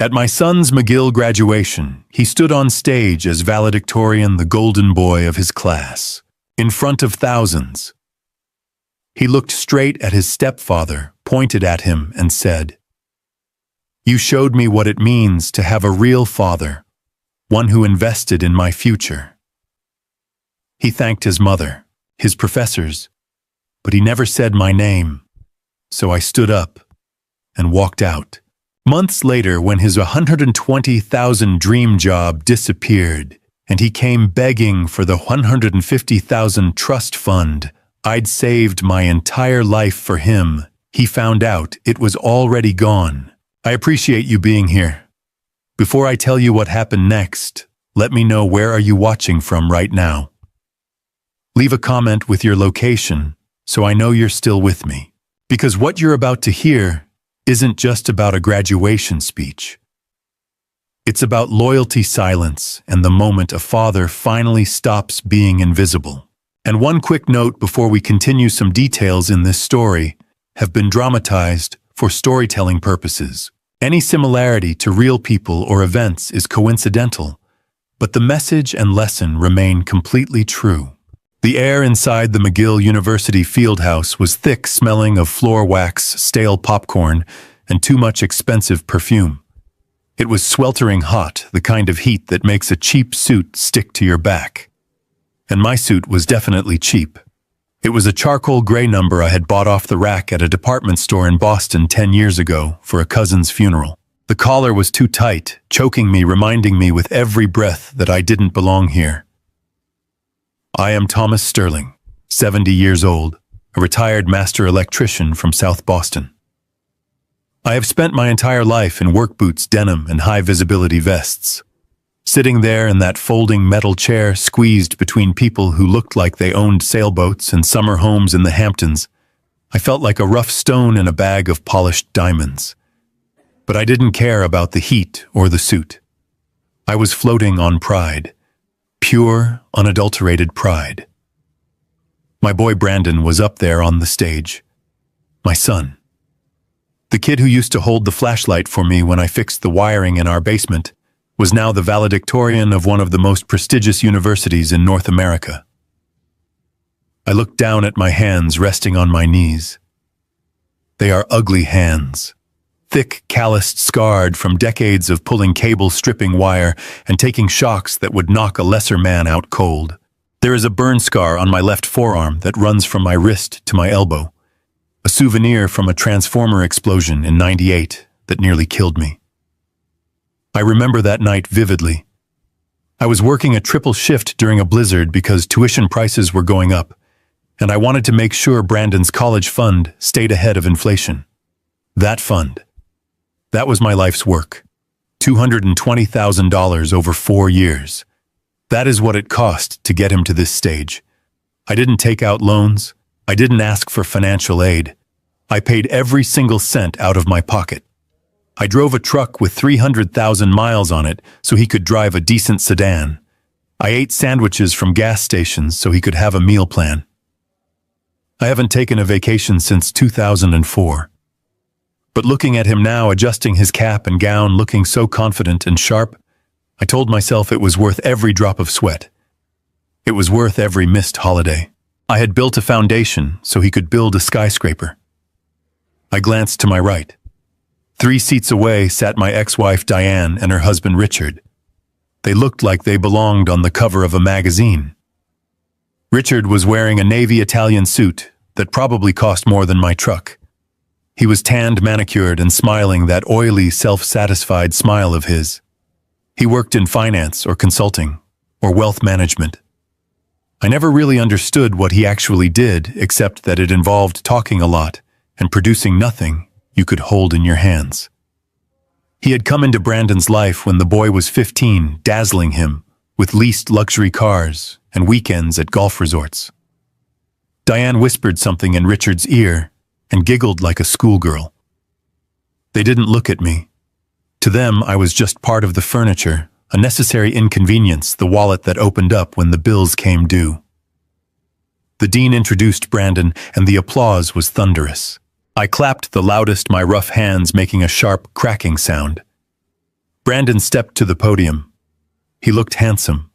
At my son's McGill graduation, he stood on stage as valedictorian, the golden boy of his class, in front of thousands. He looked straight at his stepfather, pointed at him, and said, "You showed me what it means to have a real father, one who invested in my future." He thanked his mother, his professors, but he never said my name, so I stood up and walked out. Months later, when his $120,000 dream job disappeared and he came begging for the $150,000 trust fund I'd saved my entire life for him, he found out it was already gone. I appreciate you being here. Before I tell you what happened next, let me know, where are you watching from right now? Leave a comment with your location so I know you're still with me. Because what you're about to hear isn't just about a graduation speech. It's about loyalty, silence, and the moment a father finally stops being invisible. And one quick note before we continue: some details in this story have been dramatized for storytelling purposes. Any similarity to real people or events is coincidental, but the message and lesson remain completely true. The air inside the McGill University fieldhouse was thick, smelling of floor wax, stale popcorn, and too much expensive perfume. It was sweltering hot, the kind of heat that makes a cheap suit stick to your back. And my suit was definitely cheap. It was a charcoal gray number I had bought off the rack at a department store in Boston 10 years ago for a cousin's funeral. The collar was too tight, choking me, reminding me with every breath that I didn't belong here. I am Thomas Sterling, 70 years old, a retired master electrician from South Boston. I have spent my entire life in work boots, denim, and high-visibility vests. Sitting there in that folding metal chair, squeezed between people who looked like they owned sailboats and summer homes in the Hamptons, I felt like a rough stone in a bag of polished diamonds. But I didn't care about the heat or the suit. I was floating on pride. Pure, unadulterated pride. My boy Brandon was up there on the stage. My son. The kid who used to hold the flashlight for me when I fixed the wiring in our basement was now the valedictorian of one of the most prestigious universities in North America. I looked down at my hands resting on my knees. They are ugly hands. Thick, calloused, scarred from decades of pulling cable, stripping wire, and taking shocks that would knock a lesser man out cold. There is a burn scar on my left forearm that runs from my wrist to my elbow, a souvenir from a transformer explosion in '98 that nearly killed me. I remember that night vividly. I was working a triple shift during a blizzard because tuition prices were going up, and I wanted to make sure Brandon's college fund stayed ahead of inflation. That fund. That was my life's work. $220,000 over 4 years. That is what it cost to get him to this stage. I didn't take out loans. I didn't ask for financial aid. I paid every single cent out of my pocket. I drove a truck with 300,000 miles on it so he could drive a decent sedan. I ate sandwiches from gas stations so he could have a meal plan. I haven't taken a vacation since 2004. But looking at him now, adjusting his cap and gown, looking so confident and sharp, I told myself it was worth every drop of sweat. It was worth every missed holiday. I had built a foundation so he could build a skyscraper. I glanced to my right. 3 seats away sat my ex-wife Diane and her husband Richard. They looked like they belonged on the cover of a magazine. Richard was wearing a navy Italian suit that probably cost more than my truck. He was tanned, manicured, and smiling that oily, self-satisfied smile of his. He worked in finance or consulting or wealth management. I never really understood what he actually did, except that it involved talking a lot and producing nothing you could hold in your hands. He had come into Brandon's life when the boy was 15, dazzling him with leased luxury cars and weekends at golf resorts. Diane whispered something in Richard's ear and giggled like a schoolgirl. They didn't look at me. To them, I was just part of the furniture, a necessary inconvenience, the wallet that opened up when the bills came due. The dean introduced Brandon, and the applause was thunderous. I clapped the loudest, my rough hands making a sharp, cracking sound. Brandon stepped to the podium. He looked handsome.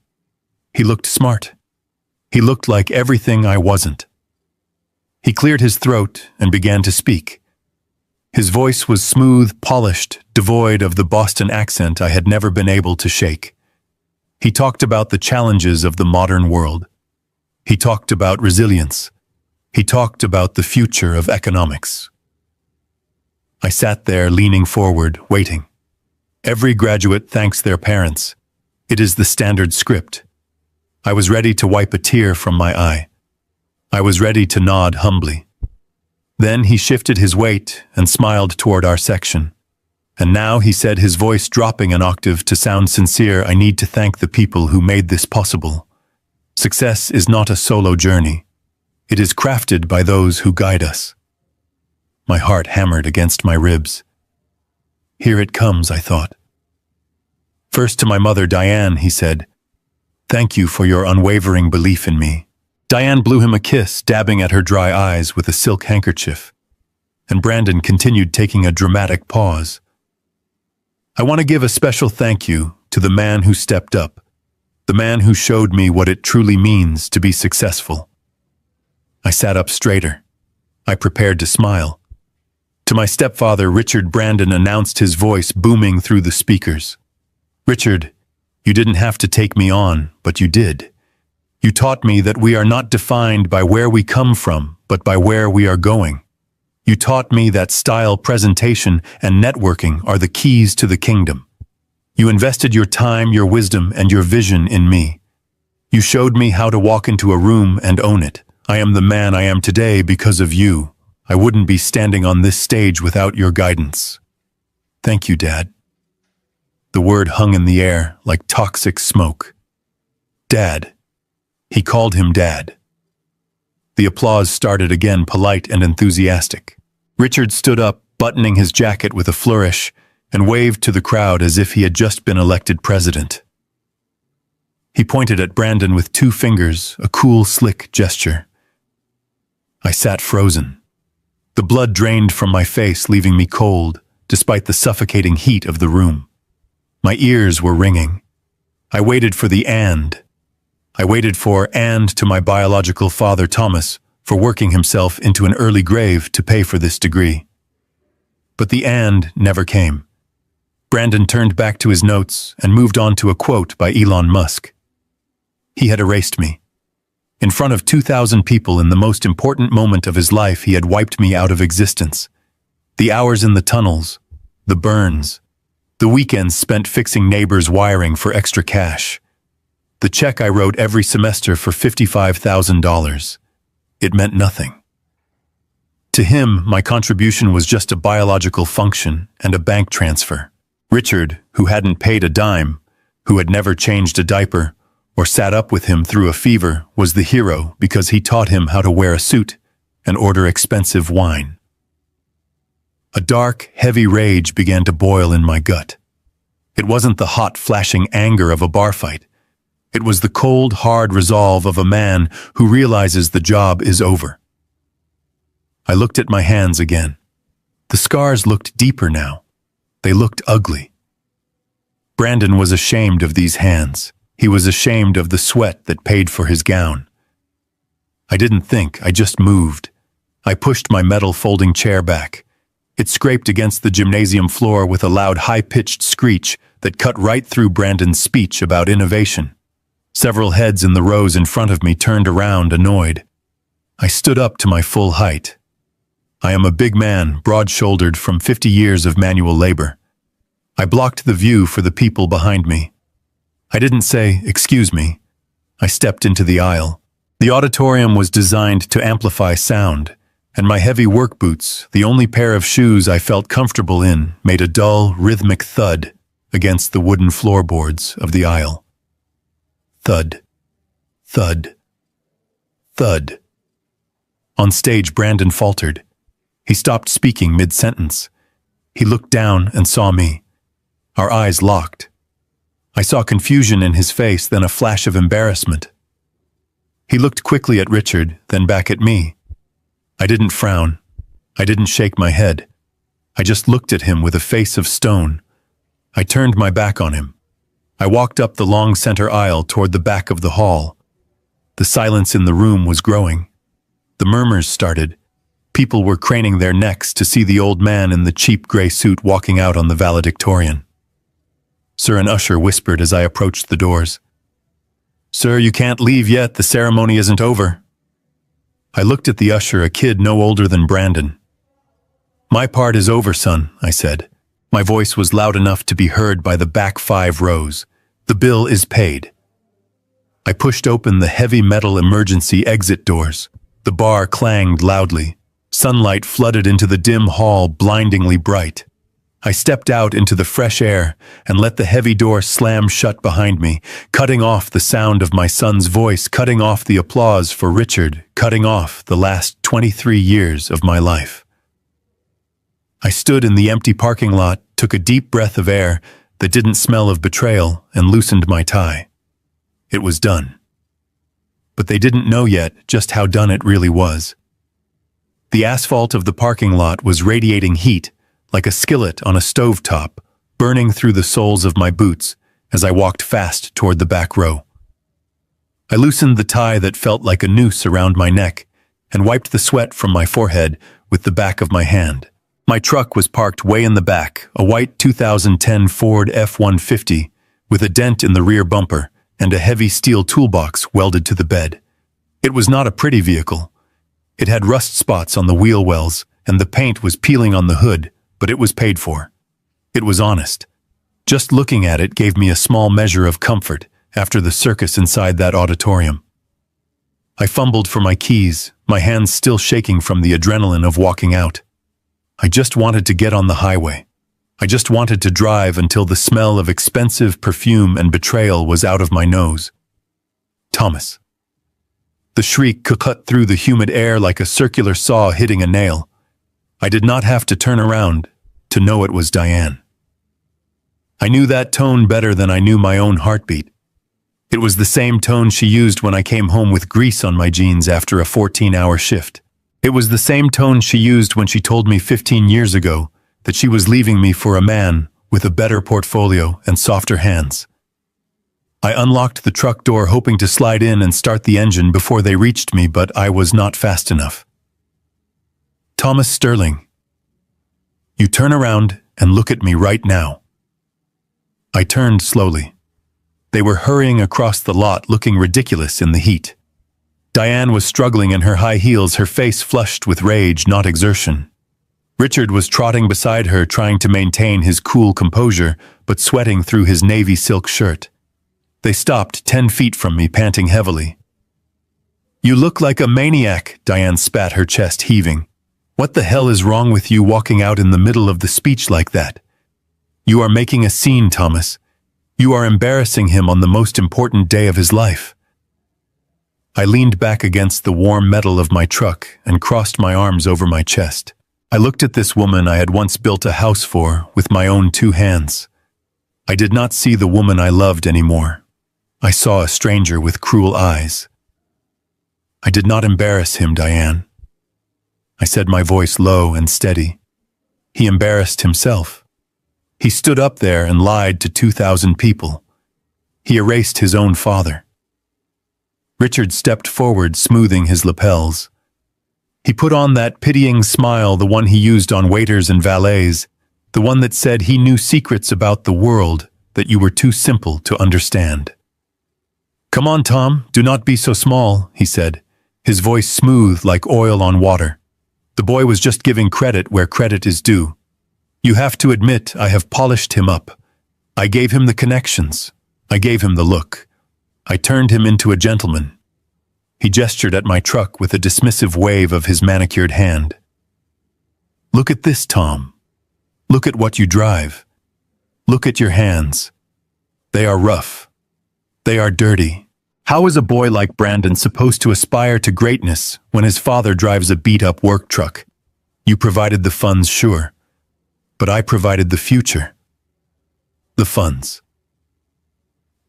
He looked smart. He looked like everything I wasn't. He cleared his throat and began to speak. His voice was smooth, polished, devoid of the Boston accent I had never been able to shake. He talked about the challenges of the modern world. He talked about resilience. He talked about the future of economics. I sat there leaning forward, waiting. Every graduate thanks their parents. It is the standard script. I was ready to wipe a tear from my eye. I was ready to nod humbly. Then he shifted his weight and smiled toward our section. And now, he said, his voice dropping an octave to sound sincere, I need to thank the people who made this possible. Success is not a solo journey. It is crafted by those who guide us. My heart hammered against my ribs. Here it comes, I thought. First to my mother, Diane, he said, thank you for your unwavering belief in me. Diane blew him a kiss, dabbing at her dry eyes with a silk handkerchief. And Brandon continued, taking a dramatic pause. I want to give a special thank you to the man who stepped up, the man who showed me what it truly means to be successful. I sat up straighter. I prepared to smile. To my stepfather, Richard, Brandon announced, his voice booming through the speakers. Richard, you didn't have to take me on, but you did. You taught me that we are not defined by where we come from, but by where we are going. You taught me that style, presentation, and networking are the keys to the kingdom. You invested your time, your wisdom, and your vision in me. You showed me how to walk into a room and own it. I am the man I am today because of you. I wouldn't be standing on this stage without your guidance. Thank you, Dad. The word hung in the air like toxic smoke. Dad. He called him Dad. The applause started again, polite and enthusiastic. Richard stood up, buttoning his jacket with a flourish, and waved to the crowd as if he had just been elected president. He pointed at Brandon with 2 fingers, a cool, slick gesture. I sat frozen. The blood drained from my face, leaving me cold, despite the suffocating heat of the room. My ears were ringing. I waited for the and. I waited for and to my biological father, Thomas, for working himself into an early grave to pay for this degree. But the and never came. Brandon turned back to his notes and moved on to a quote by Elon Musk. He had erased me. In front of 2,000 people in the most important moment of his life, he had wiped me out of existence. The hours in the tunnels, the burns, the weekends spent fixing neighbors' wiring for extra cash, the check I wrote every semester for $55,000. It meant nothing. To him, my contribution was just a biological function and a bank transfer. Richard, who hadn't paid a dime, who had never changed a diaper or sat up with him through a fever, was the hero because he taught him how to wear a suit and order expensive wine. A dark, heavy rage began to boil in my gut. It wasn't the hot, flashing anger of a bar fight. It was the cold, hard resolve of a man who realizes the job is over. I looked at my hands again. The scars looked deeper now. They looked ugly. Brandon was ashamed of these hands. He was ashamed of the sweat that paid for his gown. I didn't think, I just moved. I pushed my metal folding chair back. It scraped against the gymnasium floor with a loud, high-pitched screech that cut right through Brandon's speech about innovation. Several heads in the rows in front of me turned around, annoyed. I stood up to my full height. I am a big man, broad-shouldered from 50 years of manual labor. I blocked the view for the people behind me. I didn't say, "Excuse me." I stepped into the aisle. The auditorium was designed to amplify sound, and my heavy work boots, the only pair of shoes I felt comfortable in, made a dull, rhythmic thud against the wooden floorboards of the aisle. Thud. Thud. Thud. On stage, Brandon faltered. He stopped speaking mid-sentence. He looked down and saw me. Our eyes locked. I saw confusion in his face, then a flash of embarrassment. He looked quickly at Richard, then back at me. I didn't frown. I didn't shake my head. I just looked at him with a face of stone. I turned my back on him. I walked up the long center aisle toward the back of the hall. The silence in the room was growing. The murmurs started. People were craning their necks to see the old man in the cheap gray suit walking out on the valedictorian. Sir, an usher whispered as I approached the doors. "Sir, you can't leave yet, the ceremony isn't over." I looked at the usher, a kid no older than Brandon. "My part is over, son," I said. My voice was loud enough to be heard by the back 5 rows. "The bill is paid." I pushed open the heavy metal emergency exit doors. The bar clanged loudly. Sunlight flooded into the dim hall, blindingly bright. I stepped out into the fresh air and let the heavy door slam shut behind me, cutting off the sound of my son's voice, cutting off the applause for Richard, cutting off the last 23 years of my life. I stood in the empty parking lot, took a deep breath of air that didn't smell of betrayal, and loosened my tie. It was done. But they didn't know yet just how done it really was. The asphalt of the parking lot was radiating heat, like a skillet on a stovetop, burning through the soles of my boots as I walked fast toward the back row. I loosened the tie that felt like a noose around my neck and wiped the sweat from my forehead with the back of my hand. My truck was parked way in the back, a white 2010 Ford F-150 with a dent in the rear bumper and a heavy steel toolbox welded to the bed. It was not a pretty vehicle. It had rust spots on the wheel wells, and the paint was peeling on the hood, but it was paid for. It was honest. Just looking at it gave me a small measure of comfort after the circus inside that auditorium. I fumbled for my keys, my hands still shaking from the adrenaline of walking out. I just wanted to get on the highway. I just wanted to drive until the smell of expensive perfume and betrayal was out of my nose. Thomas. The shriek cut through the humid air like a circular saw hitting a nail. I did not have to turn around to know it was Diane. I knew that tone better than I knew my own heartbeat. It was the same tone she used when I came home with grease on my jeans after a 14-hour shift. It was the same tone she used when she told me 15 years ago that she was leaving me for a man with a better portfolio and softer hands. I unlocked the truck door hoping to slide in and start the engine before they reached me, but I was not fast enough. "Thomas Sterling, you turn around and look at me right now." I turned slowly. They were hurrying across the lot, looking ridiculous in the heat. Diane was struggling in her high heels, her face flushed with rage, not exertion. Richard was trotting beside her, trying to maintain his cool composure, but sweating through his navy silk shirt. They stopped 10 feet from me, panting heavily. "You look like a maniac," Diane spat, her chest heaving. "What the hell is wrong with you walking out in the middle of the speech like that? You are making a scene, Thomas. You are embarrassing him on the most important day of his life." I leaned back against the warm metal of my truck and crossed my arms over my chest. I looked at this woman I had once built a house for with my own 2 hands. I did not see the woman I loved anymore. I saw a stranger with cruel eyes. "I did not embarrass him, Diane." I said, my voice low and steady. "He embarrassed himself. He stood up there and lied to 2,000 people. He erased his own father." Richard stepped forward, smoothing his lapels. He put on that pitying smile, the one he used on waiters and valets, the one that said he knew secrets about the world that you were too simple to understand. "Come on, Tom, do not be so small," he said, his voice smooth like oil on water. The boy was just giving credit where credit is due. "You have to admit I have polished him up. I gave him the connections. I gave him the look. I turned him into a gentleman." He gestured at my truck with a dismissive wave of his manicured hand. "Look at this, Tom. Look at what you drive. Look at your hands. They are rough. They are dirty. How is a boy like Brandon supposed to aspire to greatness when his father drives a beat-up work truck? You provided the funds, sure, but I provided the future. The funds."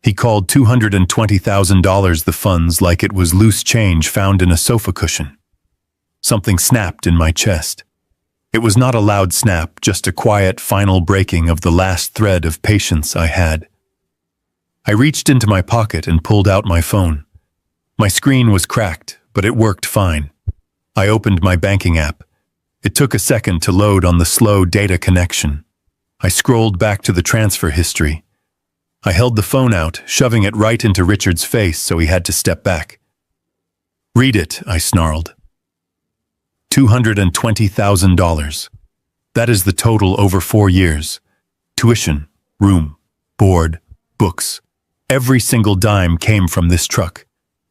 He called $220,000 the funds like it was loose change found in a sofa cushion. Something snapped in my chest. It was not a loud snap, just a quiet, final breaking of the last thread of patience I had. I reached into my pocket and pulled out my phone. My screen was cracked, but it worked fine. I opened my banking app. It took a second to load on the slow data connection. I scrolled back to the transfer history. I held the phone out, shoving it right into Richard's face so he had to step back. "Read it," I snarled. $220,000. That is the total over 4 years. Tuition, room, board, books. Every single dime came from this truck.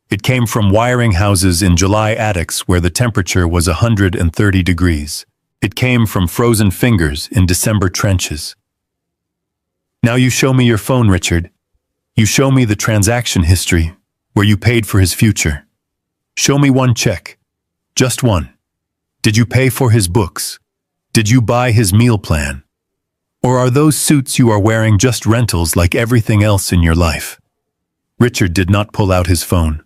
It came from wiring houses in July attics where the temperature was 130 degrees. It came from frozen fingers in December trenches. "Now you show me your phone, Richard. You show me the transaction history, where you paid for his future. Show me one check. Just one. Did you pay for his books? Did you buy his meal plan? Or are those suits you are wearing just rentals like everything else in your life?" Richard did not pull out his phone.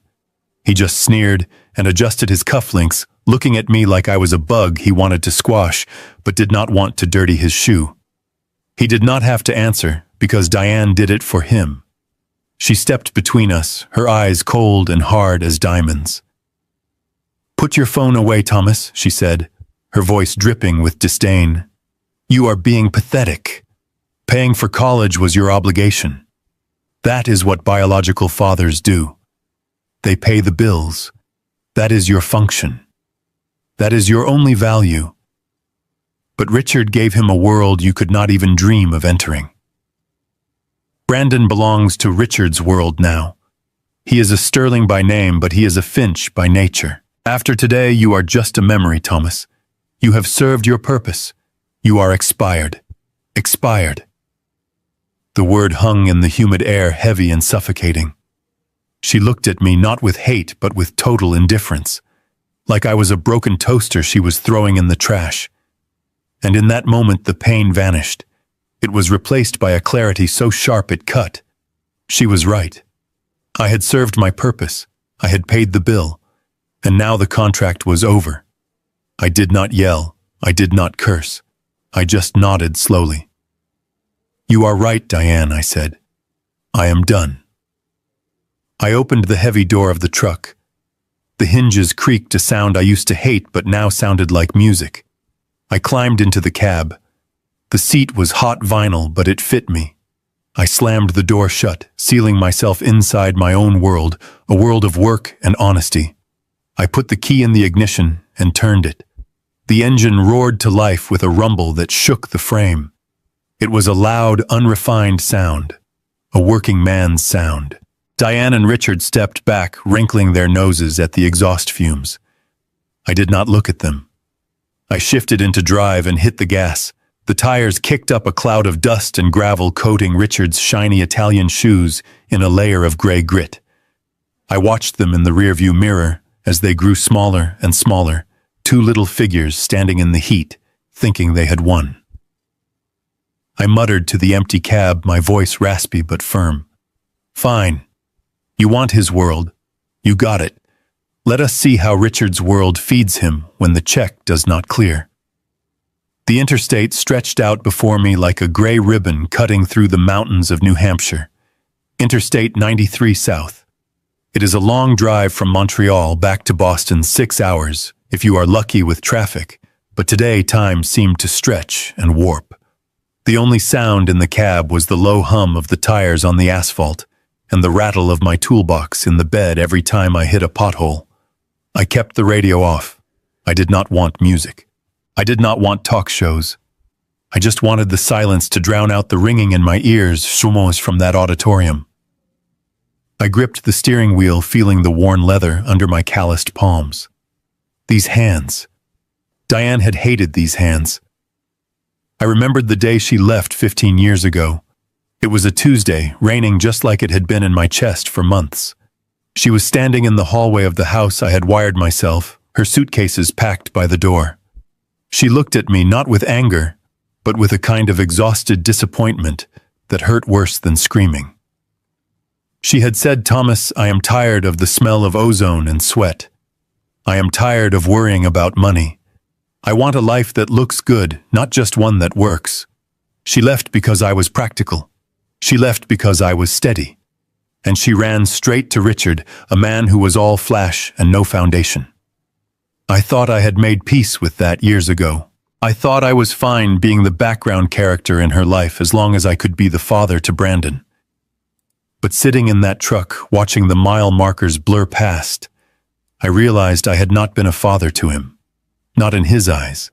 He just sneered and adjusted his cufflinks, looking at me like I was a bug he wanted to squash, but did not want to dirty his shoe. He did not have to answer, because Diane did it for him. She stepped between us, her eyes cold and hard as diamonds. "Put your phone away, Thomas," she said, her voice dripping with disdain. "You are being pathetic. Paying for college was your obligation. That is what biological fathers do. They pay the bills. That is your function. That is your only value." But Richard gave him a world you could not even dream of entering. Brandon belongs to Richard's world now. He is a Sterling by name, but he is a Finch by nature. After today, you are just a memory, Thomas. You have served your purpose. You are expired. Expired. The word hung in the humid air, heavy and suffocating. She looked at me not with hate, but with total indifference, like I was a broken toaster she was throwing in the trash. And in that moment the pain vanished. It was replaced by a clarity so sharp it cut. She was right. I had served my purpose. I had paid the bill. And now the contract was over. I did not yell. I did not curse. I just nodded slowly. "You are right, Diane," I said. "I am done." I opened the heavy door of the truck. The hinges creaked, a sound I used to hate but now sounded like music. I climbed into the cab. The seat was hot vinyl, but it fit me. I slammed the door shut, sealing myself inside my own world, a world of work and honesty. I put the key in the ignition and turned it. The engine roared to life with a rumble that shook the frame. It was a loud, unrefined sound, a working man's sound. Diane and Richard stepped back, wrinkling their noses at the exhaust fumes. I did not look at them. I shifted into drive and hit the gas. The tires kicked up a cloud of dust and gravel, coating Richard's shiny Italian shoes in a layer of gray grit. I watched them in the rearview mirror as they grew smaller and smaller, two little figures standing in the heat, thinking they had won. I muttered to the empty cab, my voice raspy but firm. "Fine. You want his world. You got it. Let us see how Richard's world feeds him when the check does not clear." The interstate stretched out before me like a gray ribbon cutting through the mountains of New Hampshire. Interstate 93 South. It is a long drive from Montreal back to Boston, 6 hours, if you are lucky with traffic, but today time seemed to stretch and warp. The only sound in the cab was the low hum of the tires on the asphalt, and the rattle of my toolbox in the bed every time I hit a pothole. I kept the radio off. I did not want music. I did not want talk shows. I just wanted the silence to drown out the ringing in my ears, shumos from that auditorium. I gripped the steering wheel, feeling the worn leather under my calloused palms. These hands. Diane had hated these hands. I remembered the day she left 15 years ago. It was a Tuesday, raining just like it had been in my chest for months. She was standing in the hallway of the house I had wired myself, her suitcases packed by the door. She looked at me not with anger, but with a kind of exhausted disappointment that hurt worse than screaming. She had said, "Thomas, I am tired of the smell of ozone and sweat. I am tired of worrying about money. I want a life that looks good, not just one that works. She left because I was practical. She left because I was steady. And she ran straight to Richard, a man who was all flash and no foundation. I thought I had made peace with that years ago. I thought I was fine being the background character in her life as long as I could be the father to Brandon. But sitting in that truck, watching the mile markers blur past, I realized I had not been a father to him. Not in his eyes.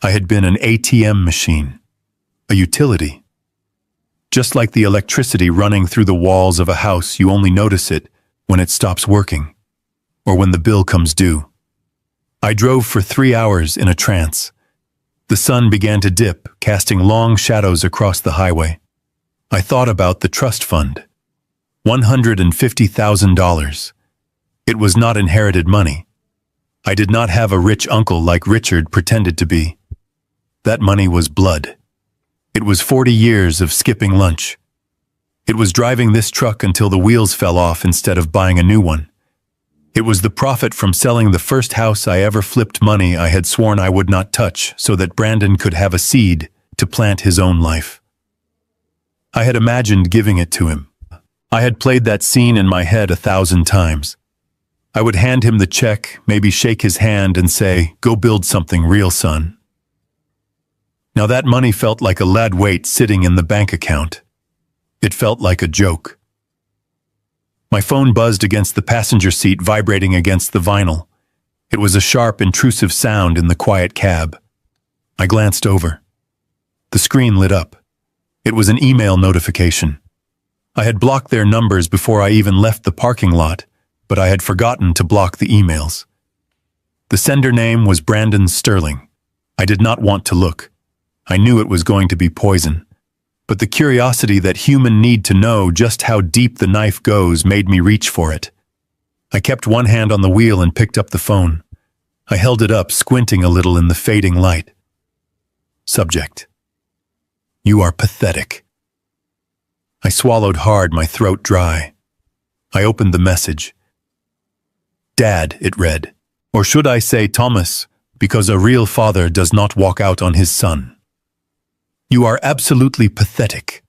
I had been an ATM machine, a utility. Just like the electricity running through the walls of a house, you only notice it when it stops working, or when the bill comes due. I drove for 3 hours in a trance. The sun began to dip, casting long shadows across the highway. I thought about the trust fund. $150,000. It was not inherited money. I did not have a rich uncle like Richard pretended to be. That money was blood. It was 40 years of skipping lunch. It was driving this truck until the wheels fell off instead of buying a new one. It was the profit from selling the first house I ever flipped money I had sworn I would not touch so that Brandon could have a seed to plant his own life. I had imagined giving it to him. I had played that scene in my head 1,000 times. I would hand him the check, maybe shake his hand and say, "Go build something real, son." Now that money felt like a lead weight sitting in the bank account. It felt like a joke. My phone buzzed against the passenger seat, vibrating against the vinyl. It was a sharp, intrusive sound in the quiet cab. I glanced over. The screen lit up. It was an email notification. I had blocked their numbers before I even left the parking lot, but I had forgotten to block the emails. The sender name was Brandon Sterling. I did not want to look. I knew it was going to be poison. But the curiosity that humans need to know just how deep the knife goes made me reach for it. I kept one hand on the wheel and picked up the phone. I held it up, squinting a little in the fading light. Subject: You are pathetic. I swallowed hard, my throat dry. I opened the message. Dad, it read. Or should I say Thomas, because a real father does not walk out on his son. You are absolutely pathetic.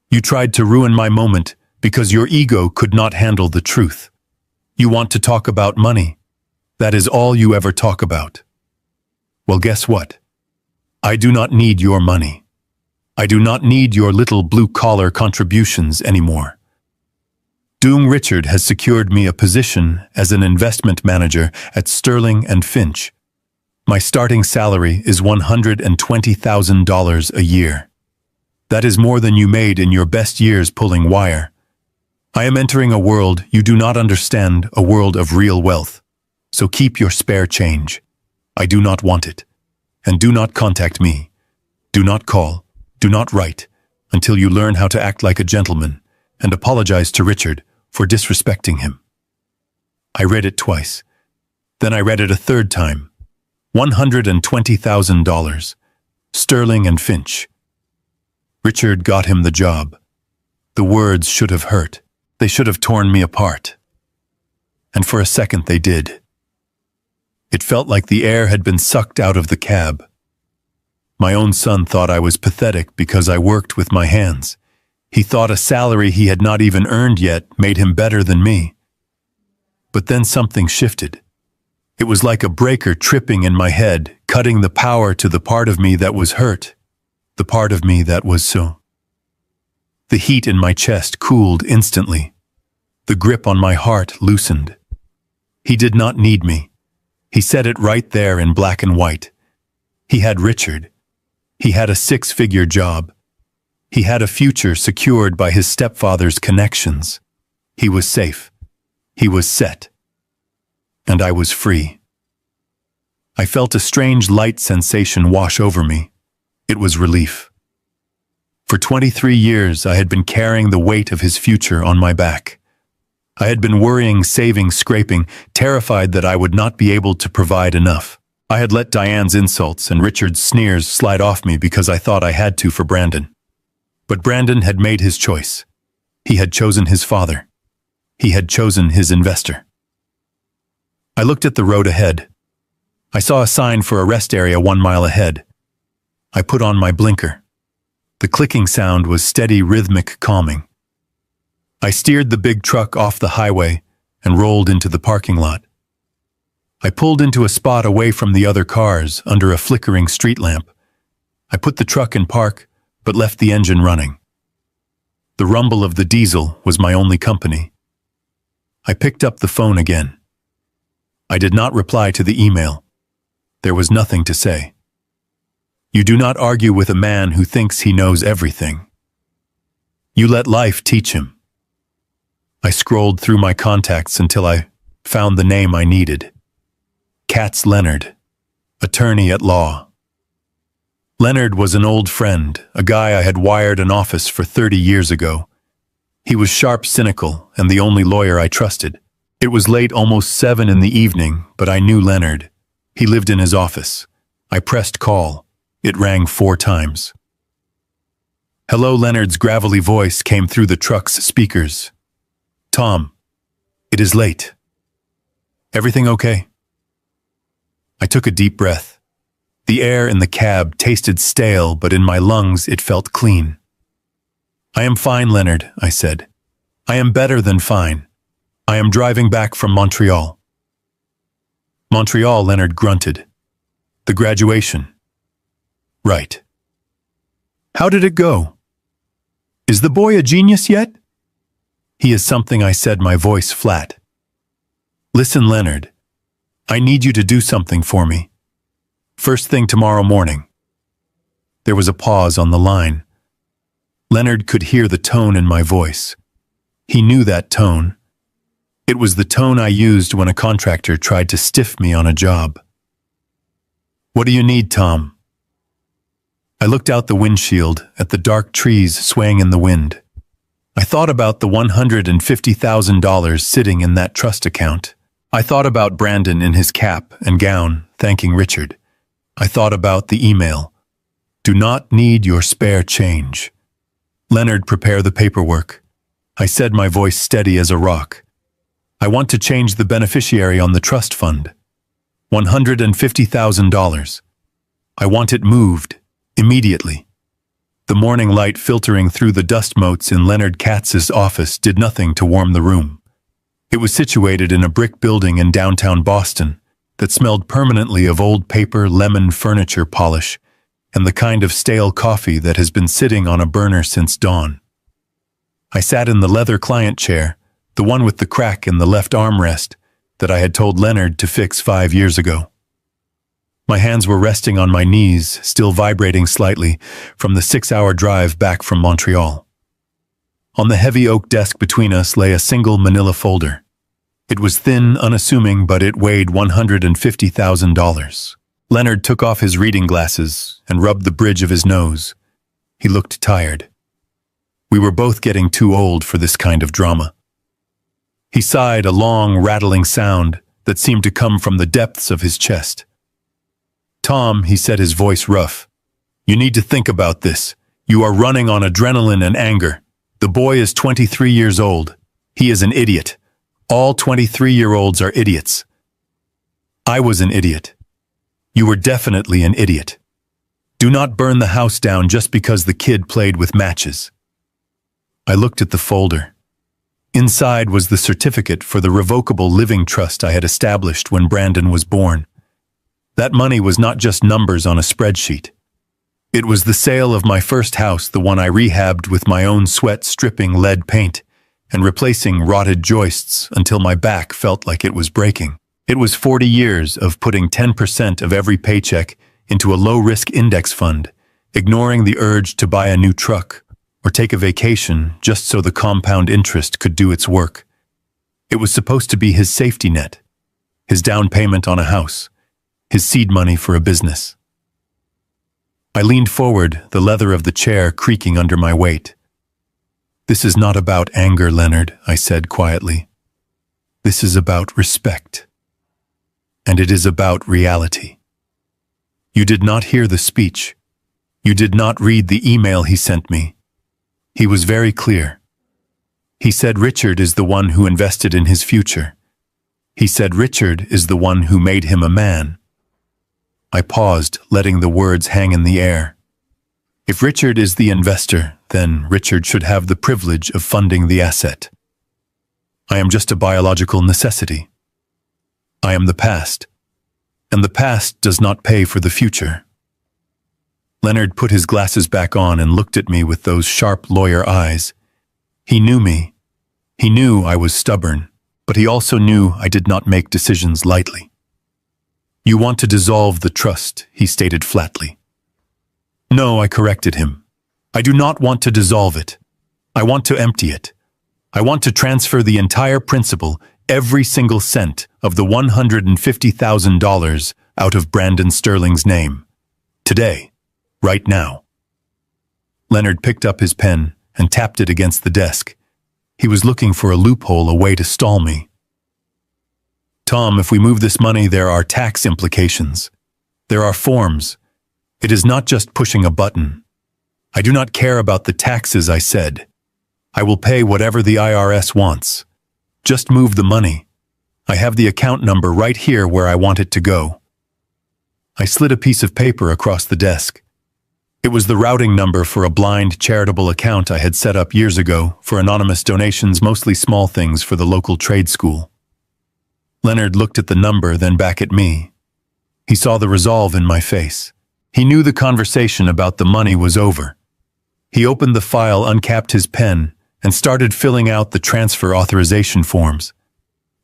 You tried to ruin my moment because your ego could not handle the truth. You want to talk about money. That is all you ever talk about. Well, guess what? I do not need your money. I do not need your little blue-collar contributions anymore. Doing Richard has secured me a position as an investment manager at Sterling and Finch. My starting salary is $120,000 a year. That is more than you made in your best years pulling wire. I am entering a world you do not understand, a world of real wealth. So keep your spare change. I do not want it. And do not contact me. Do not call. Do not write until you learn how to act like a gentleman and apologize to Richard for disrespecting him. I read it twice. Then I read it a third time. $120,000. Sterling and Finch. Richard got him the job. The words should have hurt. They should have torn me apart. And for a second they did. It felt like the air had been sucked out of the cab. My own son thought I was pathetic because I worked with my hands. He thought a salary he had not even earned yet made him better than me. But then something shifted. It was like a breaker tripping in my head, cutting the power to the part of me that was hurt, the part of me that was so. The heat in my chest cooled instantly. The grip on my heart loosened. He did not need me. He said it right there in black and white. He had Richard. He had a 6-figure job. He had a future secured by his stepfather's connections. He was safe. He was set. And I was free. I felt a strange light sensation wash over me. It was relief. For 23 years, I had been carrying the weight of his future on my back. I had been worrying, saving, scraping, terrified that I would not be able to provide enough. I had let Diane's insults and Richard's sneers slide off me because I thought I had to for Brandon. But Brandon had made his choice. He had chosen his father. He had chosen his investor. I looked at the road ahead. I saw a sign for a rest area 1 mile ahead. I put on my blinker. The clicking sound was steady, rhythmic, calming. I steered the big truck off the highway and rolled into the parking lot. I pulled into a spot away from the other cars under a flickering street lamp. I put the truck in park, but left the engine running. The rumble of the diesel was my only company. I picked up the phone again. I did not reply to the email. There was nothing to say. You do not argue with a man who thinks he knows everything. You let life teach him. I scrolled through my contacts until I found the name I needed. Katz Leonard, attorney at law. Leonard was an old friend, a guy I had wired an office for 30 years ago. He was sharp, cynical, and the only lawyer I trusted. It was late, almost 7 in the evening, but I knew Leonard. He lived in his office. I pressed call. It rang 4 times. Hello, Leonard's gravelly voice came through the truck's speakers. Tom, it is late. Everything okay? I took a deep breath. The air in the cab tasted stale, but in my lungs it felt clean. I am fine, Leonard, I said. I am better than fine. I am driving back from Montreal. Montreal, Leonard grunted. The graduation. Right. How did it go? Is the boy a genius yet? He is something, I said, my voice flat. Listen, Leonard. I need you to do something for me. First thing tomorrow morning. There was a pause on the line. Leonard could hear the tone in my voice. He knew that tone. It was the tone I used when a contractor tried to stiff me on a job. What do you need, Tom? I looked out the windshield at the dark trees swaying in the wind. I thought about the $150,000 sitting in that trust account. I thought about Brandon in his cap and gown, thanking Richard. I thought about the email. Do not need your spare change. Leonard, prepare the paperwork. I said, my voice steady as a rock. I want to change the beneficiary on the trust fund. $150,000. I want it moved, immediately. The morning light filtering through the dust motes in Leonard Katz's office did nothing to warm the room. It was situated in a brick building in downtown Boston that smelled permanently of old paper, lemon furniture polish, and the kind of stale coffee that has been sitting on a burner since dawn. I sat in the leather client chair, the one with the crack in the left armrest that I had told Leonard to fix 5 years ago. My hands were resting on my knees, still vibrating slightly from the 6-hour drive back from Montreal. On the heavy oak desk between us lay a single manila folder. It was thin, unassuming, but it weighed $150,000. Leonard took off his reading glasses and rubbed the bridge of his nose. He looked tired. We were both getting too old for this kind of drama. He sighed, a long, rattling sound that seemed to come from the depths of his chest. Tom, he said, his voice rough, you need to think about this. You are running on adrenaline and anger. The boy is 23 years old. He is an idiot. All 23-year-olds are idiots. I was an idiot. You were definitely an idiot. Do not burn the house down just because the kid played with matches. I looked at the folder. Inside was the certificate for the revocable living trust I had established when Brandon was born. That money was not just numbers on a spreadsheet. It was the sale of my first house, the one I rehabbed with my own sweat, stripping lead paint and replacing rotted joists until my back felt like it was breaking. It was 40 years of putting 10% of every paycheck into a low-risk index fund, ignoring the urge to buy a new truck or take a vacation just so the compound interest could do its work. It was supposed to be his safety net, his down payment on a house, his seed money for a business. I leaned forward, the leather of the chair creaking under my weight. This is not about anger, Leonard, I said quietly. This is about respect. And it is about reality. You did not hear the speech. You did not read the email he sent me. He was very clear. He said Richard is the one who invested in his future. He said Richard is the one who made him a man. I paused, letting the words hang in the air. If Richard is the investor, then Richard should have the privilege of funding the asset. I am just a biological necessity. I am the past, and the past does not pay for the future. Leonard put his glasses back on and looked at me with those sharp lawyer eyes. He knew me. He knew I was stubborn, but he also knew I did not make decisions lightly. You want to dissolve the trust, he stated flatly. No, I corrected him. I do not want to dissolve it. I want to empty it. I want to transfer the entire principal, every single cent of the $150,000 out of Brandon Sterling's name. Today. Right now. Leonard picked up his pen and tapped it against the desk. He was looking for a loophole, a way to stall me. Tom, if we move this money, there are tax implications. There are forms. It is not just pushing a button. I do not care about the taxes, I said. I will pay whatever the IRS wants. Just move the money. I have the account number right here where I want it to go. I slid a piece of paper across the desk. It was the routing number for a blind charitable account I had set up years ago for anonymous donations, mostly small things for the local trade school. Leonard looked at the number, then back at me. He saw the resolve in my face. He knew the conversation about the money was over. He opened the file, uncapped his pen, and started filling out the transfer authorization forms.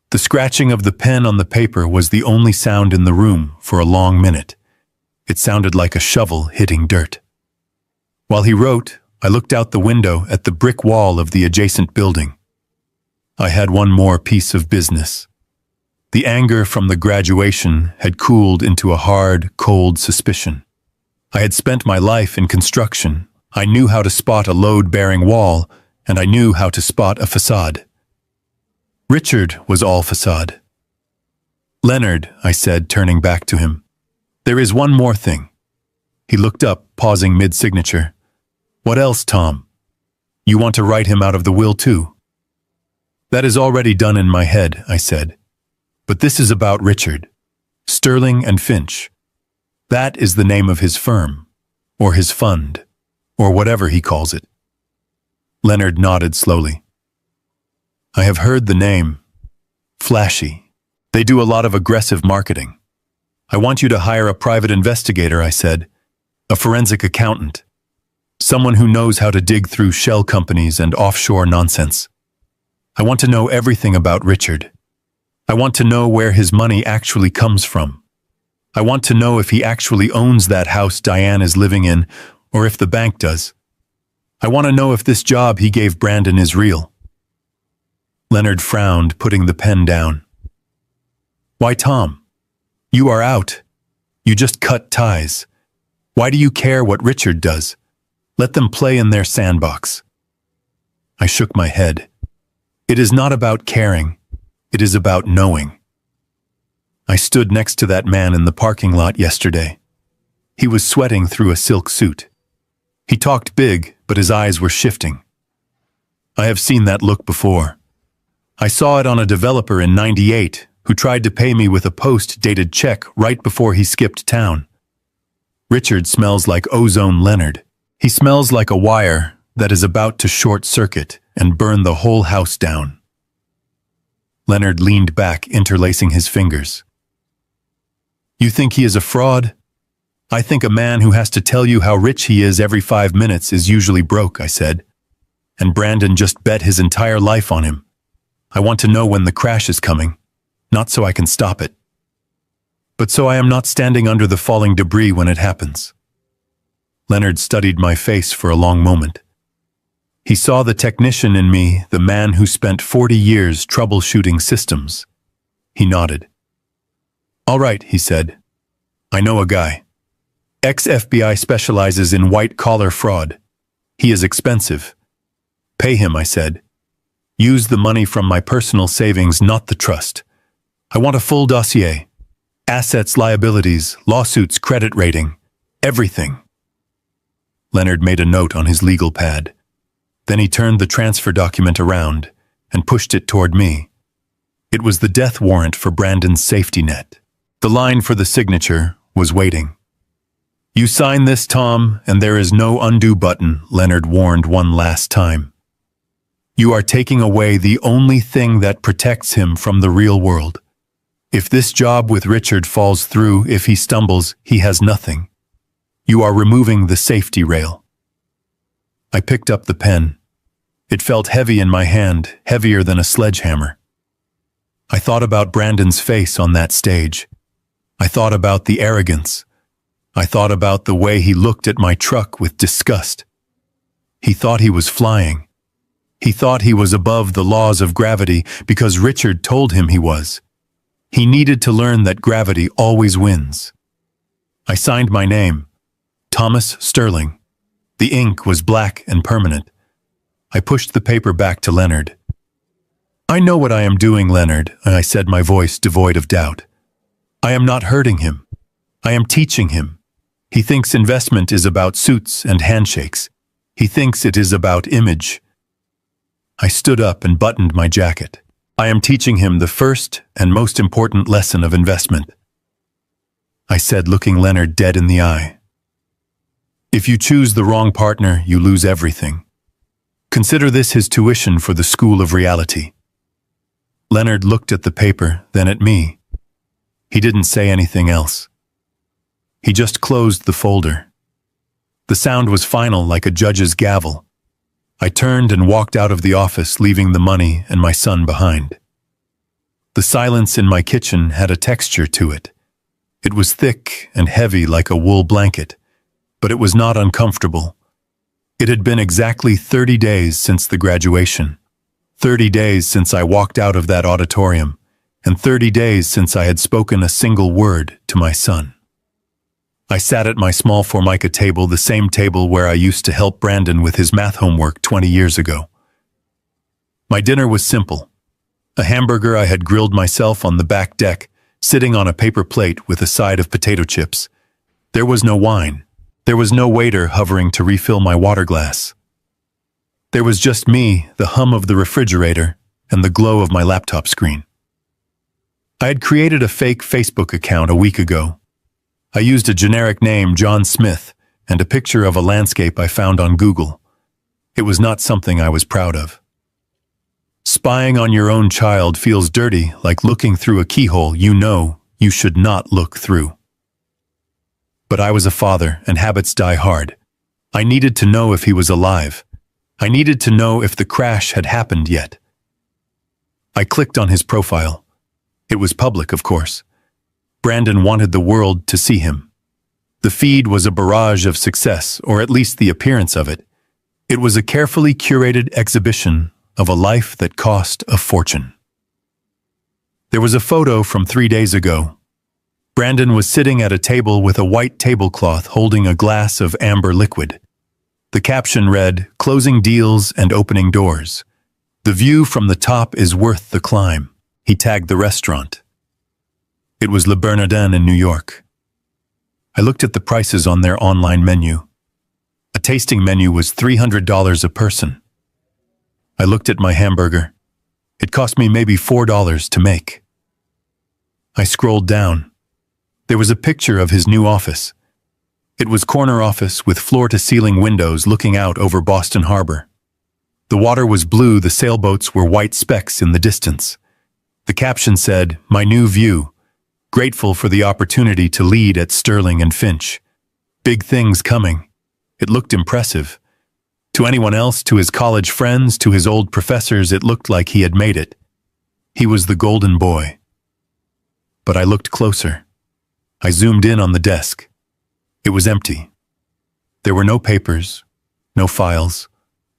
The scratching of the pen on the paper was the only sound in the room for a long minute. It sounded like a shovel hitting dirt. While he wrote, I looked out the window at the brick wall of the adjacent building. I had one more piece of business. The anger from the graduation had cooled into a hard, cold suspicion. I had spent my life in construction. I knew how to spot a load-bearing wall, and I knew how to spot a facade. Richard was all facade. Leonard, I said, turning back to him, there is one more thing. He looked up, pausing mid-signature. What else, Tom? You want to write him out of the will too? That is already done in my head, I said. But this is about Richard. Sterling and Finch. That is the name of his firm, or his fund, or whatever he calls it. Leonard nodded slowly. I have heard the name. Flashy. They do a lot of aggressive marketing. I want you to hire a private investigator, I said. A forensic accountant. Someone who knows how to dig through shell companies and offshore nonsense. I want to know everything about Richard. I want to know where his money actually comes from. I want to know if he actually owns that house Diane is living in, or if the bank does. I want to know if this job he gave Brandon is real. Leonard frowned, putting the pen down. Why, Tom? You are out. You just cut ties. Why do you care what Richard does? Let them play in their sandbox. I shook my head. It is not about caring. It is about knowing. I stood next to that man in the parking lot yesterday. He was sweating through a silk suit. He talked big, but his eyes were shifting. I have seen that look before. I saw it on a developer in '98 who tried to pay me with a post-dated check right before he skipped town. Richard smells like ozone Leonard. He smells like a wire that is about to short-circuit and burn the whole house down. Leonard leaned back, interlacing his fingers. You think he is a fraud? I think a man who has to tell you how rich he is every 5 minutes is usually broke, I said. And Brandon just bet his entire life on him. I want to know when the crash is coming, not so I can stop it, but so I am not standing under the falling debris when it happens. Leonard studied my face for a long moment. He saw the technician in me, the man who spent 40 years troubleshooting systems. He nodded. All right, he said. I know a guy. Ex-FBI specializes in white-collar fraud. He is expensive. Pay him, I said. Use the money from my personal savings, not the trust. I want a full dossier. Assets, liabilities, lawsuits, credit rating. Everything. Leonard made a note on his legal pad. Then he turned the transfer document around and pushed it toward me. It was the death warrant for Brandon's safety net. The line for the signature was waiting. "You sign this, Tom, and there is no undo button," Leonard warned one last time. "You are taking away the only thing that protects him from the real world. If this job with Richard falls through, if he stumbles, he has nothing. You are removing the safety rail." I picked up the pen. It felt heavy in my hand, heavier than a sledgehammer. I thought about Brandon's face on that stage. I thought about the arrogance. I thought about the way he looked at my truck with disgust. He thought he was flying. He thought he was above the laws of gravity because Richard told him he was. He needed to learn that gravity always wins. I signed my name, Thomas Sterling. The ink was black and permanent. I pushed the paper back to Leonard. "I know what I am doing, Leonard," I said, my voice devoid of doubt. "I am not hurting him. I am teaching him. He thinks investment is about suits and handshakes. He thinks it is about image." I stood up and buttoned my jacket. "I am teaching him the first and most important lesson of investment," I said, looking Leonard dead in the eye. "If you choose the wrong partner, you lose everything. Consider this his tuition for the school of reality." Leonard looked at the paper, then at me. He didn't say anything else. He just closed the folder. The sound was final, like a judge's gavel. I turned and walked out of the office, leaving the money and my son behind. The silence in my kitchen had a texture to it. It was thick and heavy like a wool blanket, but it was not uncomfortable. It had been exactly 30 days since the graduation, 30 days since I walked out of that auditorium, and 30 days since I had spoken a single word to my son. I sat at my small Formica table, the same table where I used to help Brandon with his math homework 20 years ago. My dinner was simple. A hamburger I had grilled myself on the back deck, sitting on a paper plate with a side of potato chips. There was no wine. There was no waiter hovering to refill my water glass. There was just me, the hum of the refrigerator, and the glow of my laptop screen. I had created a fake Facebook account a week ago. I used a generic name, John Smith, and a picture of a landscape I found on Google. It was not something I was proud of. Spying on your own child feels dirty, like looking through a keyhole you know you should not look through. But I was a father, and habits die hard. I needed to know if he was alive. I needed to know if the crash had happened yet. I clicked on his profile. It was public, of course. Brandon wanted the world to see him. The feed was a barrage of success, or at least the appearance of it. It was a carefully curated exhibition of a life that cost a fortune. There was a photo from 3 days ago. Brandon was sitting at a table with a white tablecloth holding a glass of amber liquid. The caption read, "Closing deals and opening doors. The view from the top is worth the climb." He tagged the restaurant. It was Le Bernardin in New York. I looked at the prices on their online menu. A tasting menu was $300 a person. I looked at my hamburger. It cost me maybe $4 to make. I scrolled down. There was a picture of his new office. It was corner office with floor-to-ceiling windows looking out over Boston Harbor. The water was blue, the sailboats were white specks in the distance. The caption said, "My new view. Grateful for the opportunity to lead at Sterling and Finch. Big things coming." It looked impressive. To anyone else, to his college friends, to his old professors, it looked like he had made it. He was the golden boy. But I looked closer. I zoomed in on the desk. It was empty. There were no papers, no files,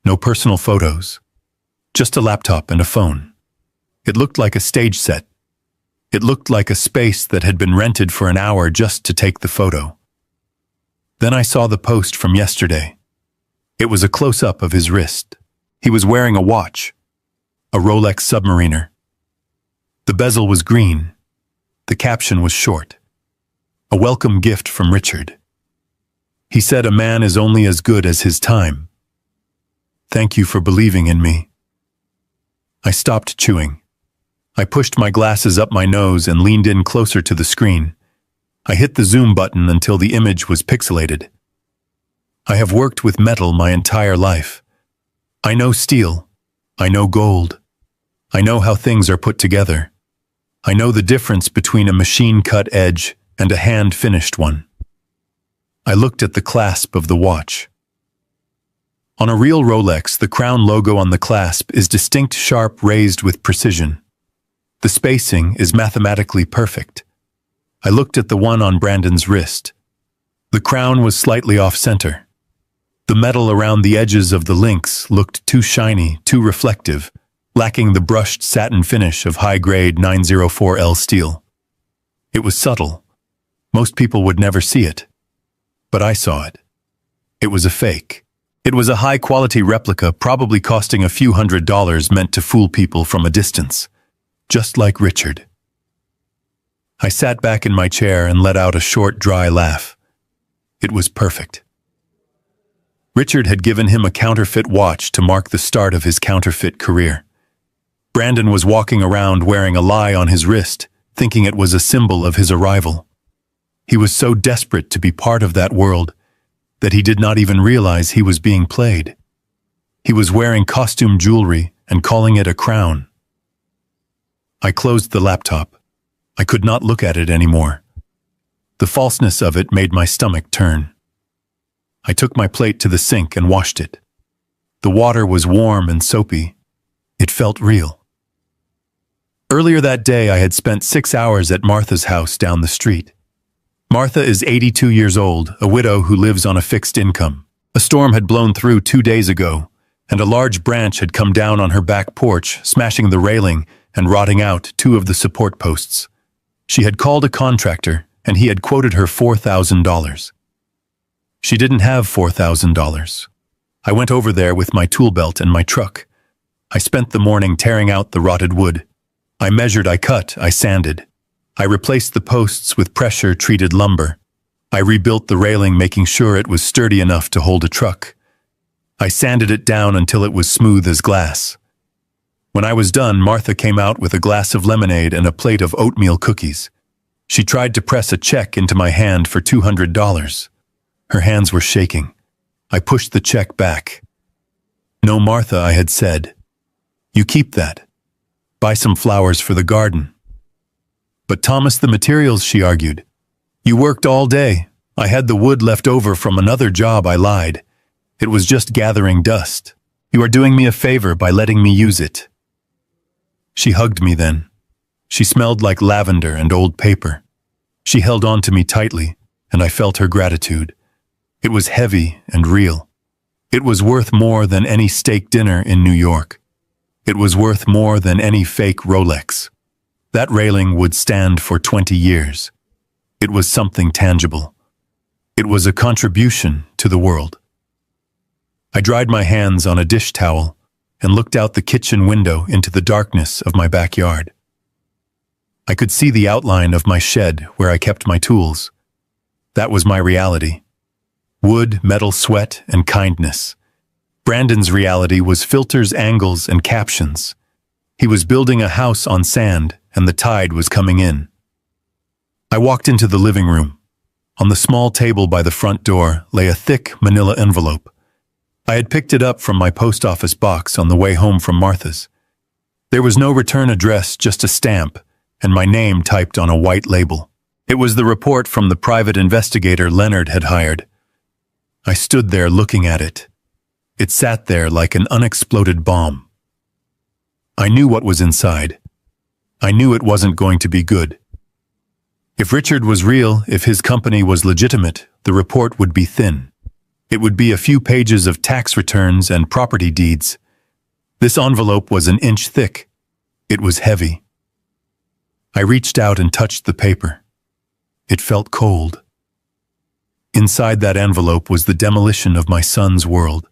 no personal photos, just a laptop and a phone. It looked like a stage set. It looked like a space that had been rented for an hour just to take the photo. Then I saw the post from yesterday. It was a close-up of his wrist. He was wearing a watch, a Rolex Submariner. The bezel was green. The caption was short. A welcome gift from Richard. He said a man is only as good as his time. Thank you for believing in me. I stopped chewing. I pushed my glasses up my nose and leaned in closer to the screen. I hit the zoom button until the image was pixelated. I have worked with metal my entire life. I know steel. I know gold. I know how things are put together. I know the difference between a machine-cut edge and a hand-finished one. I looked at the clasp of the watch. On a real Rolex, the crown logo on the clasp is distinct, sharp, raised with precision. The spacing is mathematically perfect. I looked at the one on Brandon's wrist. The crown was slightly off-center. The metal around the edges of the links looked too shiny, too reflective, lacking the brushed satin finish of high-grade 904L steel. It was subtle. Most people would never see it. But I saw it. It was a fake. It was a high-quality replica, probably costing a few $100s, meant to fool people from a distance. Just like Richard. I sat back in my chair and let out a short, dry laugh. It was perfect. Richard had given him a counterfeit watch to mark the start of his counterfeit career. Brandon was walking around wearing a lie on his wrist, thinking it was a symbol of his arrival. He was so desperate to be part of that world that he did not even realize he was being played. He was wearing costume jewelry and calling it a crown. I closed the laptop. I could not look at it anymore. The falseness of it made my stomach turn. I took my plate to the sink and washed it. The water was warm and soapy. It felt real. Earlier that day, I had spent 6 hours at Martha's house down the street. Martha is 82 years old, a widow who lives on a fixed income. A storm had blown through 2 days ago, and a large branch had come down on her back porch, smashing the railing and rotting out 2 of the support posts. She had called a contractor, and he had quoted her $4,000. She didn't have $4,000. I went over there with my tool belt and my truck. I spent the morning tearing out the rotted wood. I measured, I cut, I sanded. I replaced the posts with pressure-treated lumber. I rebuilt the railing, making sure it was sturdy enough to hold a truck. I sanded it down until it was smooth as glass. When I was done, Martha came out with a glass of lemonade and a plate of oatmeal cookies. She tried to press a check into my hand for $200. Her hands were shaking. I pushed the check back. "No, Martha," I had said. "You keep that. Buy some flowers for the garden." "But Thomas, the materials," she argued. "You worked all day. I had the wood left over from another job," I lied. "It was just gathering dust. You are doing me a favor by letting me use it." She hugged me then. She smelled like lavender and old paper. She held on to me tightly, and I felt her gratitude. It was heavy and real. It was worth more than any steak dinner in New York. It was worth more than any fake Rolex. That railing would stand for 20 years. It was something tangible. It was a contribution to the world. I dried my hands on a dish towel and looked out the kitchen window into the darkness of my backyard. I could see the outline of my shed where I kept my tools. That was my reality. Wood, metal, sweat, and kindness. Brandon's reality was filters, angles, and captions. He was building a house on sand, and the tide was coming in. I walked into the living room. On the small table by the front door lay a thick manila envelope. I had picked it up from my post office box on the way home from Martha's. There was no return address, just a stamp, and my name typed on a white label. It was the report from the private investigator Leonard had hired. I stood there looking at it. It sat there like an unexploded bomb. I knew what was inside. I knew it wasn't going to be good. If Richard was real, if his company was legitimate, the report would be thin. It would be a few pages of tax returns and property deeds. This envelope was an inch thick. It was heavy. I reached out and touched the paper. It felt cold. Inside that envelope was the demolition of my son's world.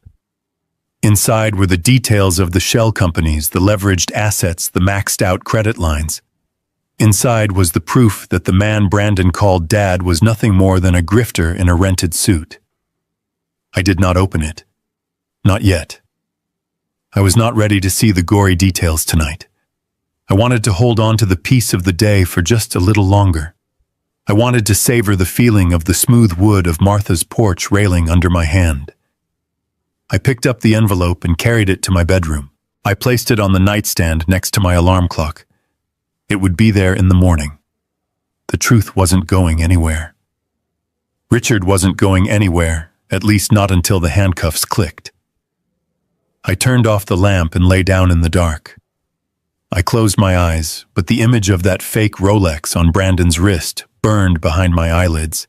Inside were the details of the shell companies, the leveraged assets, the maxed-out credit lines. Inside was the proof that the man Brandon called Dad was nothing more than a grifter in a rented suit. I did not open it. Not yet. I was not ready to see the gory details tonight. I wanted to hold on to the peace of the day for just a little longer. I wanted to savor the feeling of the smooth wood of Martha's porch railing under my hand. I picked up the envelope and carried it to my bedroom. I placed it on the nightstand next to my alarm clock. It would be there in the morning. The truth wasn't going anywhere. Richard wasn't going anywhere, at least not until the handcuffs clicked. I turned off the lamp and lay down in the dark. I closed my eyes, but the image of that fake Rolex on Brandon's wrist burned behind my eyelids.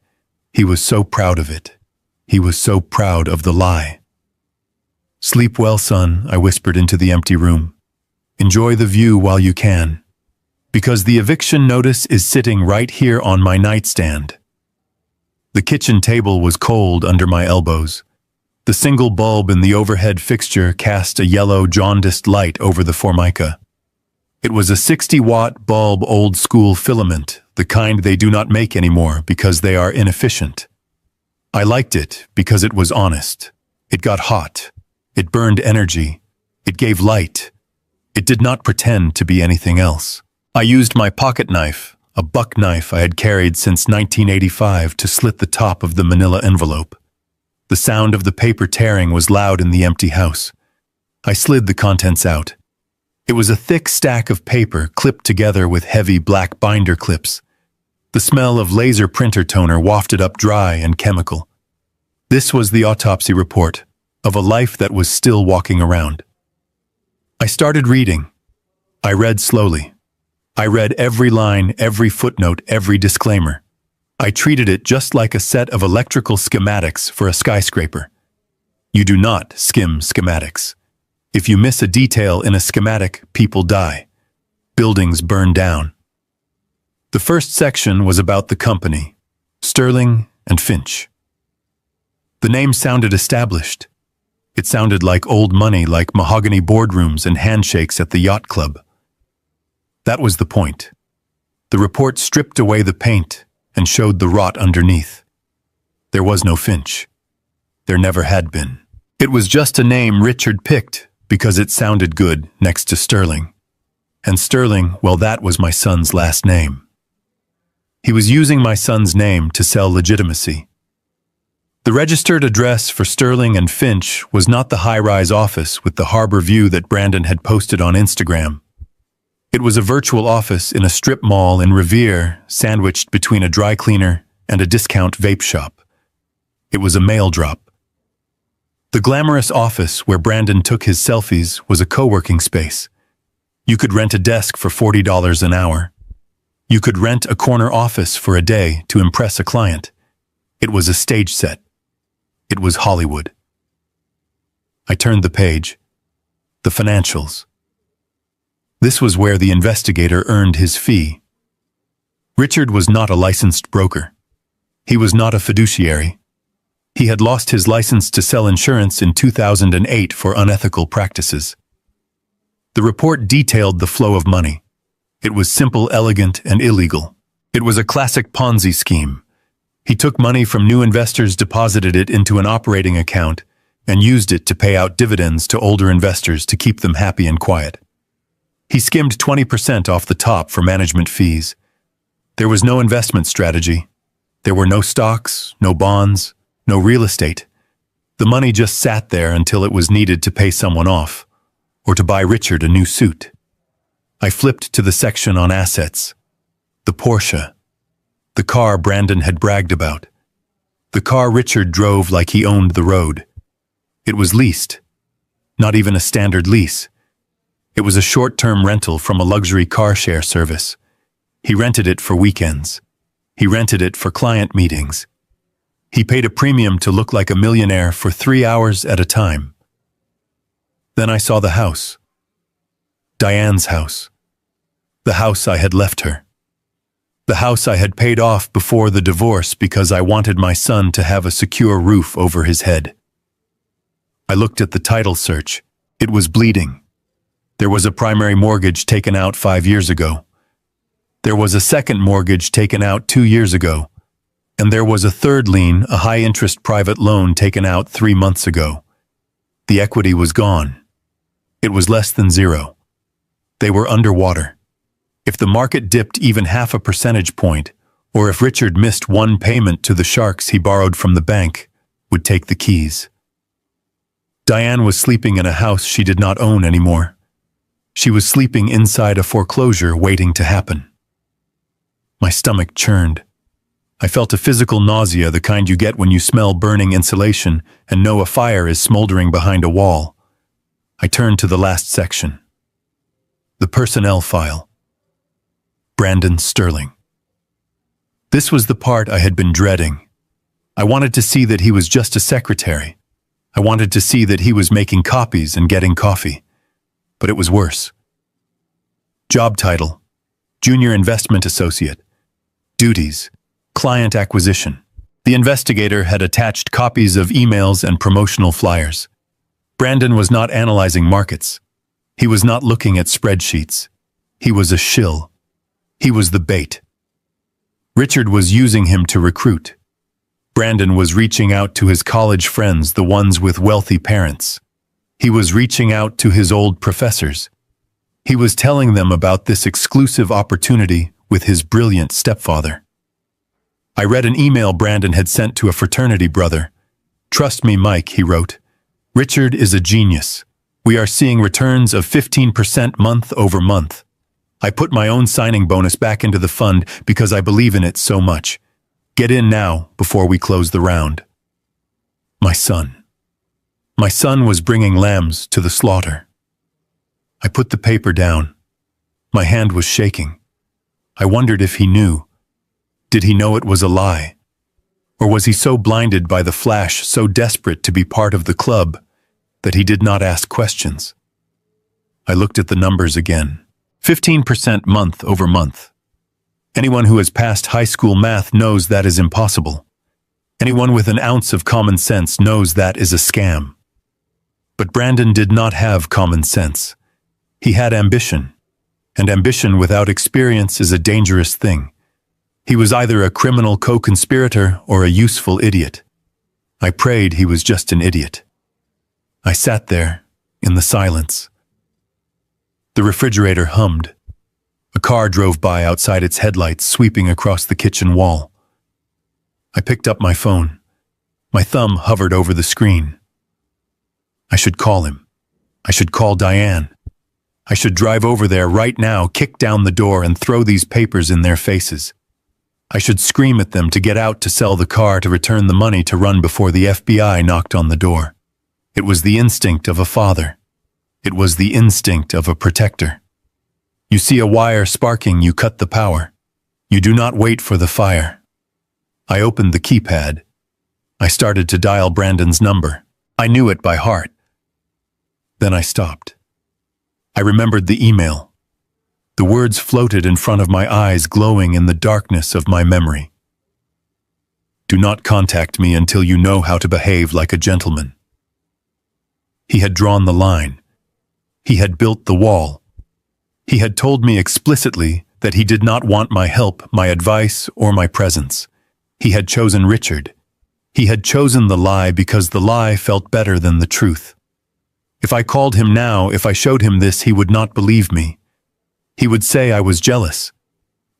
He was so proud of it. He was so proud of the lie. "Sleep well, son," I whispered into the empty room. "Enjoy the view while you can, because the eviction notice is sitting right here on my nightstand." The kitchen table was cold under my elbows. The single bulb in the overhead fixture cast a yellow, jaundiced light over the formica. It was a 60-watt bulb, old-school filament, the kind they do not make anymore because they are inefficient. I liked it because it was honest. It got hot. It burned energy. It gave light. It did not pretend to be anything else. I used my pocket knife, a buck knife I had carried since 1985, to slit the top of the manila envelope. The sound of the paper tearing was loud in the empty house. I slid the contents out. It was a thick stack of paper clipped together with heavy black binder clips. The smell of laser printer toner wafted up, dry and chemical. This was the autopsy report of a life that was still walking around. I started reading. I read slowly. I read every line, every footnote, every disclaimer. I treated it just like a set of electrical schematics for a skyscraper. You do not skim schematics. If you miss a detail in a schematic, people die. Buildings burn down. The first section was about the company, Sterling and Finch. The name sounded established. It sounded like old money, like mahogany boardrooms and handshakes at the yacht club. That was the point. The report stripped away the paint and showed the rot underneath. There was no Finch. There never had been. It was just a name Richard picked because it sounded good next to Sterling. And Sterling, well, that was my son's last name. He was using my son's name to sell legitimacy. The registered address for Sterling and Finch was not the high-rise office with the harbor view that Brandon had posted on Instagram. It was a virtual office in a strip mall in Revere, sandwiched between a dry cleaner and a discount vape shop. It was a mail drop. The glamorous office where Brandon took his selfies was a co-working space. You could rent a desk for $40 an hour. You could rent a corner office for a day to impress a client. It was a stage set. It was Hollywood. I turned the page. The financials. This was where the investigator earned his fee. Richard was not a licensed broker. He was not a fiduciary. He had lost his license to sell insurance in 2008 for unethical practices. The report detailed the flow of money. It was simple, elegant, and illegal. It was a classic Ponzi scheme. He took money from new investors, deposited it into an operating account, and used it to pay out dividends to older investors to keep them happy and quiet. He skimmed 20% off the top for management fees. There was no investment strategy. There were no stocks, no bonds, no real estate. The money just sat there until it was needed to pay someone off, or to buy Richard a new suit. I flipped to the section on assets. The Porsche. The car Brandon had bragged about. The car Richard drove like he owned the road. It was leased. Not even a standard lease. It was a short-term rental from a luxury car share service. He rented it for weekends. He rented it for client meetings. He paid a premium to look like a millionaire for 3 hours at a time. Then I saw the house. Diane's house. The house I had left her. The house I had paid off before the divorce because I wanted my son to have a secure roof over his head. I looked at the title search. It was bleeding. There was a primary mortgage taken out 5 years ago. There was a second mortgage taken out 2 years ago. And there was a third lien, a high-interest private loan taken out 3 months ago. The equity was gone. It was less than zero. They were underwater. If the market dipped even half a percentage point, Or if Richard missed one payment to the sharks he borrowed from the bank, would take the keys. Diane was sleeping in a house she did not own anymore. She was sleeping inside a foreclosure waiting to happen. My stomach churned. I felt a physical nausea, the kind you get when you smell burning insulation and know a fire is smoldering behind a wall. I turned to the last section. The personnel file. Brandon Sterling. This was the part I had been dreading. I wanted to see that he was just a secretary. I wanted to see that he was making copies and getting coffee. But it was worse. Job title: Junior Investment Associate. Duties: Client acquisition. The investigator had attached copies of emails and promotional flyers. Brandon was not analyzing markets. He was not looking at spreadsheets. He was a shill. He was the bait. Richard was using him to recruit. Brandon was reaching out to his college friends, the ones with wealthy parents. He was reaching out to his old professors. He was telling them about this exclusive opportunity with his brilliant stepfather. I read an email Brandon had sent to a fraternity brother. "Trust me, Mike," he wrote. "Richard is a genius. We are seeing returns of 15% month over month. I put my own signing bonus back into the fund because I believe in it so much. Get in now before we close the round." My son. My son was bringing lambs to the slaughter. I put the paper down. My hand was shaking. I wondered if he knew. Did he know it was a lie? Or was he so blinded by the flash, so desperate to be part of the club, that he did not ask questions? I looked at the numbers again. 15% month over month. Anyone who has passed high school math knows that is impossible. Anyone with an ounce of common sense knows that is a scam. But Brandon did not have common sense. He had ambition, and ambition without experience is a dangerous thing. He was either a criminal co-conspirator or a useful idiot. I prayed he was just an idiot. I sat there, in the silence. The refrigerator hummed. A car drove by outside its headlights, sweeping across the kitchen wall. I picked up my phone. My thumb hovered over the screen. I should call him. I should call Diane. I should drive over there right now, kick down the door, and throw these papers in their faces. I should scream at them to get out, to sell the car, to return the money, to run before the FBI knocked on the door. It was the instinct of a father. It was the instinct of a protector. You see a wire sparking, you cut the power. You do not wait for the fire. I opened the keypad. I started to dial Brandon's number. I knew it by heart. Then I stopped. I remembered the email. The words floated in front of my eyes, glowing in the darkness of my memory. "Do not contact me until you know how to behave like a gentleman." He had drawn the line. He had built the wall. He had told me explicitly that he did not want my help, my advice, or my presence. He had chosen Richard. He had chosen the lie because the lie felt better than the truth. If I called him now, if I showed him this, he would not believe me. He would say I was jealous.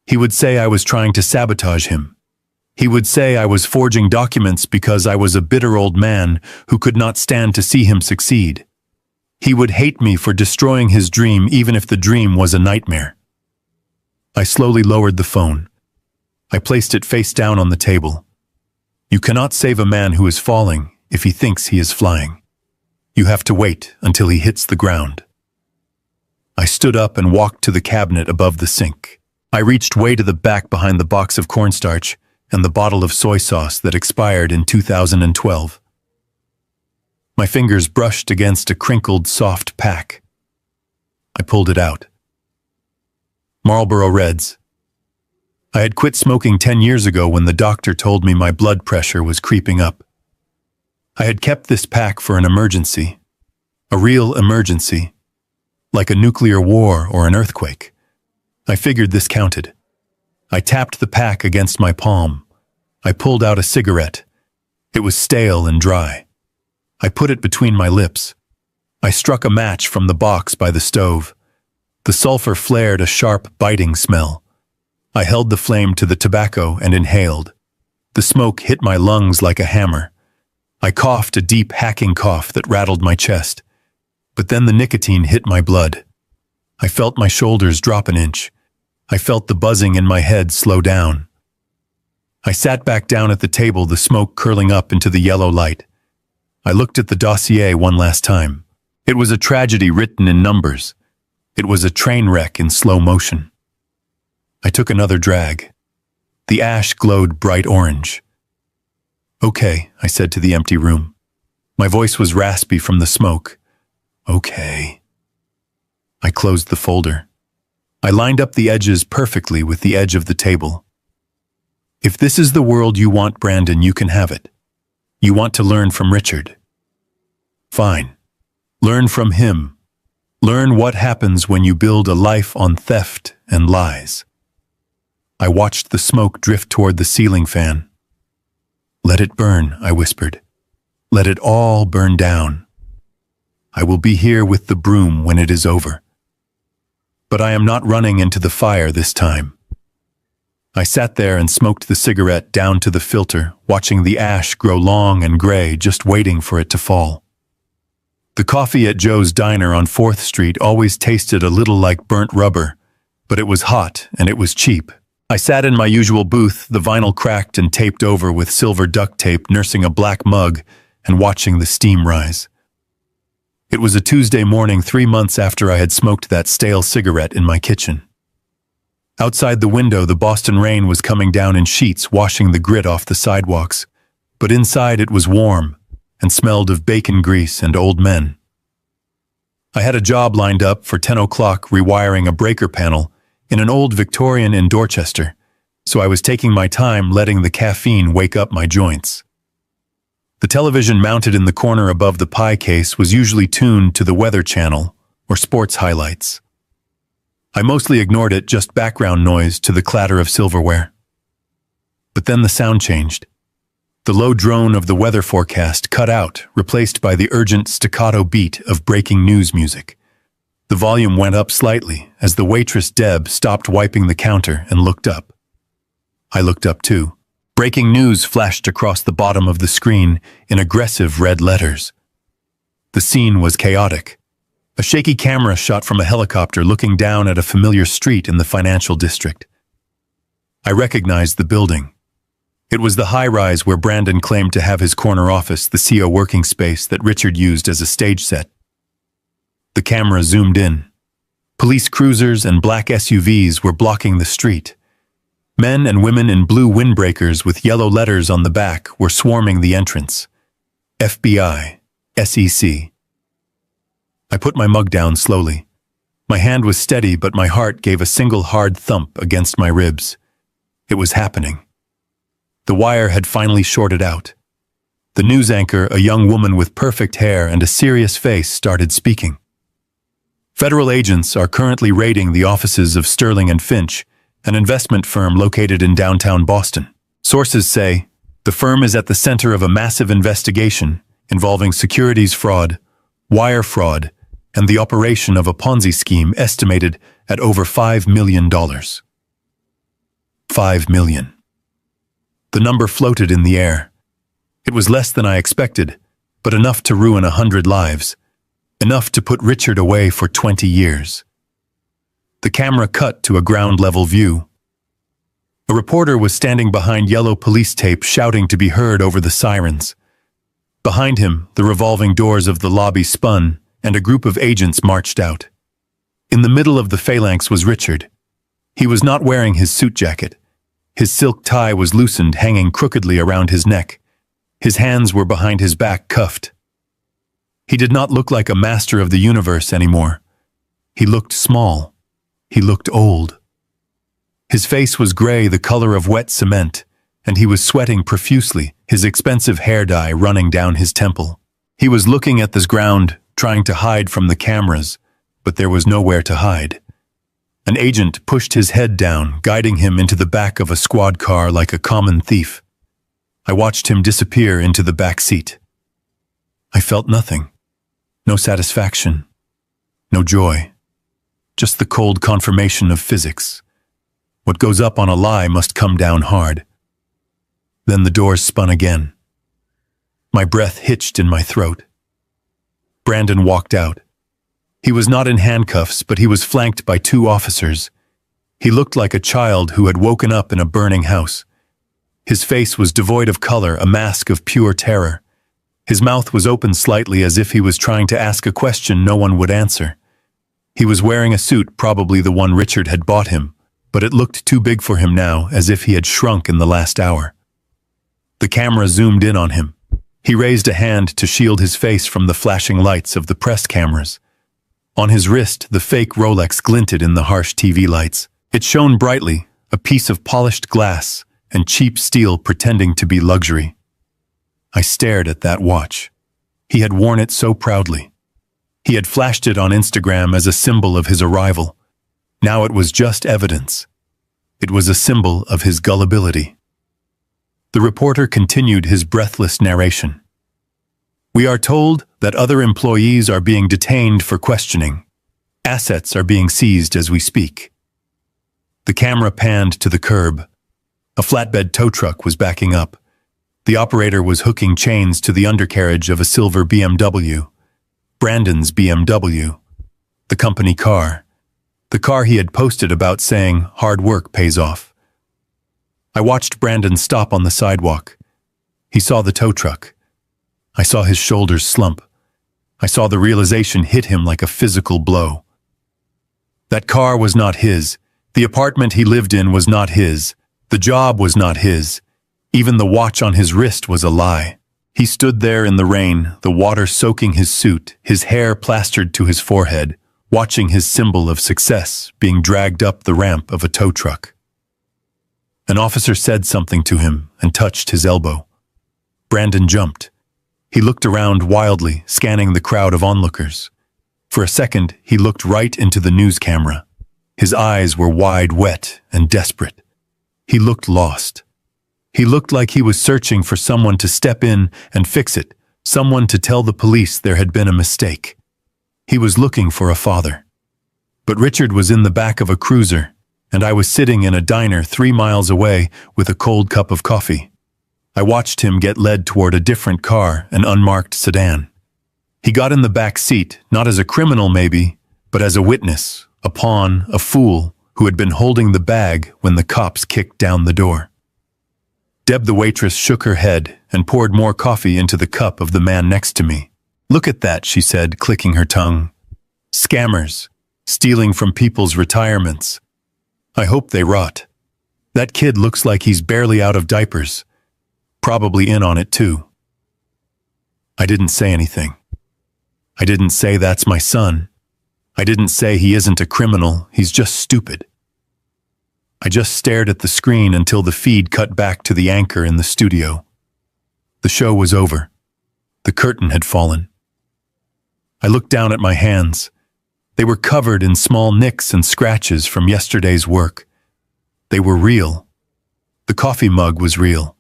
He would say I was trying to sabotage him. He would say I was forging documents because I was a bitter old man who could not stand to see him succeed. He would hate me for destroying his dream, even if the dream was a nightmare. I slowly lowered the phone. I placed it face down on the table. You cannot save a man who is falling if he thinks he is flying. You have to wait until he hits the ground. I stood up and walked to the cabinet above the sink. I reached way to the back behind the box of cornstarch and the bottle of soy sauce that expired in 2012. My fingers brushed against a crinkled, soft pack. I pulled it out. Marlboro Reds. I had quit smoking 10 years ago when the doctor told me my blood pressure was creeping up. I had kept this pack for an emergency, a real emergency, like a nuclear war or an earthquake. I figured this counted. I tapped the pack against my palm. I pulled out a cigarette. It was stale and dry. I put it between my lips. I struck a match from the box by the stove. The sulfur flared a sharp, biting smell. I held the flame to the tobacco and inhaled. The smoke hit my lungs like a hammer. I coughed a deep, hacking cough that rattled my chest. But then the nicotine hit my blood. I felt my shoulders drop an inch. I felt the buzzing in my head slow down. I sat back down at the table, the smoke curling up into the yellow light. I looked at the dossier one last time. It was a tragedy written in numbers. It was a train wreck in slow motion. I took another drag. The ash glowed bright orange. "Okay," I said to the empty room. My voice was raspy from the smoke. "Okay." I closed the folder. I lined up the edges perfectly with the edge of the table. "If this is the world you want, Brandon, you can have it. You want to learn from Richard. Fine. Learn from him. Learn what happens when you build a life on theft and lies." I watched the smoke drift toward the ceiling fan. "Let it burn," I whispered. "Let it all burn down. I will be here with the broom when it is over. But I am not running into the fire this time." I sat there and smoked the cigarette down to the filter, watching the ash grow long and gray, just waiting for it to fall. The coffee at Joe's Diner on 4th Street always tasted a little like burnt rubber, but it was hot and it was cheap. I sat in my usual booth, the vinyl cracked and taped over with silver duct tape, nursing a black mug and watching the steam rise. It was a Tuesday morning, 3 months after I had smoked that stale cigarette in my kitchen. Outside the window, the Boston rain was coming down in sheets, washing the grit off the sidewalks. But inside it was warm and smelled of bacon grease and old men. I had a job lined up for 10 o'clock rewiring a breaker panel in an old Victorian in Dorchester, so I was taking my time letting the caffeine wake up my joints. The television mounted in the corner above the pie case was usually tuned to the Weather Channel or sports highlights. I mostly ignored it, just background noise to the clatter of silverware. But then the sound changed. The low drone of the weather forecast cut out, replaced by the urgent staccato beat of breaking news music. The volume went up slightly as the waitress Deb stopped wiping the counter and looked up. I looked up too. Breaking news flashed across the bottom of the screen in aggressive red letters. The scene was chaotic. A shaky camera shot from a helicopter looking down at a familiar street in the financial district. I recognized the building. It was the high-rise where Brandon claimed to have his corner office, the CO working space that Richard used as a stage set. The camera zoomed in. Police cruisers and black SUVs were blocking the street. Men and women in blue windbreakers with yellow letters on the back were swarming the entrance. FBI, SEC. I put my mug down slowly. My hand was steady, but my heart gave a single hard thump against my ribs. It was happening. The wire had finally shorted out. The news anchor, a young woman with perfect hair and a serious face, started speaking. "Federal agents are currently raiding the offices of Sterling and Finch, an investment firm located in downtown Boston. Sources say the firm is at the center of a massive investigation involving securities fraud, wire fraud, and the operation of a Ponzi scheme estimated at over $5 million. $5 million. The number floated in the air. It was less than I expected, but enough to ruin 100 lives. Enough to put Richard away for 20 years. The camera cut to a ground-level view. A reporter was standing behind yellow police tape, shouting to be heard over the sirens. Behind him, the revolving doors of the lobby spun, and a group of agents marched out. In the middle of the phalanx was Richard. He was not wearing his suit jacket. His silk tie was loosened, hanging crookedly around his neck. His hands were behind his back, cuffed. He did not look like a master of the universe anymore. He looked small. He looked old. His face was gray, the color of wet cement, and he was sweating profusely, his expensive hair dye running down his temple. He was looking at the ground, trying to hide from the cameras, but there was nowhere to hide. An agent pushed his head down, guiding him into the back of a squad car like a common thief. I watched him disappear into the back seat. I felt nothing. No satisfaction. No joy. Just the cold confirmation of physics. What goes up on a lie must come down hard. Then the doors spun again. My breath hitched in my throat. Brandon walked out. He was not in handcuffs, but he was flanked by 2 officers. He looked like a child who had woken up in a burning house. His face was devoid of color, a mask of pure terror. His mouth was open slightly as if he was trying to ask a question no one would answer. He was wearing a suit, probably the one Richard had bought him, but it looked too big for him now, as if he had shrunk in the last hour. The camera zoomed in on him. He raised a hand to shield his face from the flashing lights of the press cameras. On his wrist, the fake Rolex glinted in the harsh TV lights. It shone brightly, a piece of polished glass and cheap steel pretending to be luxury. I stared at that watch. He had worn it so proudly. He had flashed it on Instagram as a symbol of his arrival. Now it was just evidence. It was a symbol of his gullibility. The reporter continued his breathless narration. We are told that other employees are being detained for questioning. Assets are being seized as we speak. The camera panned to the curb. A flatbed tow truck was backing up. The operator was hooking chains to the undercarriage of a silver BMW. Brandon's BMW. The company car. The car he had posted about saying, hard work pays off. I watched Brandon stop on the sidewalk. He saw the tow truck. I saw his shoulders slump. I saw the realization hit him like a physical blow. That car was not his. The apartment he lived in was not his. The job was not his. Even the watch on his wrist was a lie. He stood there in the rain, the water soaking his suit, his hair plastered to his forehead, watching his symbol of success being dragged up the ramp of a tow truck. An officer said something to him and touched his elbow. Brandon jumped. He looked around wildly, scanning the crowd of onlookers. For a second, he looked right into the news camera. His eyes were wide, wet, and desperate. He looked lost. He looked like he was searching for someone to step in and fix it, someone to tell the police there had been a mistake. He was looking for a father. But Richard was in the back of a cruiser, and I was sitting in a diner 3 miles away with a cold cup of coffee. I watched him get led toward a different car, an unmarked sedan. He got in the back seat, not as a criminal maybe, but as a witness, a pawn, a fool, who had been holding the bag when the cops kicked down the door. Deb the waitress shook her head and poured more coffee into the cup of the man next to me. Look at that, she said, clicking her tongue. Scammers, stealing from people's retirements. I hope they rot. That kid looks like he's barely out of diapers. Probably in on it too. I didn't say anything. I didn't say that's my son. I didn't say he isn't a criminal, he's just stupid. I just stared at the screen until the feed cut back to the anchor in the studio. The show was over. The curtain had fallen. I looked down at my hands. They were covered in small nicks and scratches from yesterday's work. They were real. The coffee mug was real.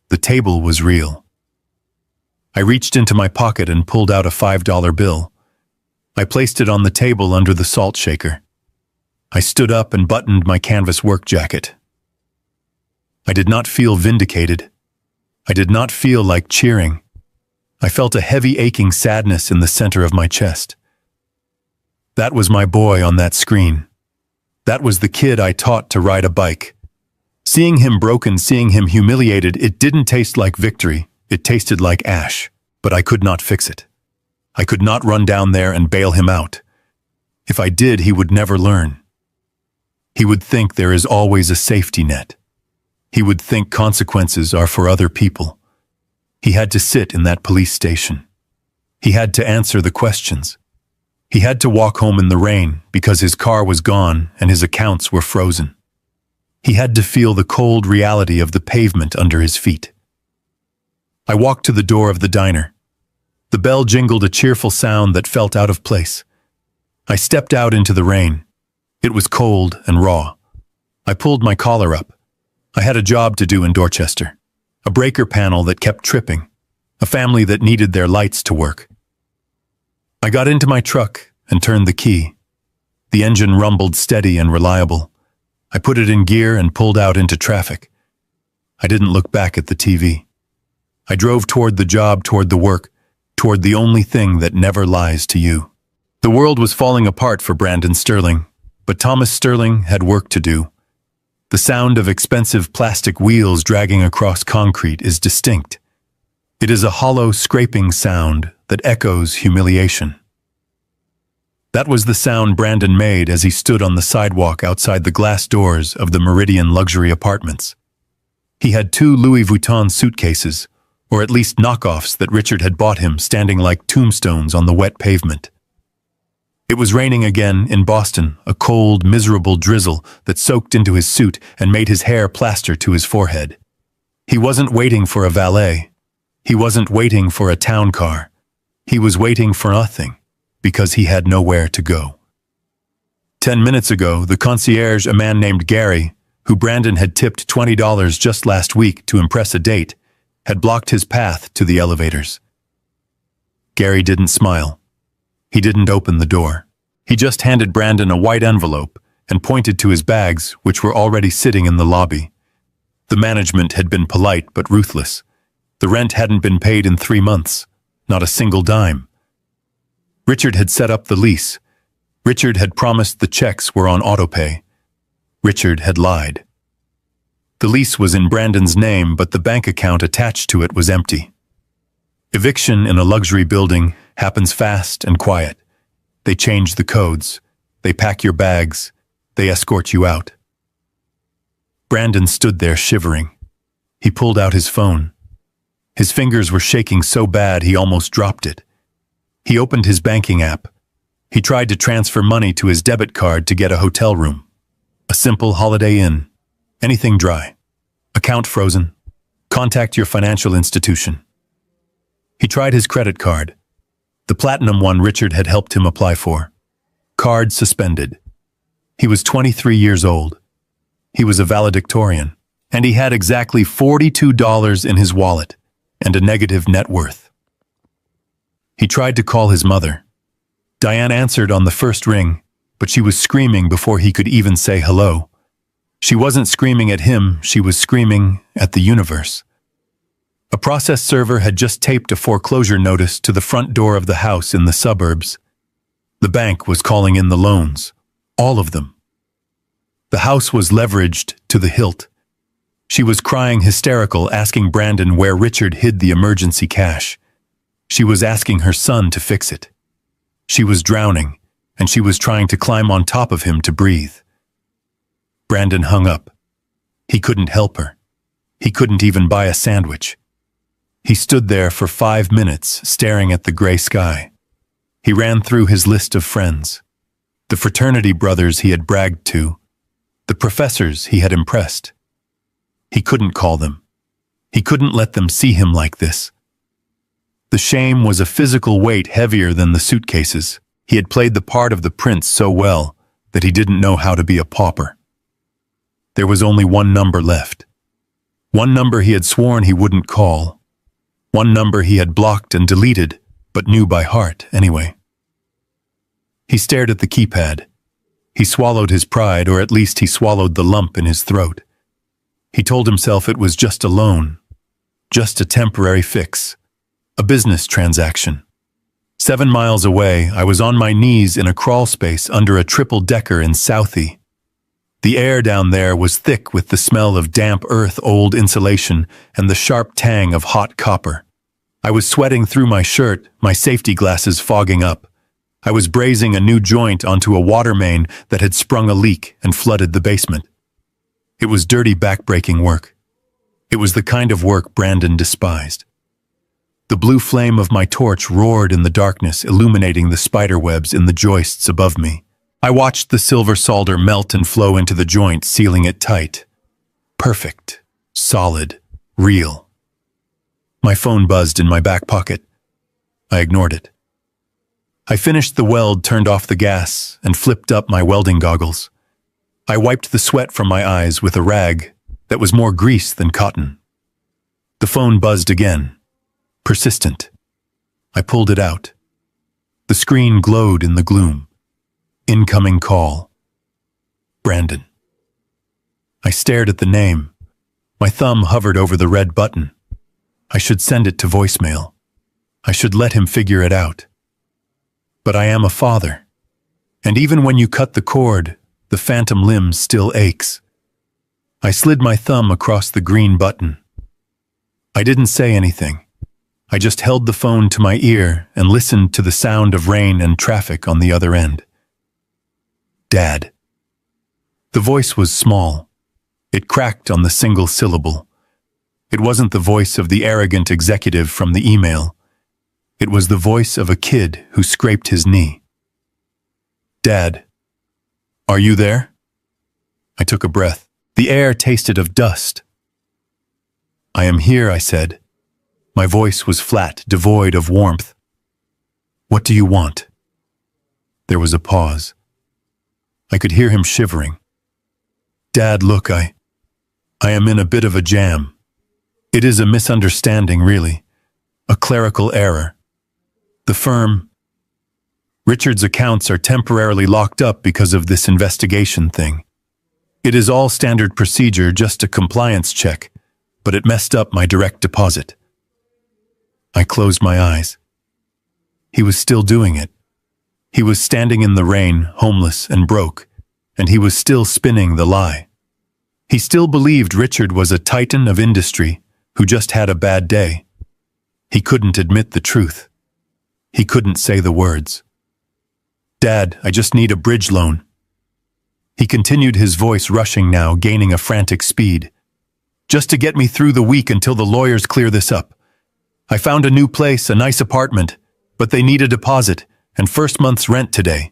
The table was real. I reached into my pocket and pulled out a $5 bill. I placed it on the table under the salt shaker. I stood up and buttoned my canvas work jacket. I did not feel vindicated. I did not feel like cheering. I felt a heavy aching sadness in the center of my chest. That was my boy on that screen. That was the kid I taught to ride a bike. Seeing him broken, seeing him humiliated, it didn't taste like victory. It tasted like ash, but I could not fix it. I could not run down there and bail him out. If I did, he would never learn. He would think there is always a safety net. He would think consequences are for other people. He had to sit in that police station. He had to answer the questions. He had to walk home in the rain because his car was gone and his accounts were frozen. He had to feel the cold reality of the pavement under his feet. I walked to the door of the diner. The bell jingled a cheerful sound that felt out of place. I stepped out into the rain. It was cold and raw. I pulled my collar up. I had a job to do in Dorchester. A breaker panel that kept tripping. A family that needed their lights to work. I got into my truck and turned the key. The engine rumbled steady and reliable. I put it in gear and pulled out into traffic. I didn't look back at the TV. I drove toward the job, toward the work, toward the only thing that never lies to you. The world was falling apart for Brandon Sterling, but Thomas Sterling had work to do. The sound of expensive plastic wheels dragging across concrete is distinct. It is a hollow, scraping sound that echoes humiliation. That was the sound Brandon made as he stood on the sidewalk outside the glass doors of the Meridian luxury apartments. He had 2 Louis Vuitton suitcases, or at least knockoffs that Richard had bought him, standing like tombstones on the wet pavement. It was raining again in Boston, a cold, miserable drizzle that soaked into his suit and made his hair plaster to his forehead. He wasn't waiting for a valet. He wasn't waiting for a town car. He was waiting for nothing, because he had nowhere to go. 10 minutes ago, the concierge, a man named Gary, who Brandon had tipped $20 just last week to impress a date, had blocked his path to the elevators. Gary didn't smile. He didn't open the door. He just handed Brandon a white envelope and pointed to his bags, which were already sitting in the lobby. The management had been polite but ruthless. The rent hadn't been paid in 3 months, not a single dime. Richard had set up the lease. Richard had promised the checks were on autopay. Richard had lied. The lease was in Brandon's name, but the bank account attached to it was empty. Eviction in a luxury building happens fast and quiet. They change the codes. They pack your bags. They escort you out. Brandon stood there shivering. He pulled out his phone. His fingers were shaking so bad he almost dropped it. He opened his banking app. He tried to transfer money to his debit card to get a hotel room. A simple Holiday Inn. Anything dry. Account frozen. Contact your financial institution. He tried his credit card. The platinum one Richard had helped him apply for. Card suspended. He was 23 years old. He was a valedictorian, and he had exactly $42 in his wallet and a negative net worth. He tried to call his mother. Diane answered on the first ring, but she was screaming before he could even say hello. She wasn't screaming at him, she was screaming at the universe. A process server had just taped a foreclosure notice to the front door of the house in the suburbs. The bank was calling in the loans, all of them. The house was leveraged to the hilt. She was crying hysterical, asking Brandon where Richard hid the emergency cash. She was asking her son to fix it. She was drowning, and she was trying to climb on top of him to breathe. Brandon hung up. He couldn't help her. He couldn't even buy a sandwich. He stood there for 5 minutes, staring at the gray sky. He ran through his list of friends. The fraternity brothers he had bragged to. The professors he had impressed. He couldn't call them. He couldn't let them see him like this. The shame was a physical weight heavier than the suitcases. He had played the part of the prince so well that he didn't know how to be a pauper. There was only one number left. One number he had sworn he wouldn't call. One number he had blocked and deleted, but knew by heart anyway. He stared at the keypad. He swallowed his pride, or at least he swallowed the lump in his throat. He told himself it was just a loan, just a temporary fix, a business transaction. 7 miles away, I was on my knees in a crawl space under a triple-decker in Southie. The air down there was thick with the smell of damp earth, old insulation, and the sharp tang of hot copper. I was sweating through my shirt, my safety glasses fogging up. I was brazing a new joint onto a water main that had sprung a leak and flooded the basement. It was dirty, back-breaking work. It was the kind of work Brandon despised. The blue flame of my torch roared in the darkness, illuminating the spider webs in the joists above me. I watched the silver solder melt and flow into the joint, sealing it tight. Perfect. Solid. Real. My phone buzzed in my back pocket. I ignored it. I finished the weld, turned off the gas, and flipped up my welding goggles. I wiped the sweat from my eyes with a rag that was more grease than cotton. The phone buzzed again. Persistent. I pulled it out. The screen glowed in the gloom. Incoming call. Brandon. I stared at the name. My thumb hovered over the red button. I should send it to voicemail. I should let him figure it out. But I am a father. And even when you cut the cord, the phantom limb still aches. I slid my thumb across the green button. I didn't say anything. I just held the phone to my ear and listened to the sound of rain and traffic on the other end. Dad. The voice was small. It cracked on the single syllable. It wasn't the voice of the arrogant executive from the email. It was the voice of a kid who scraped his knee. Dad. Are you there? I took a breath. The air tasted of dust. I am here, I said. My voice was flat, devoid of warmth. What do you want? There was a pause. I could hear him shivering. Dad, look, I am in a bit of a jam. It is a misunderstanding, really. A clerical error. The firm, Richard's accounts are temporarily locked up because of this investigation thing. It is all standard procedure, just a compliance check, but it messed up my direct deposit. I closed my eyes. He was still doing it. He was standing in the rain, homeless and broke, and he was still spinning the lie. He still believed Richard was a titan of industry who just had a bad day. He couldn't admit the truth. He couldn't say the words. Dad, I just need a bridge loan. He continued, his voice rushing now, gaining a frantic speed. Just to get me through the week until the lawyers clear this up. I found a new place, a nice apartment, but they need a deposit and first month's rent today.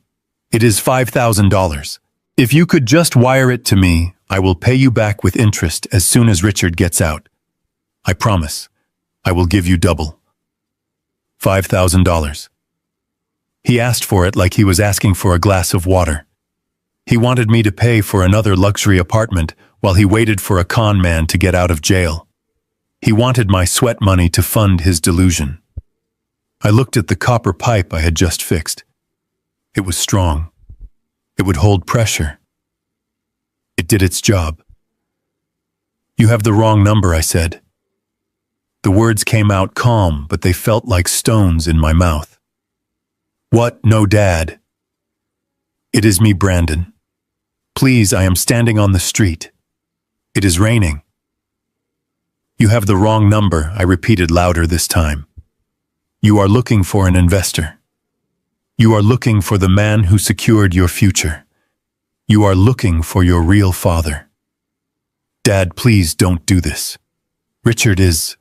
It is $5,000. If you could just wire it to me, I will pay you back with interest as soon as Richard gets out. I promise. I will give you double. $5,000. He asked for it like he was asking for a glass of water. He wanted me to pay for another luxury apartment while he waited for a con man to get out of jail. He wanted my sweat money to fund his delusion. I looked at the copper pipe I had just fixed. It was strong. It would hold pressure. It did its job. You have the wrong number, I said. The words came out calm, but they felt like stones in my mouth. What? No, Dad. It is me, Brandon. Please, I am standing on the street. It is raining. You have the wrong number, I repeated louder this time. You are looking for an investor. You are looking for the man who secured your future. You are looking for your real father. Dad, please don't do this. Richard is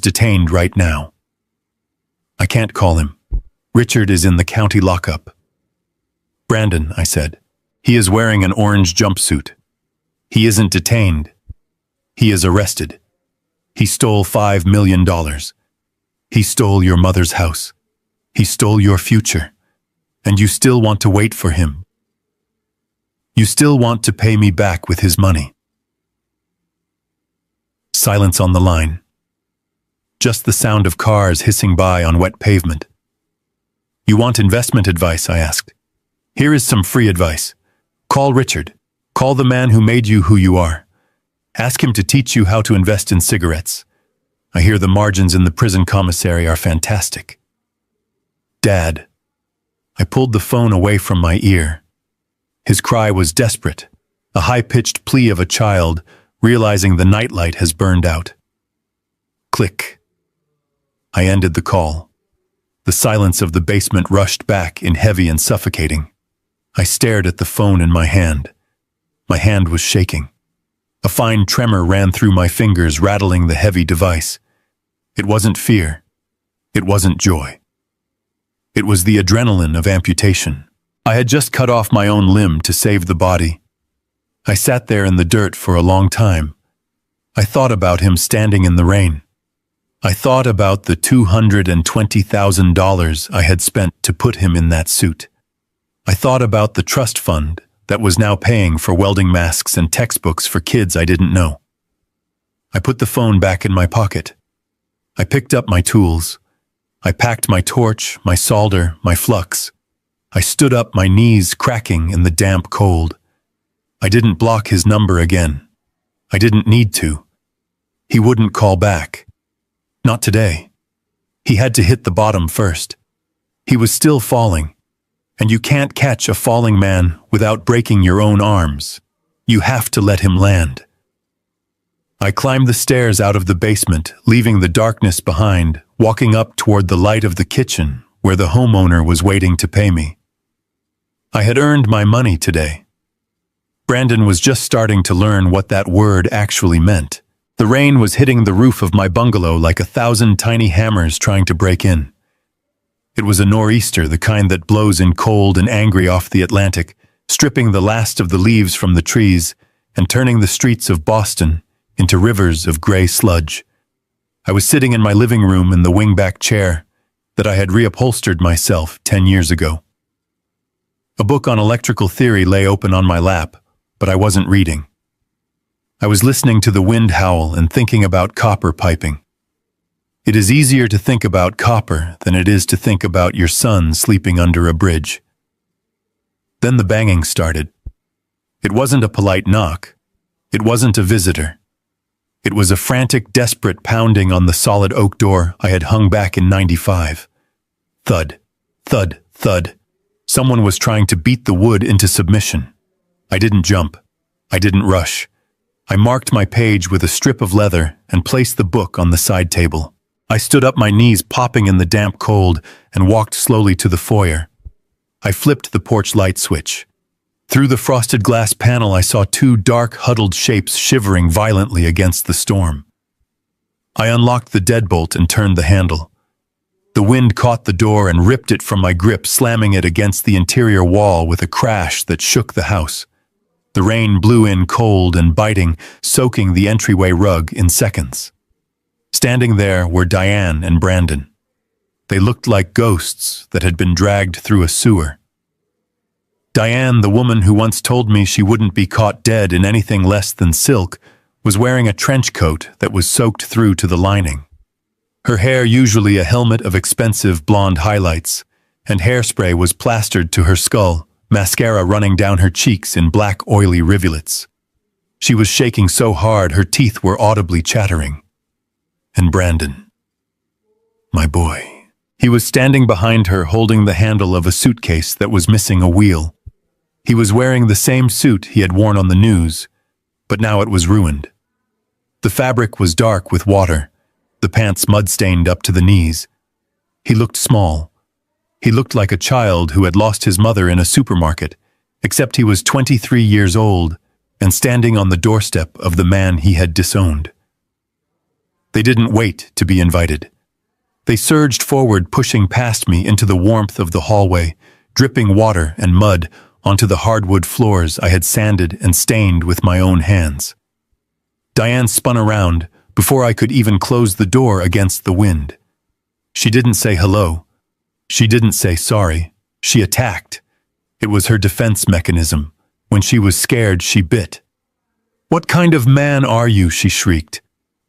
detained right now. I can't call him. Richard is in the county lockup. Brandon, I said. He is wearing an orange jumpsuit. He isn't detained. He is arrested. He stole $5 million. He stole your mother's house. He stole your future. And you still want to wait for him. You still want to pay me back with his money. Silence on the line. Just the sound of cars hissing by on wet pavement. You want investment advice, I asked. Here is some free advice. Call Richard. Call the man who made you who you are. Ask him to teach you how to invest in cigarettes. I hear the margins in the prison commissary are fantastic. Dad. I pulled the phone away from my ear. His cry was desperate, a high-pitched plea of a child realizing the nightlight has burned out. Click. I ended the call. The silence of the basement rushed back in heavy and suffocating. I stared at the phone in my hand. My hand was shaking. A fine tremor ran through my fingers, rattling the heavy device. It wasn't fear. It wasn't joy. It was the adrenaline of amputation. I had just cut off my own limb to save the body. I sat there in the dirt for a long time. I thought about him standing in the rain. I thought about the $220,000 I had spent to put him in that suit. I thought about the trust fund that was now paying for welding masks and textbooks for kids I didn't know. I put the phone back in my pocket. I picked up my tools. I packed my torch, my solder, my flux. I stood up, my knees cracking in the damp cold. I didn't block his number again. I didn't need to. He wouldn't call back. Not today. He had to hit the bottom first. He was still falling. And you can't catch a falling man without breaking your own arms. You have to let him land. I climbed the stairs out of the basement, leaving the darkness behind, walking up toward the light of the kitchen, where the homeowner was waiting to pay me. I had earned my money today. Brandon was just starting to learn what that word actually meant. The rain was hitting the roof of my bungalow like 1,000 tiny hammers trying to break in. It was a nor'easter, the kind that blows in cold and angry off the Atlantic, stripping the last of the leaves from the trees and turning the streets of Boston into rivers of gray sludge. I was sitting in my living room in the wingback chair that I had reupholstered myself 10 years ago. A book on electrical theory lay open on my lap, but I wasn't reading. I was listening to the wind howl and thinking about copper piping. It is easier to think about copper than it is to think about your son sleeping under a bridge. Then the banging started. It wasn't a polite knock. It wasn't a visitor. It was a frantic, desperate pounding on the solid oak door I had hung back in '95. Thud, thud, thud. Someone was trying to beat the wood into submission. I didn't jump. I didn't rush. I marked my page with a strip of leather and placed the book on the side table. I stood up, my knees popping in the damp cold, and walked slowly to the foyer. I flipped the porch light switch. Through the frosted glass panel, I saw two dark, huddled shapes shivering violently against the storm. I unlocked the deadbolt and turned the handle. The wind caught the door and ripped it from my grip, slamming it against the interior wall with a crash that shook the house. The rain blew in cold and biting, soaking the entryway rug in seconds. Standing there were Diane and Brandon. They looked like ghosts that had been dragged through a sewer. Diane, the woman who once told me she wouldn't be caught dead in anything less than silk, was wearing a trench coat that was soaked through to the lining. Her hair, usually a helmet of expensive blonde highlights, and hairspray, was plastered to her skull, mascara running down her cheeks in black oily rivulets. She was shaking so hard her teeth were audibly chattering. And Brandon, my boy. He was standing behind her, holding the handle of a suitcase that was missing a wheel. He was wearing the same suit he had worn on the news, but now it was ruined. The fabric was dark with water, the pants mud-stained up to the knees. He looked small. He looked like a child who had lost his mother in a supermarket, except he was 23 years old and standing on the doorstep of the man he had disowned. They didn't wait to be invited. They surged forward, pushing past me into the warmth of the hallway, dripping water and mud onto the hardwood floors I had sanded and stained with my own hands. Diane spun around before I could even close the door against the wind. She didn't say hello. She didn't say sorry. She attacked. It was her defense mechanism. When she was scared, she bit. "What kind of man are you?" she shrieked.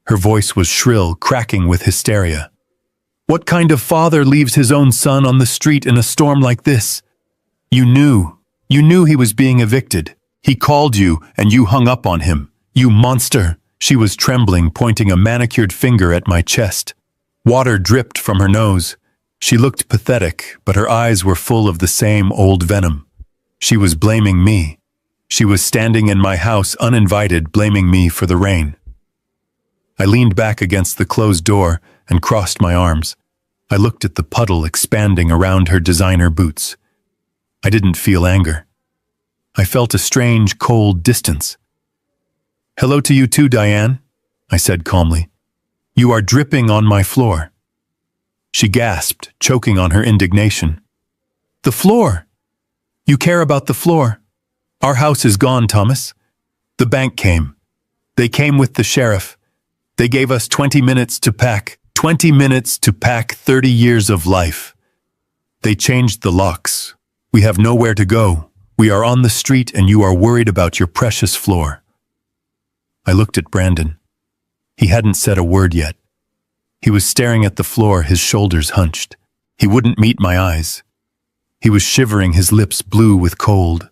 Her voice was shrill, cracking with hysteria. "What kind of father leaves his own son on the street in a storm like this? You knew he was being evicted. He called you and you hung up on him. You monster!" She was trembling, pointing a manicured finger at my chest. Water dripped from her nose. She looked pathetic, but her eyes were full of the same old venom. She was blaming me. She was standing in my house uninvited, blaming me for the rain. I leaned back against the closed door and crossed my arms. I looked at the puddle expanding around her designer boots. I didn't feel anger. I felt a strange, cold distance. "Hello to you too, Diane," I said calmly. "You are dripping on my floor." She gasped, choking on her indignation. "The floor? You care about the floor? Our house is gone, Thomas. The bank came. They came with the sheriff. They gave us 20 minutes to pack. 20 minutes to pack 30 years of life. They changed the locks. We have nowhere to go. We are on the street and you are worried about your precious floor." I looked at Brandon. He hadn't said a word yet. He was staring at the floor, his shoulders hunched. He wouldn't meet my eyes. He was shivering, his lips blue with cold.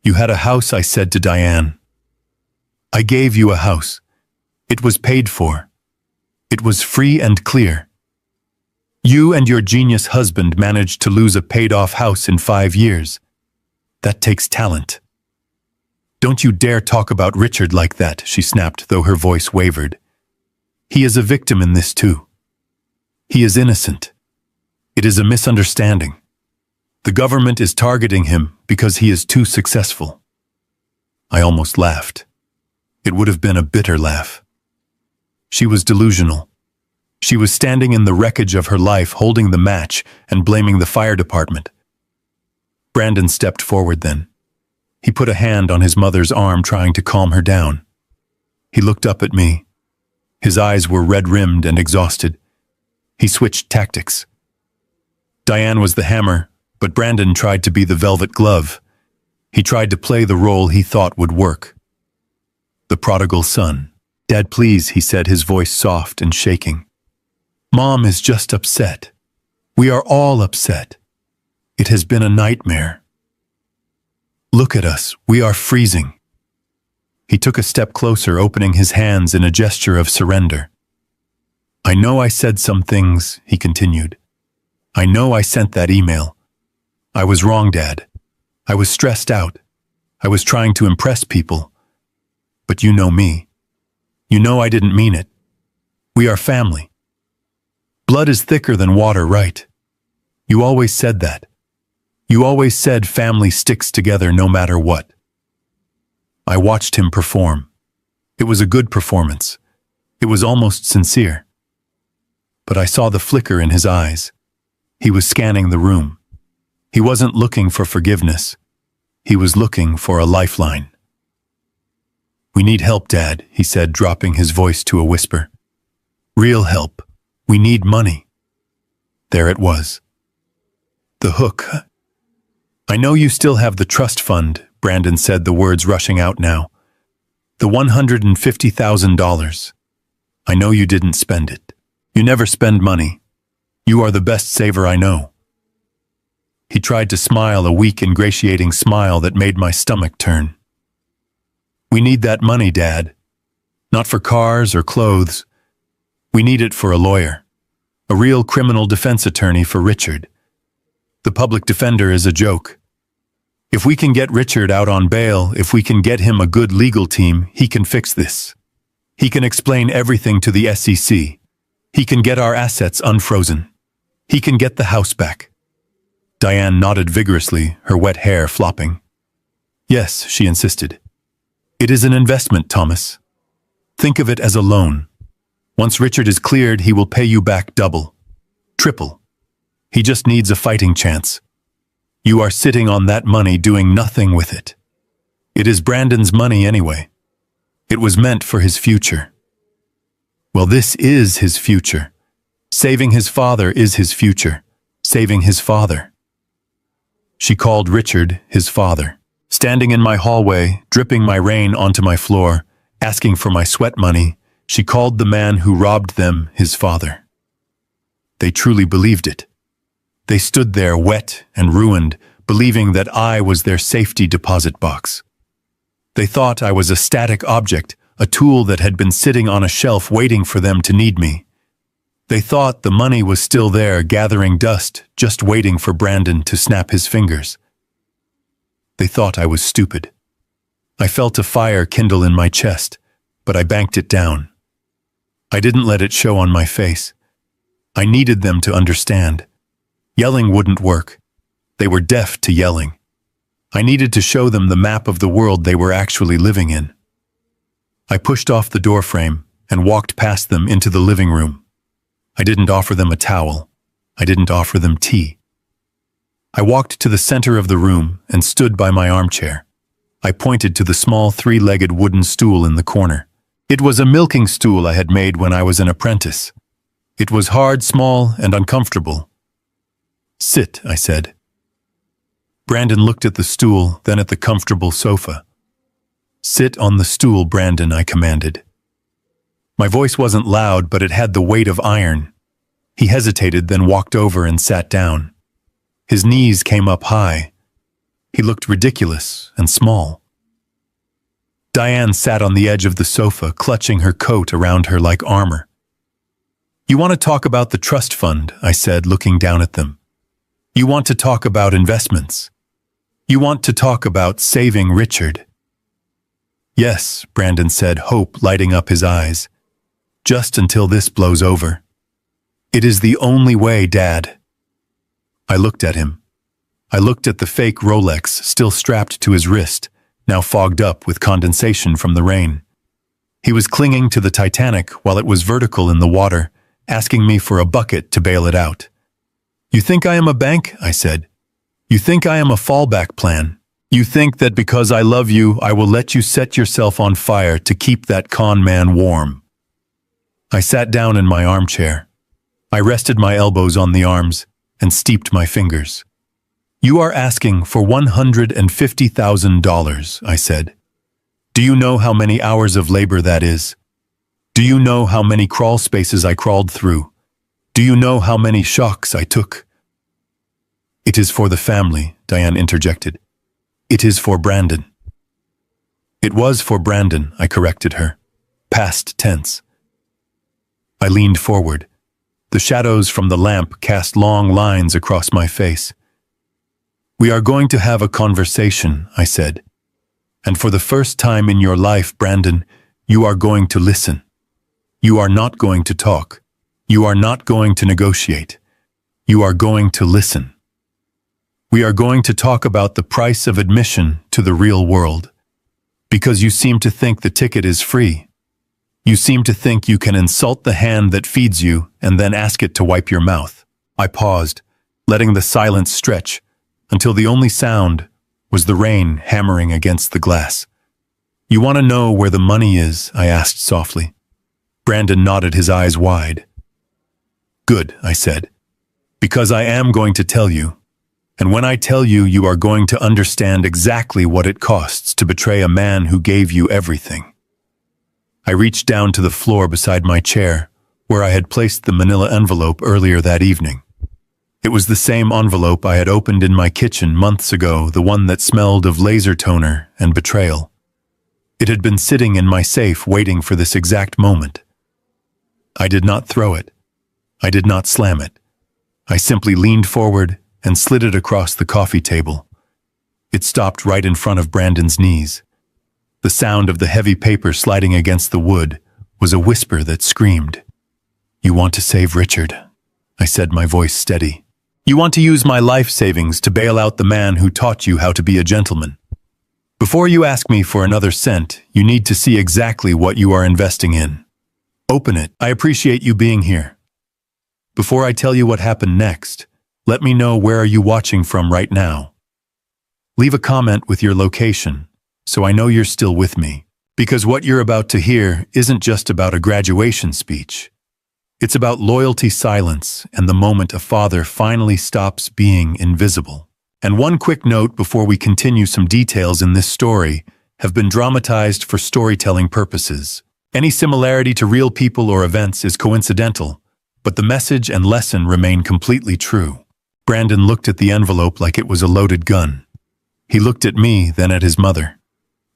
You had a house, I said to Diane. I gave you a house. It was paid for. It was free and clear. You and your genius husband managed to lose a paid-off house in 5 years. That takes talent. Don't you dare talk about Richard like that, she snapped, though her voice wavered. He is a victim in this too. He is innocent. It is a misunderstanding. The government is targeting him because he is too successful. I almost laughed. It would have been a bitter laugh. She was delusional. She was standing in the wreckage of her life, holding the match and blaming the fire department. Brandon stepped forward then. He put a hand on his mother's arm, trying to calm her down. He looked up at me. His eyes were red-rimmed and exhausted. He switched tactics. Diane was the hammer, but Brandon tried to be the velvet glove. He tried to play the role he thought would work. The prodigal son. Dad, please, he said, his voice soft and shaking. Mom is just upset. We are all upset. It has been a nightmare. Look at us, we are freezing. He took a step closer, opening his hands in a gesture of surrender. I know I said some things, he continued. I know I sent that email. I was wrong, Dad. I was stressed out. I was trying to impress people. But you know me. You know I didn't mean it. We are family. Blood is thicker than water, right? You always said that. You always said family sticks together no matter what. I watched him perform. It was a good performance. It was almost sincere. But I saw the flicker in his eyes. He was scanning the room. He wasn't looking for forgiveness. He was looking for a lifeline. We need help, Dad, he said, dropping his voice to a whisper. Real help. We need money. There it was. The hook. I know you still have the trust fund, Brandon said, the words rushing out now. The $150,000. I know you didn't spend it. You never spend money. You are the best saver I know. He tried to smile, a weak, ingratiating smile that made my stomach turn. We need that money, Dad. Not for cars or clothes. We need it for a lawyer. A real criminal defense attorney for Richard. The public defender is a joke. If we can get Richard out on bail, if we can get him a good legal team, he can fix this. He can explain everything to the SEC. He can get our assets unfrozen. He can get the house back. Diane nodded vigorously, her wet hair flopping. Yes, she insisted. It is an investment, Thomas. Think of it as a loan. Once Richard is cleared, he will pay you back double, triple. He just needs a fighting chance. You are sitting on that money doing nothing with it. It is Brandon's money anyway. It was meant for his future. Well, this is his future. Saving his father is his future. Saving his father. She called Richard his father. Standing in my hallway, dripping my rain onto my floor, asking for my sweat money, she called the man who robbed them his father. They truly believed it. They stood there wet and ruined, believing that I was their safety deposit box. They thought I was a static object, a tool that had been sitting on a shelf waiting for them to need me. They thought the money was still there, gathering dust, just waiting for Brandon to snap his fingers. They thought I was stupid. I felt a fire kindle in my chest, but I banked it down. I didn't let it show on my face. I needed them to understand. Yelling wouldn't work. They were deaf to yelling. I needed to show them the map of the world they were actually living in. I pushed off the doorframe and walked past them into the living room. I didn't offer them a towel. I didn't offer them tea. I walked to the center of the room and stood by my armchair. I pointed to the small 3-legged wooden stool in the corner. It was a milking stool I had made when I was an apprentice. It was hard, small, and uncomfortable. Sit, I said. Brandon looked at the stool, then at the comfortable sofa. Sit on the stool, Brandon, I commanded. My voice wasn't loud, but it had the weight of iron. He hesitated, then walked over and sat down. His knees came up high. He looked ridiculous and small. Diane sat on the edge of the sofa, clutching her coat around her like armor. "You want to talk about the trust fund," I said, looking down at them. "You want to talk about investments. You want to talk about saving Richard." "Yes," Brandon said, hope lighting up his eyes. "Just until this blows over. It is the only way, Dad." I looked at him. I looked at the fake Rolex still strapped to his wrist, now fogged up with condensation from the rain. He was clinging to the Titanic while it was vertical in the water, asking me for a bucket to bail it out. "You think I am a bank?" I said. "You think I am a fallback plan? You think that because I love you, I will let you set yourself on fire to keep that con man warm?" I sat down in my armchair. I rested my elbows on the arms and steeped my fingers. "You are asking for $150,000, I said. "Do you know how many hours of labor that is? Do you know how many crawl spaces I crawled through? Do you know how many shocks I took?" "It is for the family," Diane interjected. "It is for Brandon." "It was for Brandon," I corrected her. Past tense. I leaned forward. The shadows from the lamp cast long lines across my face. "We are going to have a conversation," I said. "And for the first time in your life, Brandon, you are going to listen. You are not going to talk. You are not going to negotiate. You are going to listen. We are going to talk about the price of admission to the real world. Because you seem to think the ticket is free. You seem to think you can insult the hand that feeds you and then ask it to wipe your mouth." I paused, letting the silence stretch, until the only sound was the rain hammering against the glass. "You want to know where the money is?" I asked softly. Brandon nodded, his eyes wide. "Good," I said, "because I am going to tell you. And when I tell you, you are going to understand exactly what it costs to betray a man who gave you everything." I reached down to the floor beside my chair, where I had placed the manila envelope earlier that evening. It was the same envelope I had opened in my kitchen months ago, the one that smelled of laser toner and betrayal. It had been sitting in my safe waiting for this exact moment. I did not throw it. I did not slam it. I simply leaned forward and slid it across the coffee table. It stopped right in front of Brandon's knees. The sound of the heavy paper sliding against the wood was a whisper that screamed. "You want to save Richard," I said, my voice steady. "You want to use my life savings to bail out the man who taught you how to be a gentleman. Before you ask me for another cent, you need to see exactly what you are investing in. Open it. I appreciate you being here. Before I tell you what happened next, let me know where are you watching from right now. Leave a comment with your location, so I know you're still with me. Because what you're about to hear isn't just about a graduation speech. It's about loyalty, silence, and the moment a father finally stops being invisible. And one quick note before we continue: some details in this story have been dramatized for storytelling purposes. Any similarity to real people or events is coincidental, but the message and lesson remain completely true. Brandon looked at the envelope like it was a loaded gun. He looked at me, then at his mother.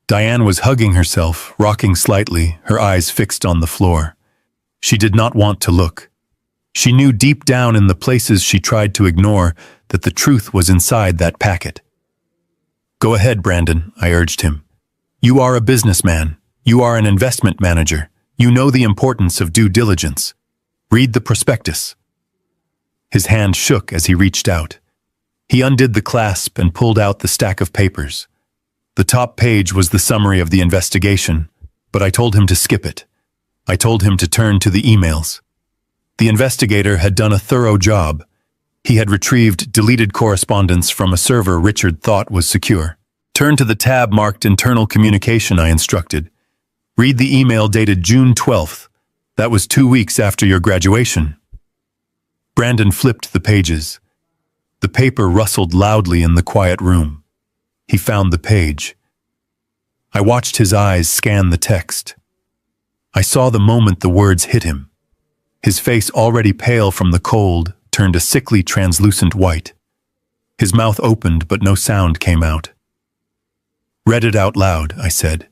Diane was hugging herself, rocking slightly, her eyes fixed on the floor. She did not want to look. She knew deep down in the places she tried to ignore that the truth was inside that packet. "Go ahead, Brandon," I urged him. "You are a businessman. You are an investment manager. You know the importance of due diligence. Read the prospectus." His hand shook as he reached out. He undid the clasp and pulled out the stack of papers. The top page was the summary of the investigation, but I told him to skip it. I told him to turn to the emails. The investigator had done a thorough job. He had retrieved deleted correspondence from a server Richard thought was secure. "Turn to the tab marked Internal Communication," I instructed. "Read the email dated June 12th. That was 2 weeks after your graduation." Brandon flipped the pages. The paper rustled loudly in the quiet room. He found the page. I watched his eyes scan the text. I saw the moment the words hit him. His face, already pale from the cold, turned a sickly translucent white. His mouth opened, but no sound came out. "Read it out loud," I said.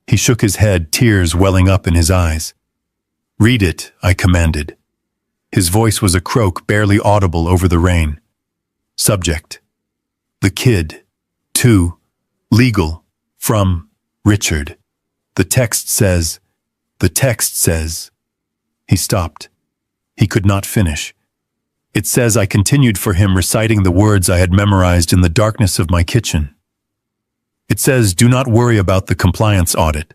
He shook his head, tears welling up in his eyes. "Read it," I commanded. His voice was a croak barely audible over the rain. Subject: The kid. To. Legal. From. Richard. The text says. He stopped. He could not finish. It says I continued for him reciting the words I had memorized in the darkness of my kitchen. It says, "Do not worry about the compliance audit.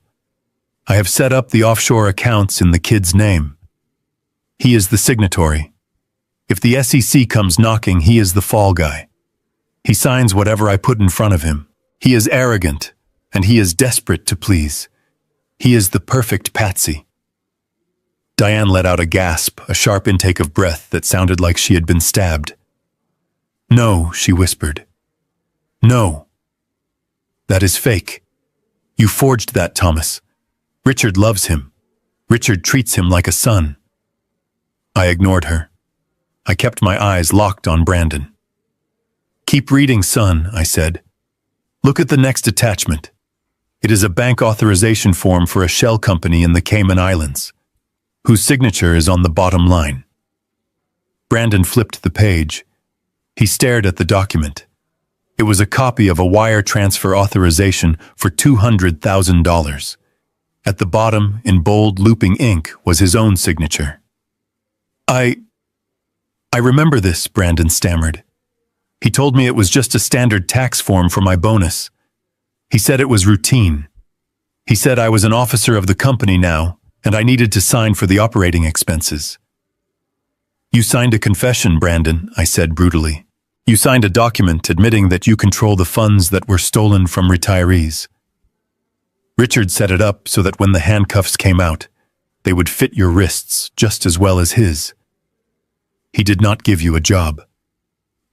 I have set up the offshore accounts in the kid's name. He is the signatory. If the SEC comes knocking, he is the fall guy. He signs whatever I put in front of him. He is arrogant, and he is desperate to please. He is the perfect patsy." Diane let out a gasp, a sharp intake of breath that sounded like she had been stabbed. "No," she whispered. "No. That is fake. You forged that, Thomas. Richard loves him. Richard treats him like a son." I ignored her. I kept my eyes locked on Brandon. "Keep reading, son," I said. "Look at the next attachment. It is a bank authorization form for a shell company in the Cayman Islands, whose signature is on the bottom line." Brandon flipped the page. He stared at the document. It was a copy of a wire transfer authorization for $200,000. At the bottom, in bold, looping ink, was his own signature. I remember this," Brandon stammered. "He told me it was just a standard tax form for my bonus. He said it was routine. He said I was an officer of the company now, and I needed to sign for the operating expenses." "You signed a confession, Brandon," I said brutally. "You signed a document admitting that you control the funds that were stolen from retirees. Richard set it up so that when the handcuffs came out, they would fit your wrists just as well as his. He did not give you a job.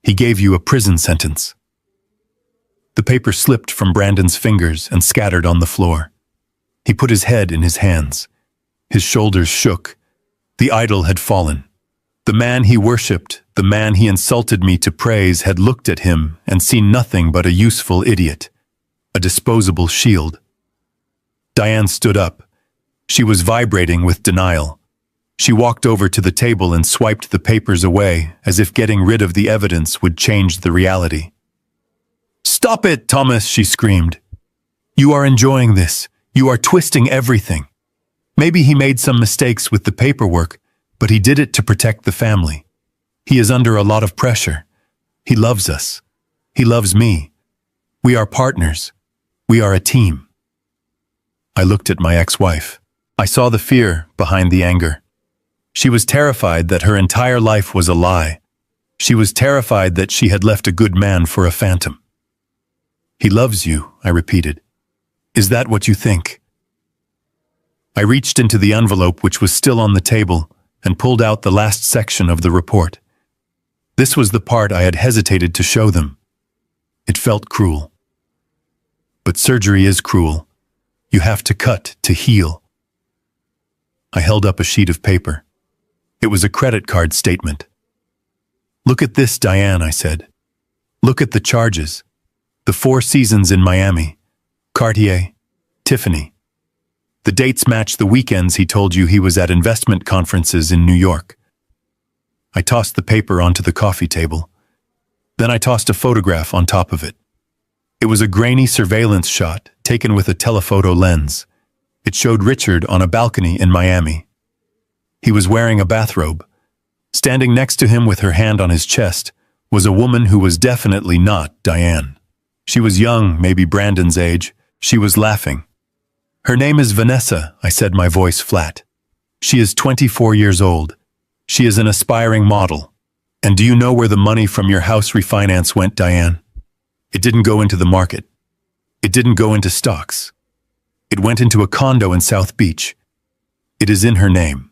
He gave you a prison sentence." The paper slipped from Brandon's fingers and scattered on the floor. He put his head in his hands. His shoulders shook. The idol had fallen. The man he worshipped, the man he insulted me to praise, had looked at him and seen nothing but a useful idiot, a disposable shield. Diane stood up. She was vibrating with denial. She walked over to the table and swiped the papers away, as if getting rid of the evidence would change the reality. "Stop it, Thomas," she screamed. "You are enjoying this. You are twisting everything. Maybe he made some mistakes with the paperwork, but he did it to protect the family. He is under a lot of pressure. He loves us. He loves me. We are partners. We are a team." I looked at my ex-wife. I saw the fear behind the anger. She was terrified that her entire life was a lie. She was terrified that she had left a good man for a phantom. "He loves you," I repeated. "Is that what you think?" I reached into the envelope which was still on the table and pulled out the last section of the report. This was the part I had hesitated to show them. It felt cruel. But surgery is cruel. You have to cut to heal. I held up a sheet of paper. It was a credit card statement. "Look at this, Diane," I said. "Look at the charges. The 4 seasons in Miami. Cartier. Tiffany. The dates match the weekends he told you he was at investment conferences in New York." I tossed the paper onto the coffee table. Then I tossed a photograph on top of it. It was a grainy surveillance shot taken with a telephoto lens. It showed Richard on a balcony in Miami. He was wearing a bathrobe. Standing next to him with her hand on his chest was a woman who was definitely not Diane. She was young, maybe Brandon's age. She was laughing. "Her name is Vanessa," I said, my voice flat. "She is 24 years old. She is an aspiring model. And do you know where the money from your house refinance went, Diane? It didn't go into the market. It didn't go into stocks. It went into a condo in South Beach. It is in her name."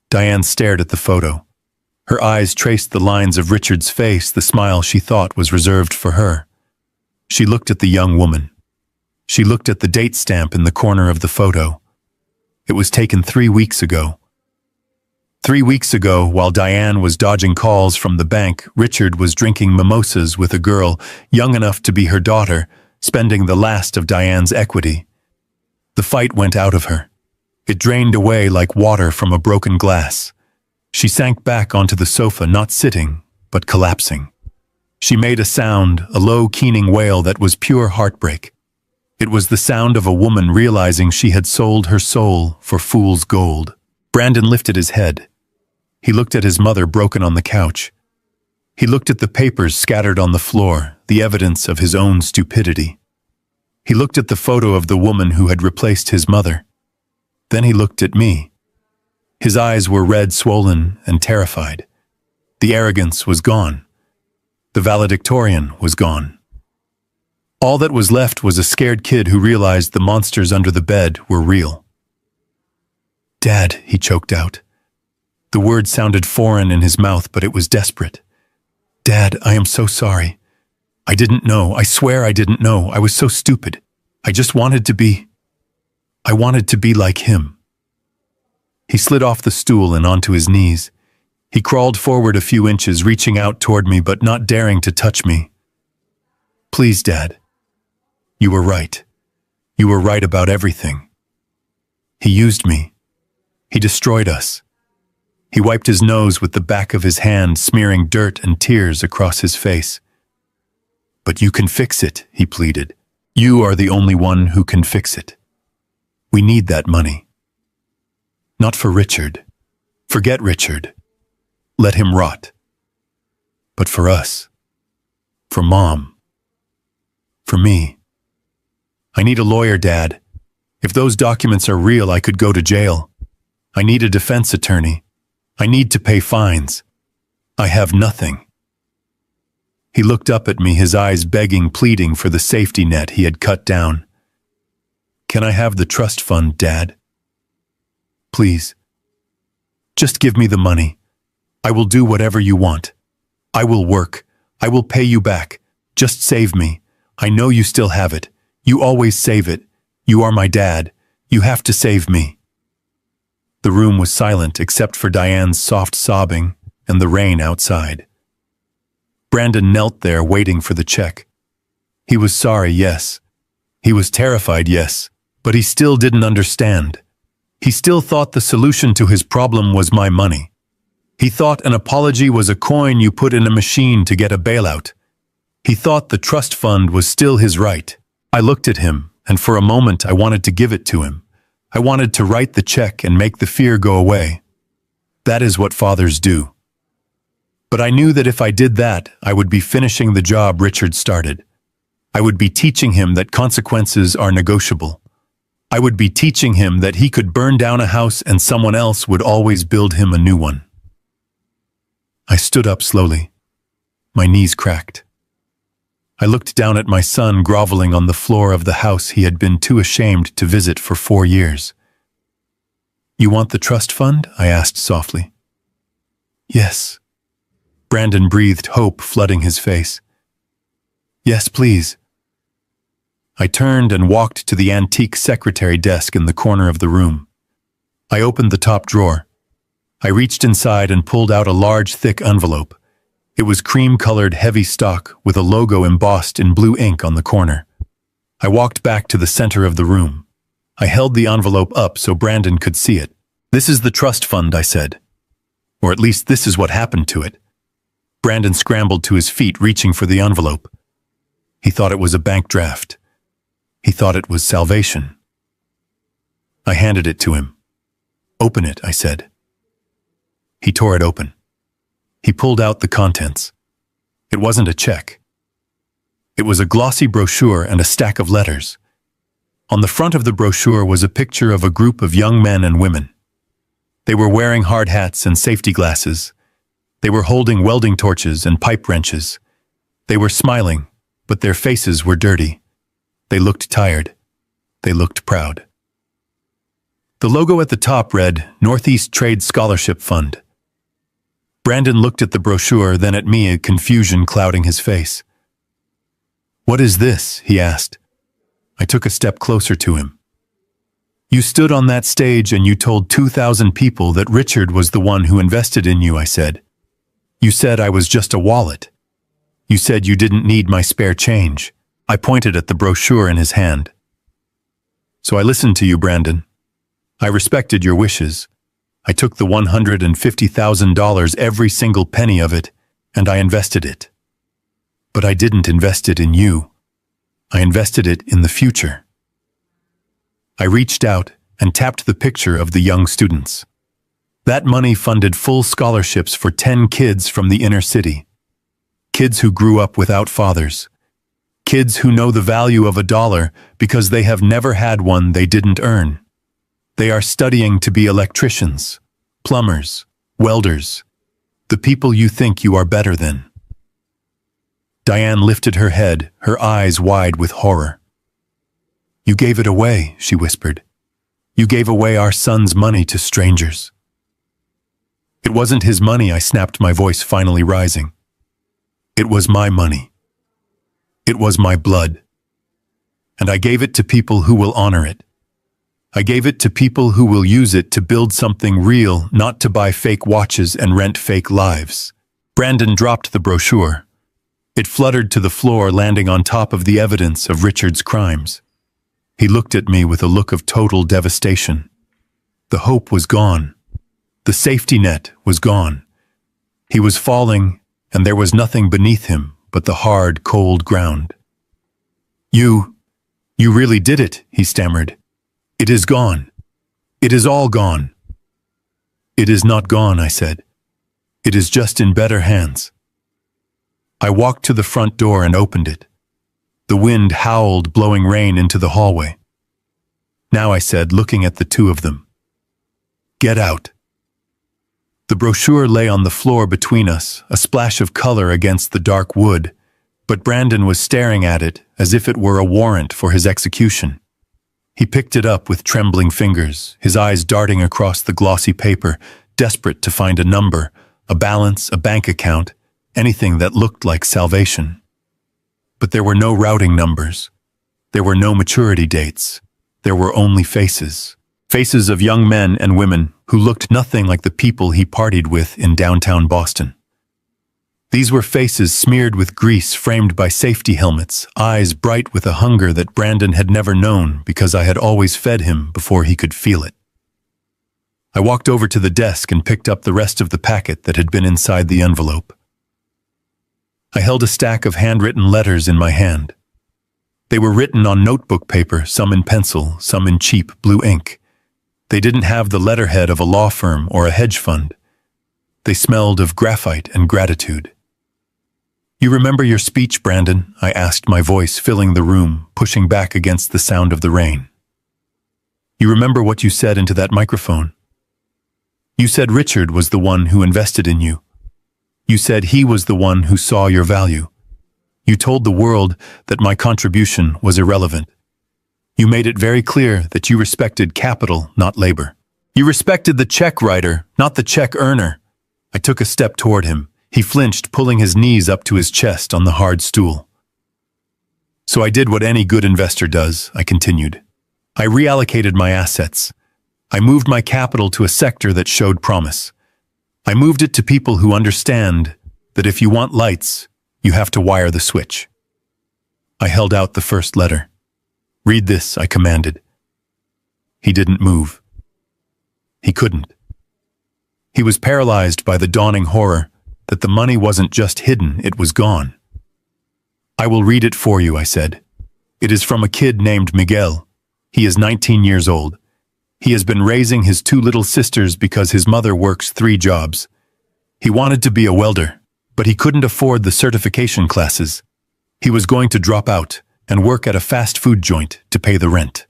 Diane stared at the photo. Her eyes traced the lines of Richard's face, the smile she thought was reserved for her. She looked at the young woman. She looked at the date stamp in the corner of the photo. It was taken 3 weeks ago. 3 weeks ago, while Diane was dodging calls from the bank, Richard was drinking mimosas with a girl young enough to be her daughter, spending the last of Diane's equity. The fight went out of her. It drained away like water from a broken glass. She sank back onto the sofa, not sitting, but collapsing. She made a sound, a low, keening wail that was pure heartbreak. It was the sound of a woman realizing she had sold her soul for fool's gold. Brandon lifted his head. He looked at his mother broken on the couch. He looked at the papers scattered on the floor, the evidence of his own stupidity. He looked at the photo of the woman who had replaced his mother. Then he looked at me. His eyes were red, swollen, and terrified. The arrogance was gone. The valedictorian was gone. All that was left was a scared kid who realized the monsters under the bed were real. "Dad," he choked out. The word sounded foreign in his mouth, but it was desperate. "Dad, I am so sorry. I didn't know. I swear I didn't know. I was so stupid. I just wanted to be... I wanted to be like him." He slid off the stool and onto his knees. He crawled forward a few inches, reaching out toward me but not daring to touch me. "Please, Dad. You were right. You were right about everything. He used me. He destroyed us." He wiped his nose with the back of his hand, smearing dirt and tears across his face. "But you can fix it," he pleaded. "You are the only one who can fix it. We need that money. Not for Richard. Forget Richard. Let him rot. But for us. For Mom. For me. I need a lawyer, Dad. If those documents are real, I could go to jail. I need a defense attorney. I need to pay fines. I have nothing." He looked up at me, his eyes begging, pleading for the safety net he had cut down. "Can I have the trust fund, Dad? Please. Just give me the money. I will do whatever you want. I will work. I will pay you back. Just save me. I know you still have it. You always save it. You are my dad. You have to save me." The room was silent except for Diane's soft sobbing and the rain outside. Brandon knelt there waiting for the check. He was sorry, yes. He was terrified, yes. But he still didn't understand. He still thought the solution to his problem was my money. He thought an apology was a coin you put in a machine to get a bailout. He thought the trust fund was still his right. I looked at him, and for a moment I wanted to give it to him. I wanted to write the check and make the fear go away. That is what fathers do. But I knew that if I did that, I would be finishing the job Richard started. I would be teaching him that consequences are negotiable. I would be teaching him that he could burn down a house and someone else would always build him a new one. I stood up slowly. My knees cracked. I looked down at my son groveling on the floor of the house he had been too ashamed to visit for 4 years. "You want the trust fund?" I asked softly. "Yes." Brandon breathed, hope flooding his face. "Yes, please." I turned and walked to the antique secretary desk in the corner of the room. I opened the top drawer. I reached inside and pulled out a large, thick envelope. It was cream-colored, heavy stock with a logo embossed in blue ink on the corner. I walked back to the center of the room. I held the envelope up so Brandon could see it. "This is the trust fund," I said. "Or at least this is what happened to it." Brandon scrambled to his feet, reaching for the envelope. He thought it was a bank draft. He thought it was salvation. I handed it to him. "Open it," I said. He tore it open. He pulled out the contents. It wasn't a check. It was a glossy brochure and a stack of letters. On the front of the brochure was a picture of a group of young men and women. They were wearing hard hats and safety glasses. They were holding welding torches and pipe wrenches. They were smiling, but their faces were dirty. They looked tired. They looked proud. The logo at the top read, Northeast Trade Scholarship Fund. Brandon looked at the brochure, then at me, confusion clouding his face. "What is this?" he asked. I took a step closer to him. You stood on that stage and you told 2,000 people that Richard was the one who invested in you, I said. You said I was just a wallet. You said you didn't need my spare change. I pointed at the brochure in his hand. So I listened to you, Brandon. I respected your wishes. I took the $150,000, every single penny of it, and I invested it. But I didn't invest it in you. I invested it in the future. I reached out and tapped the picture of the young students. That money funded full scholarships for 10 kids from the inner city. Kids who grew up without fathers. Kids who know the value of $1 because they have never had one they didn't earn. They are studying to be electricians, plumbers, welders, the people you think you are better than. Diane lifted her head, her eyes wide with horror. You gave it away, she whispered. You gave away our son's money to strangers. It wasn't his money, I snapped, my voice finally rising. It was my money. It was my blood. And I gave it to people who will honor it. I gave it to people who will use it to build something real, not to buy fake watches and rent fake lives. Brandon dropped the brochure. It fluttered to the floor, landing on top of the evidence of Richard's crimes. He looked at me with a look of total devastation. The hope was gone. The safety net was gone. He was falling, and there was nothing beneath him but the hard, cold ground. You really did it, he stammered. It is gone. It is all gone. It is not gone, I said. It is just in better hands. I walked to the front door and opened it. The wind howled, blowing rain into the hallway. Now, I said, looking at the two of them. Get out. The brochure lay on the floor between us, a splash of color against the dark wood, but Brandon was staring at it as if it were a warrant for his execution. He picked it up with trembling fingers, his eyes darting across the glossy paper, desperate to find a number, a balance, a bank account, anything that looked like salvation. But there were no routing numbers. There were no maturity dates. There were only faces. Faces of young men and women who looked nothing like the people he partied with in downtown Boston. These were faces smeared with grease, framed by safety helmets, eyes bright with a hunger that Brandon had never known because I had always fed him before he could feel it. I walked over to the desk and picked up the rest of the packet that had been inside the envelope. I held a stack of handwritten letters in my hand. They were written on notebook paper, some in pencil, some in cheap blue ink. They didn't have the letterhead of a law firm or a hedge fund. They smelled of graphite and gratitude. You remember your speech, Brandon? I asked, my voice filling the room, pushing back against the sound of the rain. You remember what you said into that microphone? You said Richard was the one who invested in you. You said he was the one who saw your value. You told the world that my contribution was irrelevant. You made it very clear that you respected capital, not labor. You respected the check writer, not the check earner. I took a step toward him. He flinched, pulling his knees up to his chest on the hard stool. So I did what any good investor does, I continued. I reallocated my assets. I moved my capital to a sector that showed promise. I moved it to people who understand that if you want lights, you have to wire the switch. I held out the first letter. Read this, I commanded. He didn't move. He couldn't. He was paralyzed by the dawning horror that the money wasn't just hidden, it was gone. I will read it for you, I said. It is from a kid named McGill. He is 19 years old. He has been raising his two little sisters because his mother works 3 jobs. He wanted to be a welder, but he couldn't afford the certification classes. He was going to drop out and work at a fast food joint to pay the rent.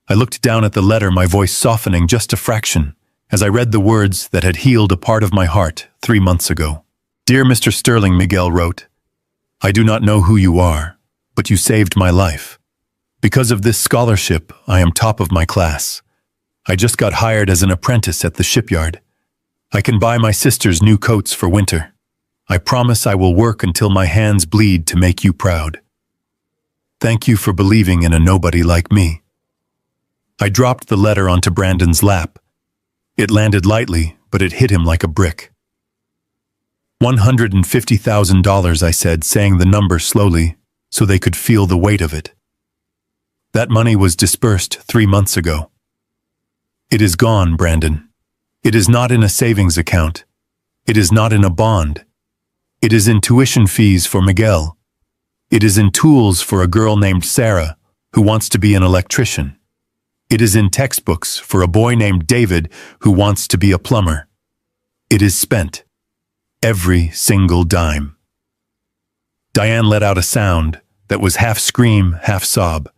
I looked down at the letter, my voice softening just a fraction, as I read the words that had healed a part of my heart 3 months ago. Dear Mr. Sterling, McGill wrote, I do not know who you are, but you saved my life. Because of this scholarship, I am top of my class. I just got hired as an apprentice at the shipyard. I can buy my sisters new coats for winter. I promise I will work until my hands bleed to make you proud. Thank you for believing in a nobody like me. I dropped the letter onto Brandon's lap. It landed lightly, but it hit him like a brick. $150,000, I said, saying the number slowly so they could feel the weight of it. That money was dispersed 3 months ago. It is gone, Brandon. It is not in a savings account. It is not in a bond. It is in tuition fees for McGill. It is in tools for a girl named Sarah who wants to be an electrician. It is in textbooks for a boy named David who wants to be a plumber. It is spent. Every single dime. Diane let out a sound that was half scream, half sob.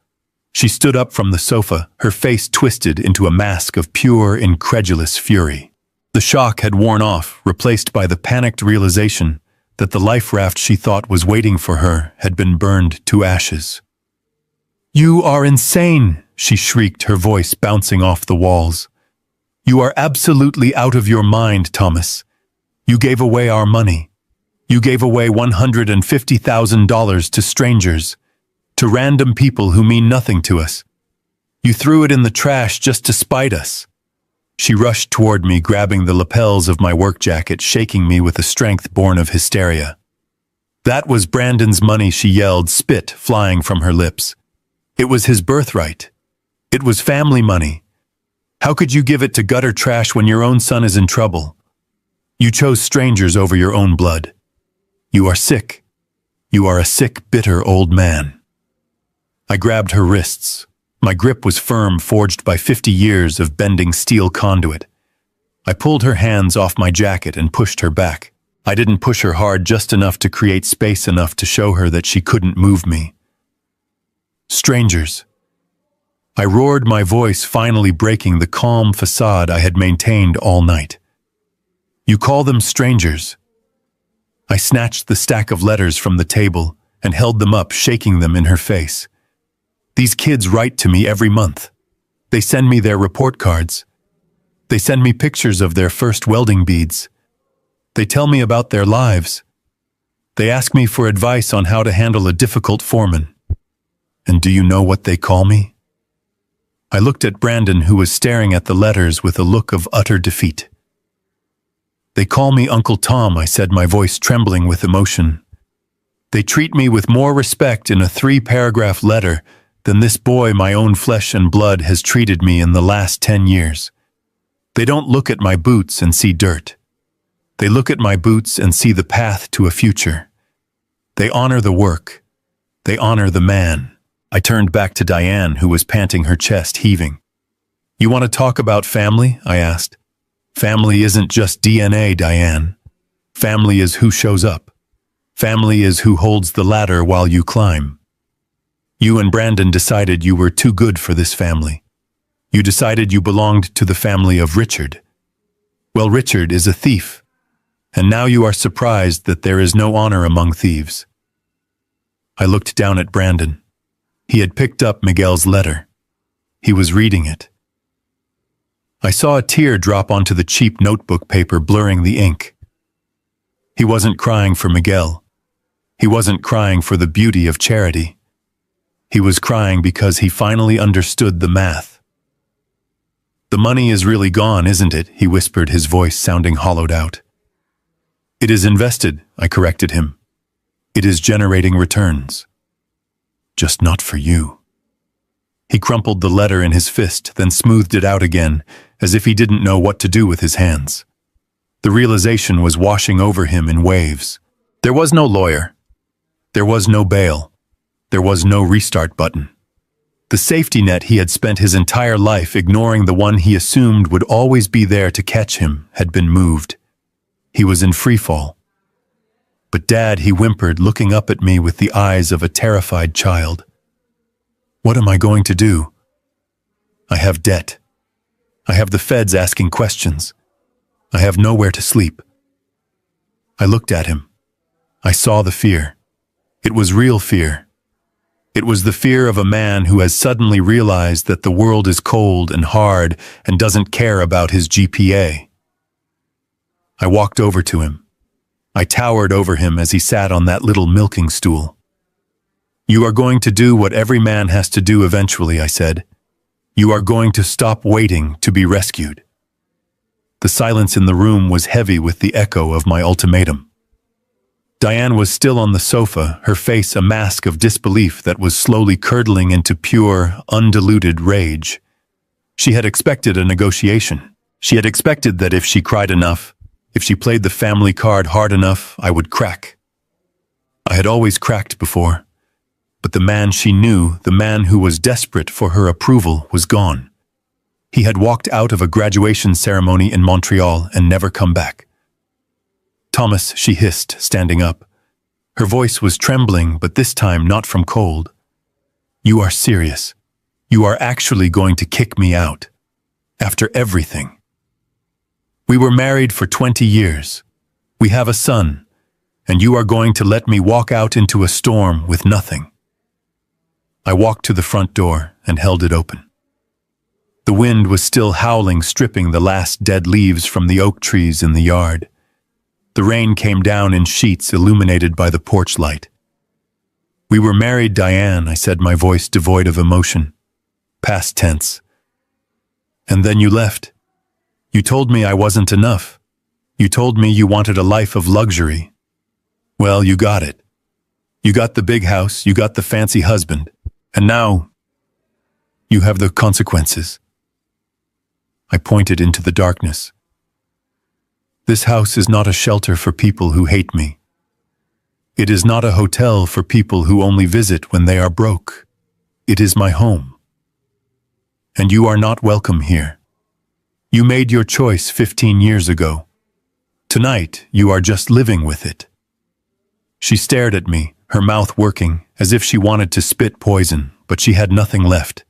She stood up from the sofa, her face twisted into a mask of pure, incredulous fury. The shock had worn off, replaced by the panicked realization that the life raft she thought was waiting for her had been burned to ashes. "You are insane," she shrieked, her voice bouncing off the walls. "You are absolutely out of your mind, Thomas. You gave away our money. You gave away $150,000 to strangers, to random people who mean nothing to us. You threw it in the trash just to spite us." She rushed toward me, grabbing the lapels of my work jacket, shaking me with a strength born of hysteria. That was Brandon's money, she yelled, spit flying from her lips. It was his birthright. It was family money. How could you give it to gutter trash when your own son is in trouble? You chose strangers over your own blood. You are sick. You are a sick, bitter old man. I grabbed her wrists. My grip was firm, forged by 50 years of bending steel conduit. I pulled her hands off my jacket and pushed her back. I didn't push her hard, just enough to create space enough to show her that she couldn't move me. Strangers. I roared, my voice finally breaking the calm facade I had maintained all night. You call them strangers. I snatched the stack of letters from the table and held them up, shaking them in her face. These kids write to me every month. They send me their report cards. They send me pictures of their first welding beads. They tell me about their lives. They ask me for advice on how to handle a difficult foreman. And do you know what they call me? I looked at Brandon, who was staring at the letters with a look of utter defeat. They call me Uncle Tom, I said, my voice trembling with emotion. They treat me with more respect in a 3-paragraph letter than this boy, my own flesh and blood, has treated me in the last 10 years. They don't look at my boots and see dirt. They look at my boots and see the path to a future. They honor the work. They honor the man. I turned back to Diane, who was panting, her chest heaving. You want to talk about family? I asked. Family isn't just DNA, Diane. Family is who shows up. Family is who holds the ladder while you climb. You and Brandon decided you were too good for this family. You decided you belonged to the family of Richard. Well, Richard is a thief, and now you are surprised that there is no honor among thieves. I looked down at Brandon. He had picked up Miguel's letter. He was reading it. I saw a tear drop onto the cheap notebook paper, blurring the ink. He wasn't crying for Miguel. He wasn't crying for the beauty of charity. He was crying because he finally understood the math. The money is really gone, isn't it? He whispered, his voice sounding hollowed out. It is invested, I corrected him. It is generating returns. Just not for you. He crumpled the letter in his fist, then smoothed it out again, as if he didn't know what to do with his hands. The realization was washing over him in waves. There was no lawyer. There was no bail. There was no restart button. The safety net he had spent his entire life ignoring, the one he assumed would always be there to catch him, had been moved. He was in freefall. But Dad, he whimpered, looking up at me with the eyes of a terrified child. What am I going to do? I have debt. I have the feds asking questions. I have nowhere to sleep. I looked at him. I saw the fear. It was real fear. It was the fear of a man who has suddenly realized that the world is cold and hard and doesn't care about his GPA. I walked over to him. I towered over him as he sat on that little milking stool. You are going to do what every man has to do eventually, I said. You are going to stop waiting to be rescued." The silence in the room was heavy with the echo of my ultimatum. Diane was still on the sofa, her face a mask of disbelief that was slowly curdling into pure, undiluted rage. She had expected a negotiation. She had expected that if she cried enough, if she played the family card hard enough, I would crack. I had always cracked before, but the man she knew, the man who was desperate for her approval, was gone. He had walked out of a graduation ceremony in Montreal and never come back. "Thomas," she hissed, standing up. Her voice was trembling, but this time not from cold. "You are serious. You are actually going to kick me out. After everything. We were married for 20 years. We have a son, and you are going to let me walk out into a storm with nothing." I walked to the front door and held it open. The wind was still howling, stripping the last dead leaves from the oak trees in the yard. The rain came down in sheets illuminated by the porch light. "We were married, Diane," I said, my voice devoid of emotion. Past tense. "And then you left. You told me I wasn't enough. You told me you wanted a life of luxury. Well, you got it. You got the big house, you got the fancy husband, and now you have the consequences." I pointed into the darkness. "This house is not a shelter for people who hate me. It is not a hotel for people who only visit when they are broke. It is my home. And you are not welcome here. You made your choice 15 years ago. Tonight, you are just living with it." She stared at me, her mouth working, as if she wanted to spit poison, but she had nothing left.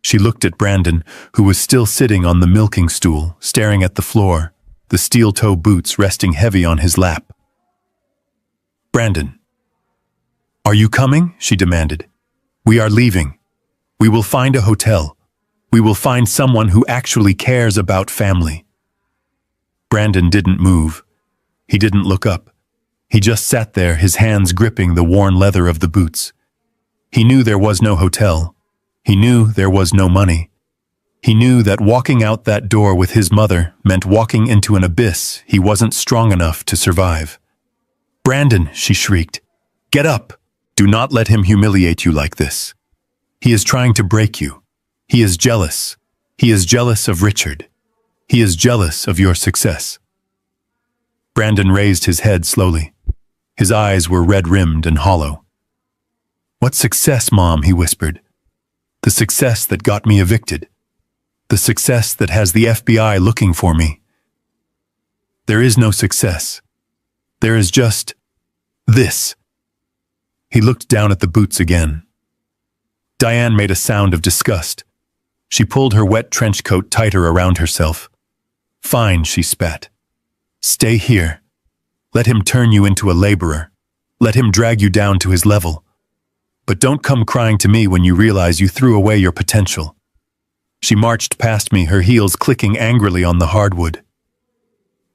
She looked at Brandon, who was still sitting on the milking stool, staring at the floor, the steel-toe boots resting heavy on his lap. "Brandon, are you coming?" she demanded. "We are leaving. We will find a hotel. We will find someone who actually cares about family." Brandon didn't move. He didn't look up. He just sat there, his hands gripping the worn leather of the boots. He knew there was no hotel. He knew there was no money. He knew that walking out that door with his mother meant walking into an abyss he wasn't strong enough to survive. "Brandon," she shrieked, "get up! Do not let him humiliate you like this. He is trying to break you. He is jealous. He is jealous of Richard. He is jealous of your success." Brandon raised his head slowly. His eyes were red-rimmed and hollow. "What success, Mom?" he whispered. "The success that got me evicted. The success that has the FBI looking for me. There is no success. There is just this." He looked down at the boots again. Diane made a sound of disgust. She pulled her wet trench coat tighter around herself. "Fine," she spat. "Stay here. Let him turn you into a laborer. Let him drag you down to his level. But don't come crying to me when you realize you threw away your potential." She marched past me, her heels clicking angrily on the hardwood.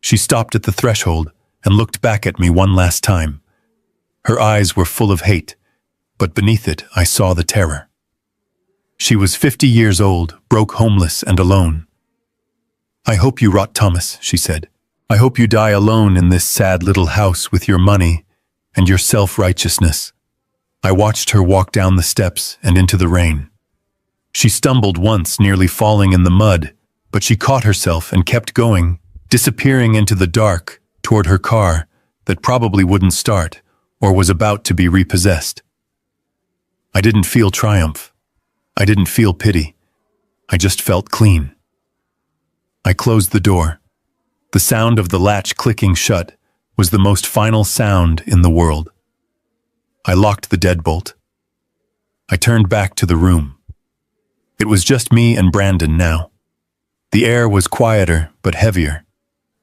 She stopped at the threshold and looked back at me one last time. Her eyes were full of hate, but beneath it I saw the terror. She was 50 years old, broke, homeless, and alone. "I hope you rot, Thomas," she said. "I hope you die alone in this sad little house with your money and your self-righteousness." I watched her walk down the steps and into the rain. She stumbled once, nearly falling in the mud, but she caught herself and kept going, disappearing into the dark toward her car that probably wouldn't start or was about to be repossessed. I didn't feel triumph. I didn't feel pity. I just felt clean. I closed the door. The sound of the latch clicking shut was the most final sound in the world. I locked the deadbolt. I turned back to the room. It was just me and Brandon now. The air was quieter but heavier.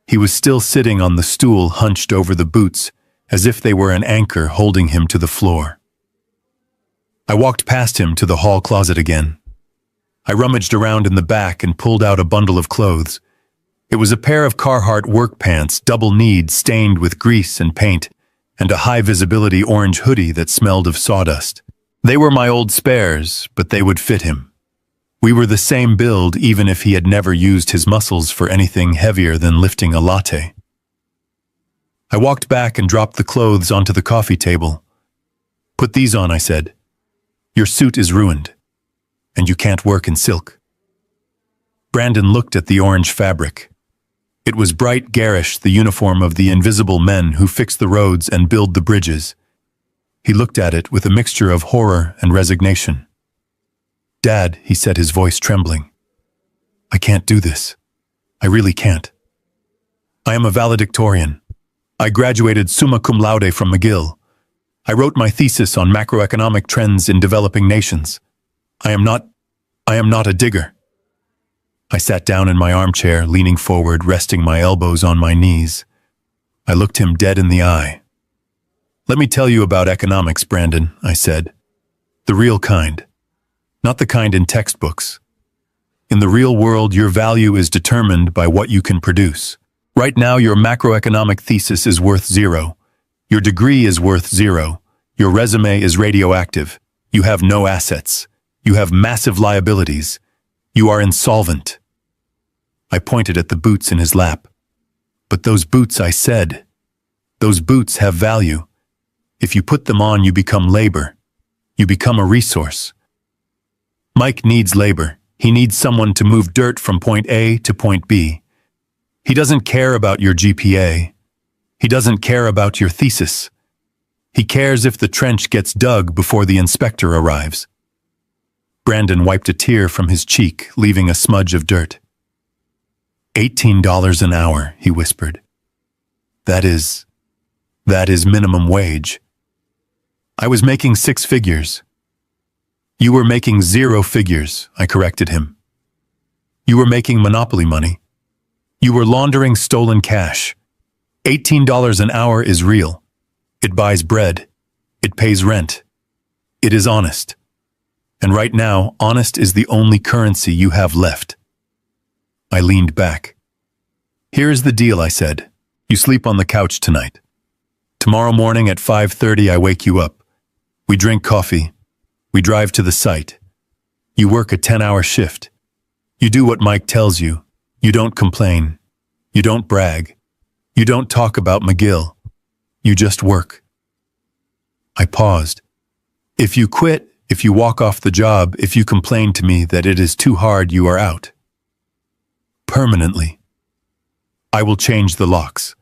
He was still sitting on the stool, hunched over the boots, as if they were an anchor holding him to the floor. I walked past him to the hall closet again. I rummaged around in the back and pulled out a bundle of clothes. It was a pair of Carhartt work pants, double-kneed, stained with grease and paint, and a high-visibility orange hoodie that smelled of sawdust. They were my old spares, but they would fit him. We were the same build even if he had never used his muscles for anything heavier than lifting a latte. I walked back and dropped the clothes onto the coffee table. "Put these on," I said. "Your suit is ruined, and you can't work in silk." Brandon looked at the orange fabric. It was bright garish, the uniform of the invisible men who fix the roads and build the bridges. He looked at it with a mixture of horror and resignation. "Dad," he said, his voice trembling, "I can't do this. I really can't. I am a valedictorian. I graduated summa cum laude from McGill. I wrote my thesis on macroeconomic trends in developing nations. I am not a digger." I sat down in my armchair, leaning forward, resting my elbows on my knees. I looked him dead in the eye. "Let me tell you about economics, Brandon," I said. "The real kind. Not the kind in textbooks. In the real world, your value is determined by what you can produce. Right now, your macroeconomic thesis is worth 0. Your degree is worth 0. Your resume is radioactive. You have no assets. You have massive liabilities. You are insolvent." I pointed at the boots in his lap. "But those boots," I said, "those boots have value. If you put them on, you become labor. You become a resource. Mike needs labor. He needs someone to move dirt from point A to point B. He doesn't care about your GPA. He doesn't care about your thesis. He cares if the trench gets dug before the inspector arrives." Brandon wiped a tear from his cheek, leaving a smudge of dirt. $18 an hour, he whispered. That is minimum wage. I was making 6 figures. You were making 0 figures, I corrected him. You were making monopoly money. You were laundering stolen cash. $18 an hour is real. It buys bread. It pays rent. It is honest. And right now, honest is the only currency you have left. I leaned back. Here is the deal, I said. You sleep on the couch tonight. Tomorrow morning at 5:30 I wake you up. We drink coffee. We drive to the site. You work a 10-hour shift. You do what Mike tells you. You don't complain. You don't brag. You don't talk about McGill. You just work. I paused. If you quit, if you walk off the job, if you complain to me that it is too hard, you are out. Permanently. I will change the locks.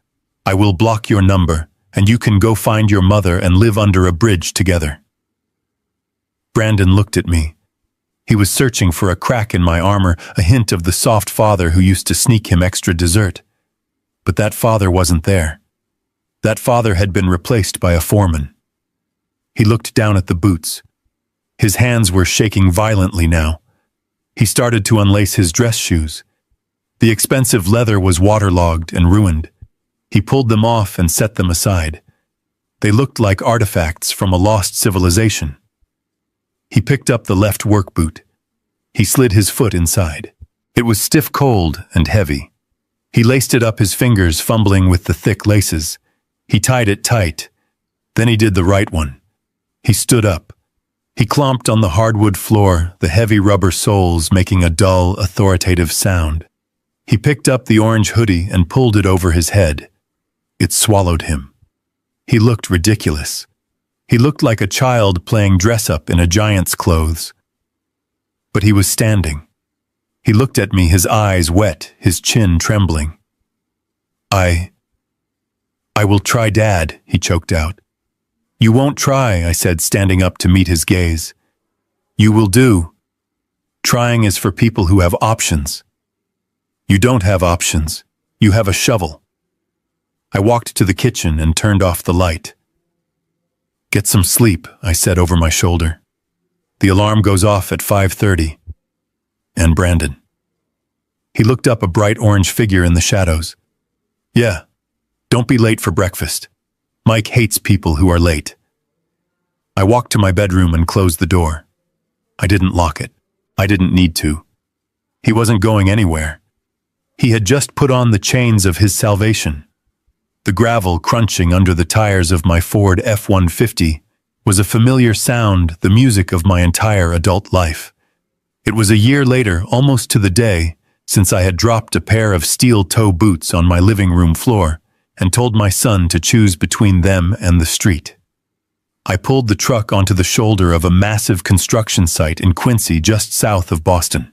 I will block your number, and you can go find your mother and live under a bridge together. Brandon looked at me. He was searching for a crack in my armor, a hint of the soft father who used to sneak him extra dessert. But that father wasn't there. That father had been replaced by a foreman. He looked down at the boots. His hands were shaking violently now. He started to unlace his dress shoes. The expensive leather was waterlogged and ruined. He pulled them off and set them aside. They looked like artifacts from a lost civilization. He picked up the left work boot. He slid his foot inside. It was stiff cold and heavy. He laced it up his fingers, fumbling with the thick laces. He tied it tight. Then he did the right one. He stood up. He clomped on the hardwood floor, the heavy rubber soles making a dull, authoritative sound. He picked up the orange hoodie and pulled it over his head. It swallowed him. He looked ridiculous. He looked like a child playing dress-up in a giant's clothes. But he was standing. He looked at me, his eyes wet, his chin trembling. I will try, Dad, he choked out. You won't try, I said, standing up to meet his gaze. You will do. Trying is for people who have options. You don't have options. You have a shovel. I walked to the kitchen and turned off the light. Get some sleep, I said over my shoulder. The alarm goes off at 5:30. And Brandon. He looked up, a bright orange figure in the shadows. Yeah, don't be late for breakfast. Mike hates people who are late. I walked to my bedroom and closed the door. I didn't lock it. I didn't need to. He wasn't going anywhere. He had just put on the chains of his salvation. The gravel crunching under the tires of my Ford F-150 was a familiar sound, the music of my entire adult life. It was a year later, almost to the day, since I had dropped a pair of steel-toe boots on my living room floor and told my son to choose between them and the street. I pulled the truck onto the shoulder of a massive construction site in Quincy, just south of Boston.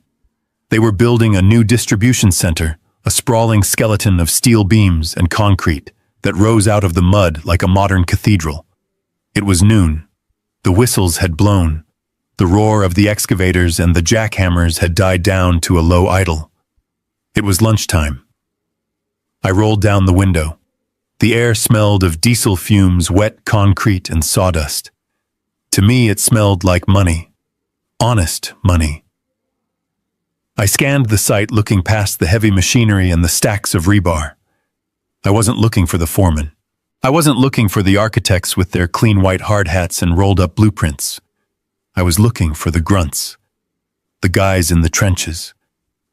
They were building a new distribution center, a sprawling skeleton of steel beams and concrete that rose out of the mud like a modern cathedral. It was noon. The whistles had blown. The roar of the excavators and the jackhammers had died down to a low idle. It was lunchtime. I rolled down the window. The air smelled of diesel fumes, wet concrete, and sawdust. To me, it smelled like money. Honest money. I scanned the site, looking past the heavy machinery and the stacks of rebar. I wasn't looking for the foreman. I wasn't looking for the architects with their clean white hard hats and rolled-up blueprints. I was looking for the grunts. The guys in the trenches.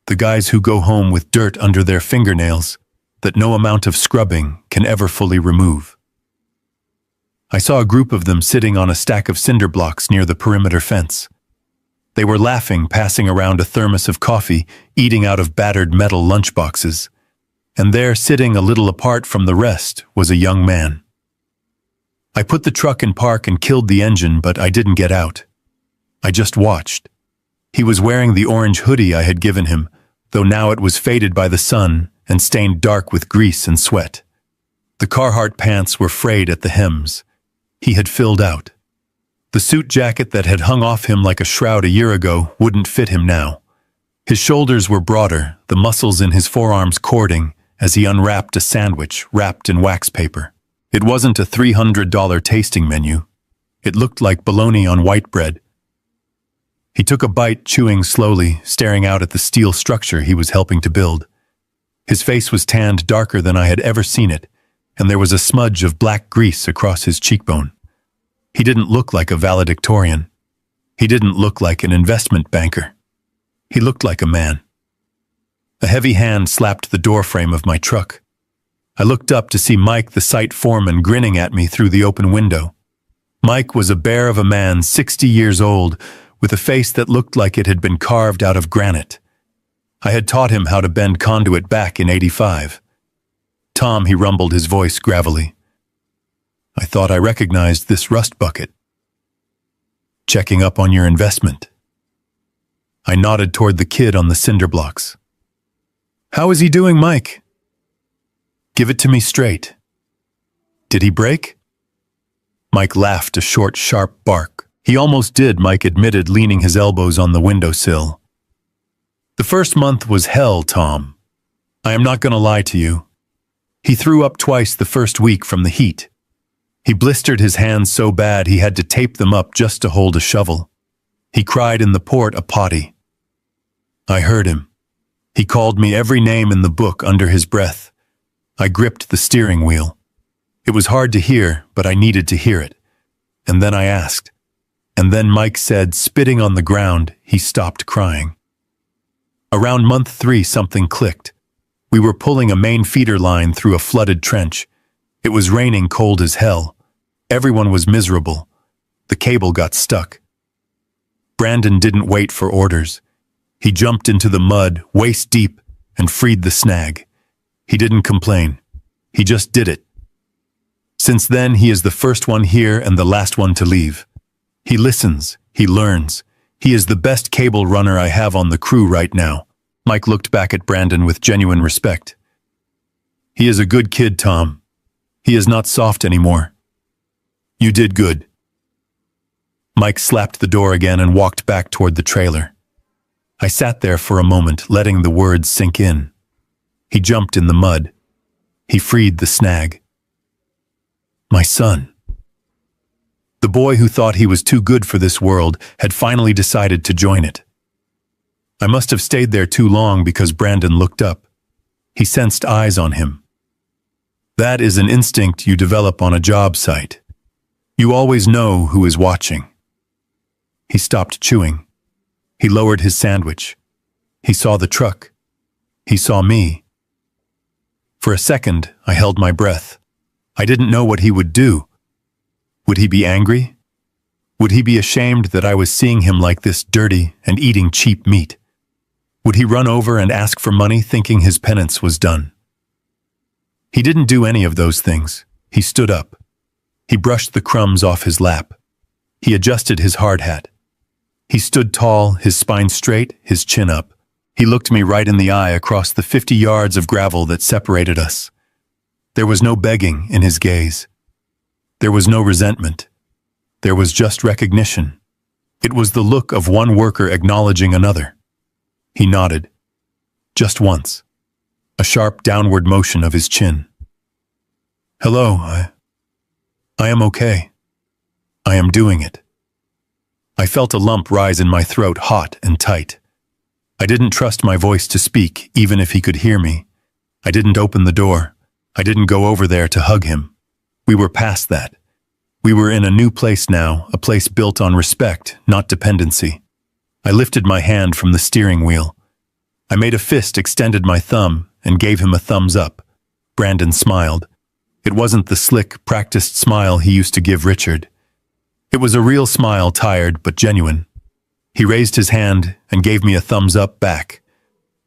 The guys who go home with dirt under their fingernails that no amount of scrubbing can ever fully remove. I saw a group of them sitting on a stack of cinder blocks near the perimeter fence. They were laughing, passing around a thermos of coffee, eating out of battered metal lunchboxes. And there, sitting a little apart from the rest, was a young man. I put the truck in park and killed the engine, but I didn't get out. I just watched. He was wearing the orange hoodie I had given him, though now it was faded by the sun and stained dark with grease and sweat. The Carhartt pants were frayed at the hems. He had filled out. The suit jacket that had hung off him like a shroud a year ago wouldn't fit him now. His shoulders were broader, the muscles in his forearms cording as he unwrapped a sandwich wrapped in wax paper. It wasn't a $300 tasting menu. It looked like bologna on white bread. He took a bite, chewing slowly, staring out at the steel structure he was helping to build. His face was tanned darker than I had ever seen it, and there was a smudge of black grease across his cheekbone. He didn't look like a valedictorian. He didn't look like an investment banker. He looked like a man. A heavy hand slapped the doorframe of my truck. I looked up to see Mike, the site foreman, grinning at me through the open window. Mike was a bear of a man, 60 years old, with a face that looked like it had been carved out of granite. I had taught him how to bend conduit back in '85. "Tom," he rumbled, his voice gravelly. "I thought I recognized this rust bucket. Checking up on your investment." I nodded toward the kid on the cinder blocks. "How is he doing, Mike?" "Give it to me straight. Did he break?" Mike laughed, a short, sharp bark. "He almost did," Mike admitted, leaning his elbows on the windowsill. "The first month was hell, Tom. I am not going to lie to you. He threw up twice the first week from the heat. He blistered his hands so bad he had to tape them up just to hold a shovel. He cried in the port a potty. I heard him. He called me every name in the book under his breath. I gripped the steering wheel. It was hard to hear, but I needed to hear it. And then I asked. And then Mike said, spitting on the ground, he stopped crying. Around month 3, something clicked. We were pulling a main feeder line through a flooded trench. It was raining cold as hell. Everyone was miserable. The cable got stuck. Brandon didn't wait for orders. He jumped into the mud, waist deep, and freed the snag. He didn't complain. He just did it. Since then, he is the first one here and the last one to leave. He listens. He learns. He is the best cable runner I have on the crew right now. Mike looked back at Brandon with genuine respect. He is a good kid, Tom. He is not soft anymore. You did good. Mike slapped the door again and walked back toward the trailer. I sat there for a moment, letting the words sink in. He jumped in the mud. He freed the snag. My son. The boy who thought he was too good for this world had finally decided to join it. I must have stayed there too long because Brandon looked up. He sensed eyes on him. That is an instinct you develop on a job site. You always know who is watching. He stopped chewing. He lowered his sandwich. He saw the truck. He saw me. For a second, I held my breath. I didn't know what he would do. Would he be angry? Would he be ashamed that I was seeing him like this, dirty and eating cheap meat? Would he run over and ask for money, thinking his penance was done? He didn't do any of those things. He stood up. He brushed the crumbs off his lap. He adjusted his hard hat. He stood tall, his spine straight, his chin up. He looked me right in the eye across the 50 yards of gravel that separated us. There was no begging in his gaze. There was no resentment. There was just recognition. It was the look of one worker acknowledging another. He nodded. Just once. A sharp downward motion of his chin. Hello, I am okay. I am doing it. I felt a lump rise in my throat, hot and tight. I didn't trust my voice to speak, even if he could hear me. I didn't open the door. I didn't go over there to hug him. We were past that. We were in a new place now, a place built on respect, not dependency. I lifted my hand from the steering wheel. I made a fist, extended my thumb, and gave him a thumbs up. Brandon smiled. It wasn't the slick, practiced smile he used to give Richard. It was a real smile, tired but genuine. He raised his hand and gave me a thumbs up back.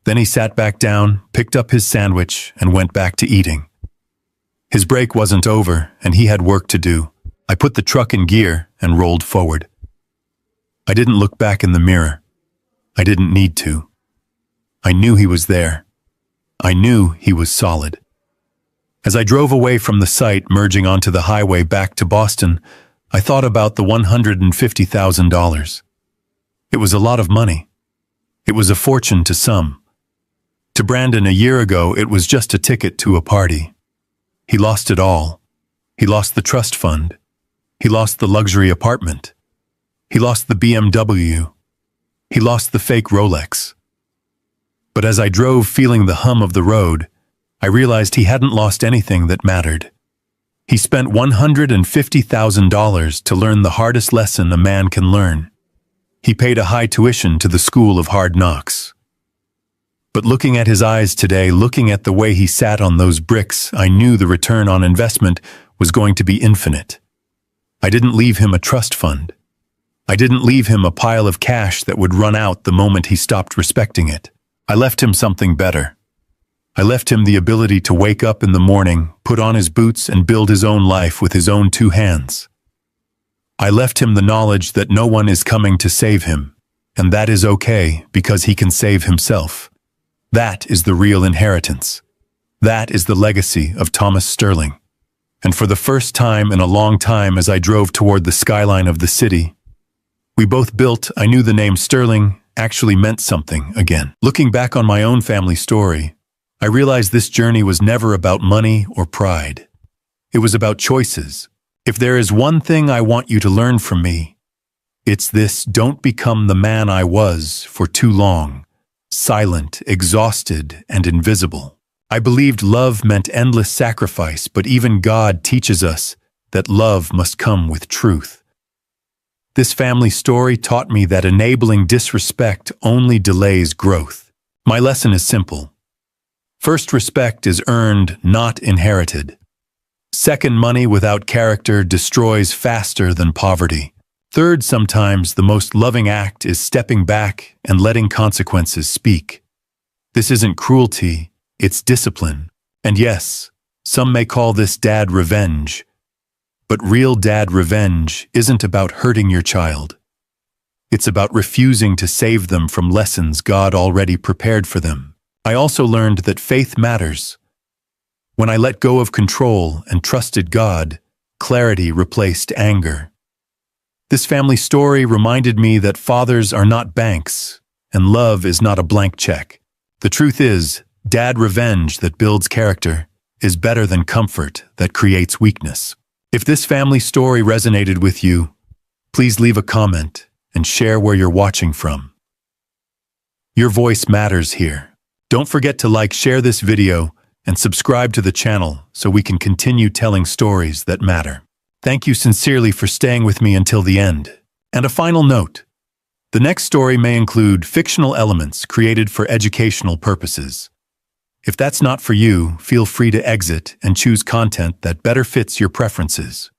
Then he sat back down, picked up his sandwich, and went back to eating. His break wasn't over, and he had work to do. I put the truck in gear and rolled forward. I didn't look back in the mirror. I didn't need to. I knew he was there. I knew he was solid. As I drove away from the site, merging onto the highway back to Boston, I thought about the $150,000. It was a lot of money. It was a fortune to some. To Brandon a year ago, it was just a ticket to a party. He lost it all. He lost the trust fund. He lost the luxury apartment. He lost the BMW. He lost the fake Rolex. But as I drove, feeling the hum of the road, I realized he hadn't lost anything that mattered. He spent $150,000 to learn the hardest lesson a man can learn. He paid a high tuition to the school of hard knocks. But looking at his eyes today, looking at the way he sat on those bricks, I knew the return on investment was going to be infinite. I didn't leave him a trust fund. I didn't leave him a pile of cash that would run out the moment he stopped respecting it. I left him something better. I left him the ability to wake up in the morning, put on his boots, and build his own life with his own two hands. I left him the knowledge that no one is coming to save him, and that is okay because he can save himself. That is the real inheritance. That is the legacy of Thomas Sterling. And for the first time in a long time, as I drove toward the skyline of the city, we both built, I knew the name Sterling actually meant something again. Looking back on my own family story, I realized this journey was never about money or pride. It was about choices. If there is one thing I want you to learn from me, it's this: don't become the man I was for too long, silent, exhausted, and invisible. I believed love meant endless sacrifice, but even God teaches us that love must come with truth. This family story taught me that enabling disrespect only delays growth. My lesson is simple. First, respect is earned, not inherited. Second, money without character destroys faster than poverty. Third, sometimes the most loving act is stepping back and letting consequences speak. This isn't cruelty, it's discipline. And yes, some may call this dad revenge. But real dad revenge isn't about hurting your child. It's about refusing to save them from lessons God already prepared for them. I also learned that faith matters. When I let go of control and trusted God, clarity replaced anger. This family story reminded me that fathers are not banks, and love is not a blank check. The truth is, dad revenge that builds character is better than comfort that creates weakness. If this family story resonated with you, please leave a comment and share where you're watching from. Your voice matters here. Don't forget to like, share this video, and subscribe to the channel so we can continue telling stories that matter. Thank you sincerely for staying with me until the end. And a final note. The next story may include fictional elements created for educational purposes. If that's not for you, feel free to exit and choose content that better fits your preferences.